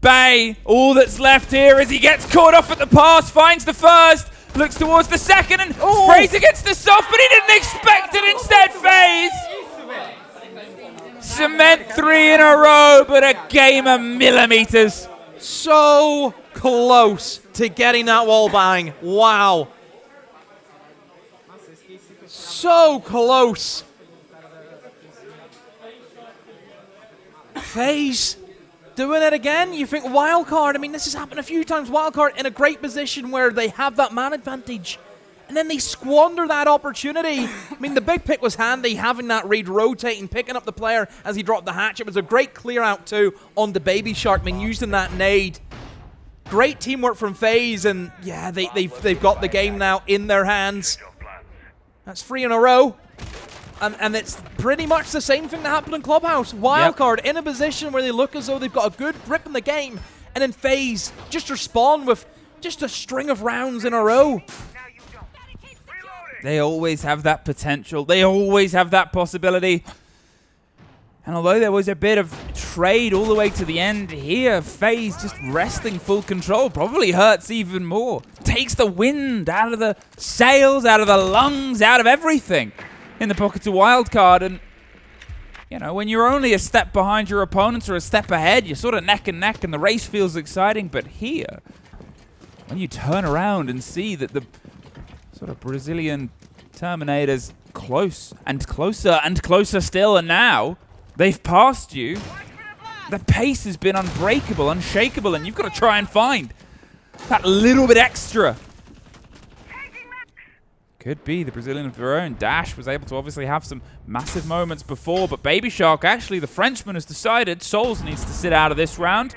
Bay, all that's left here as he gets caught off at the pass, finds the first, looks towards the second, and sprays against the soft, but he didn't expect it. Instead, FaZe cement 3 in a row, but a game of millimeters. So close to getting that wall bang. Wow. So close. FaZe doing it again. You think Wildcard, I mean, this has happened a few times. Wildcard in a great position where they have that man advantage. And then they squander that opportunity. I mean, the big pick was handy, having that read, rotating, picking up the player as he dropped the hatch. It was a great clear out too on the Baby Shark. I mean, using that nade. Great teamwork from FaZe, and yeah, they've got the game now in their hands. That's 3 in a row. And it's pretty much the same thing that happened in Clubhouse. Wildcard in a position where they look as though they've got a good grip in the game, and then FaZe just respond with just a string of rounds in a row. They always have that potential. They always have that possibility. And although there was a bit of trade all the way to the end here, FaZe just wresting full control probably hurts even more. Takes the wind out of the sails, out of the lungs, out of everything in the pocket to Wildcard. And, you know, when you're only a step behind your opponents or a step ahead, you're sort of neck and neck and the race feels exciting. But here, when you turn around and see that the sort of Brazilian Terminator's close and closer and closer still, and now they've passed you. The pace has been unbreakable, unshakable, and you've got to try and find that little bit extra. Could be the Brazilian of their own. Dash was able to obviously have some massive moments before, but Baby Shark, actually, the Frenchman has decided Souls needs to sit out of this round.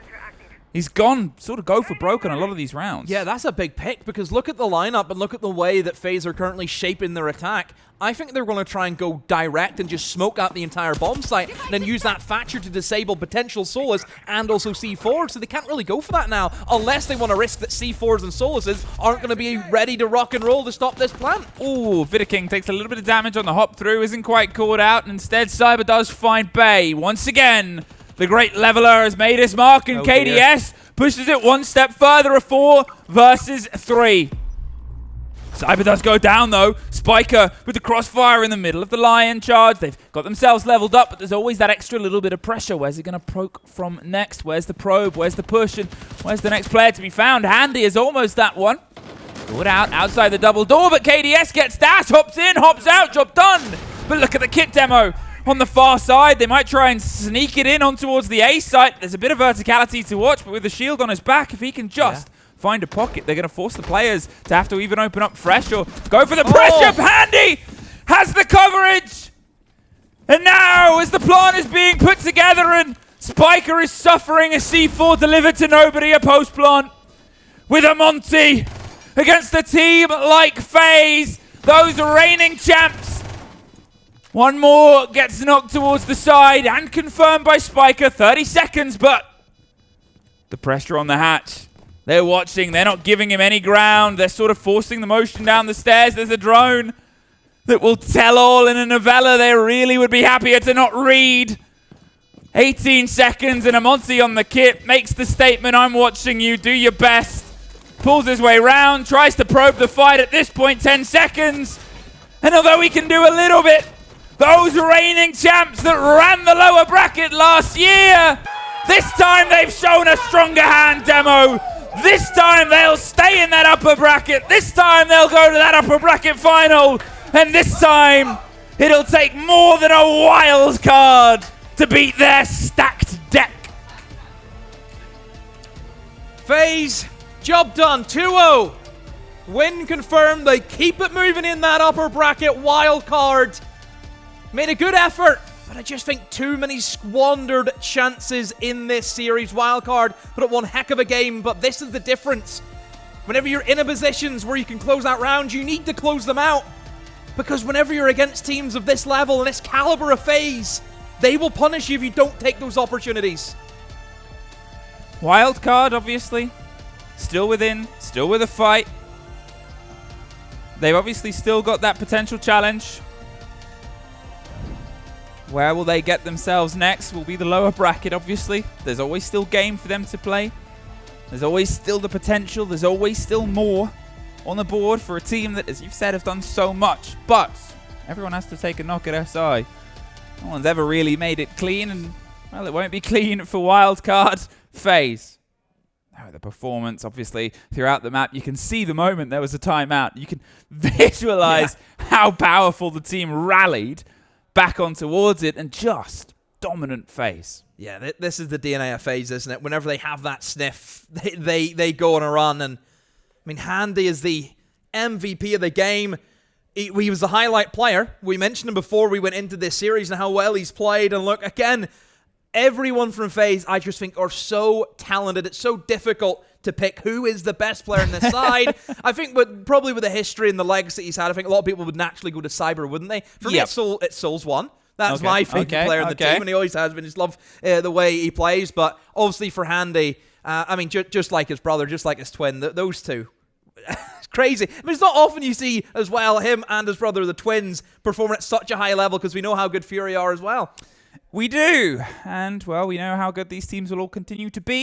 He's gone sort of go for broke on a lot of these rounds. Yeah, that's a big pick because look at the lineup and look at the way that FaZe are currently shaping their attack. I think they're going to try and go direct and just smoke out the entire bomb site and then use that Thatcher to disable potential Solus and also C4s. So they can't really go for that now unless they want to risk that C4s and Soluses aren't going to be ready to rock and roll to stop this plant. Ooh, Vidaking takes a little bit of damage on the hop through, isn't quite caught out, and instead Cyber does find Bay. Once again, the great leveler has made his mark, and KDS pushes it one step further, a 4 versus 3. Cyber does go down, though. Spiker with the crossfire in the middle of the Lion charge. They've got themselves leveled up, but there's always that extra little bit of pressure. Where's he going to poke from next? Where's the probe? Where's the push? And where's the next player to be found? Handy is almost that one. Good out outside the double door, but KDS gets dash, hops in, hops out, job done. But look at the kit demo. On the far side, they might try and sneak it in on towards the A site. There's a bit of verticality to watch, but with the shield on his back, if he can just find a pocket, they're going to force the players to have to even open up fresh or go for the pressure. Handy has the coverage. And now, as the plan is being put together and Spiker is suffering a C4 delivered to nobody, a post plant with a Monty against a team like FaZe, those reigning champs. One more gets knocked towards the side and confirmed by Spiker. 30 seconds, but the pressure on the hatch. They're watching. They're not giving him any ground. They're sort of forcing the motion down the stairs. There's a drone that will tell all in a novella. They really would be happier to not read. 18 seconds and Amonte on the kit makes the statement, I'm watching you, do your best. Pulls his way round, tries to probe the fight at this point, 10 seconds. And although he can do a little bit, those reigning champs that ran the lower bracket last year, this time they've shown a stronger hand demo. This time they'll stay in that upper bracket. This time they'll go to that upper bracket final. And this time it'll take more than a wild card to beat their stacked deck. FaZe, job done, 2-0. Win confirmed, they keep it moving in that upper bracket. Wild card. Made a good effort, but I just think too many squandered chances in this series. Wildcard put up one heck of a game, but this is the difference. Whenever you're in a positions where you can close out rounds, you need to close them out. Because whenever you're against teams of this level and this caliber of FaZe, they will punish you if you don't take those opportunities. Wildcard, obviously, still within, still with a fight. They've obviously still got that potential challenge. Where will they get themselves next? Will be the lower bracket, obviously. There's always still game for them to play. There's always still the potential. There's always still more on the board for a team that, as you've said, have done so much. But everyone has to take a knock at SI. No one's ever really made it clean, and, well, it won't be clean for Wildcard. FaZe. Oh, the performance, obviously, throughout the map. You can see the moment there was a timeout. You can visualize how powerful the team rallied back on towards it, and just dominant FaZe. Yeah, this is the DNA of FaZe, isn't it? Whenever they have that sniff, they go on a run. And I mean, Handy is the MVP of the game. He was the highlight player. We mentioned him before we went into this series and how well he's played. And look, again, everyone from FaZe, I just think, are so talented. It's so difficult to pick who is the best player on this side. I think probably with the history and the legacy he's had, I think a lot of people would naturally go to Cyber, wouldn't they? For me, it's Souls1. That's my favorite player in the team, and he always has been. Just love the way he plays. But obviously for Handy, I mean, just like his brother, just like his twin, those two. It's crazy. I mean, it's not often you see as well him and his brother, the twins, performing at such a high level because we know how good Fury are as well. We do. And, well, we know how good these teams will all continue to be.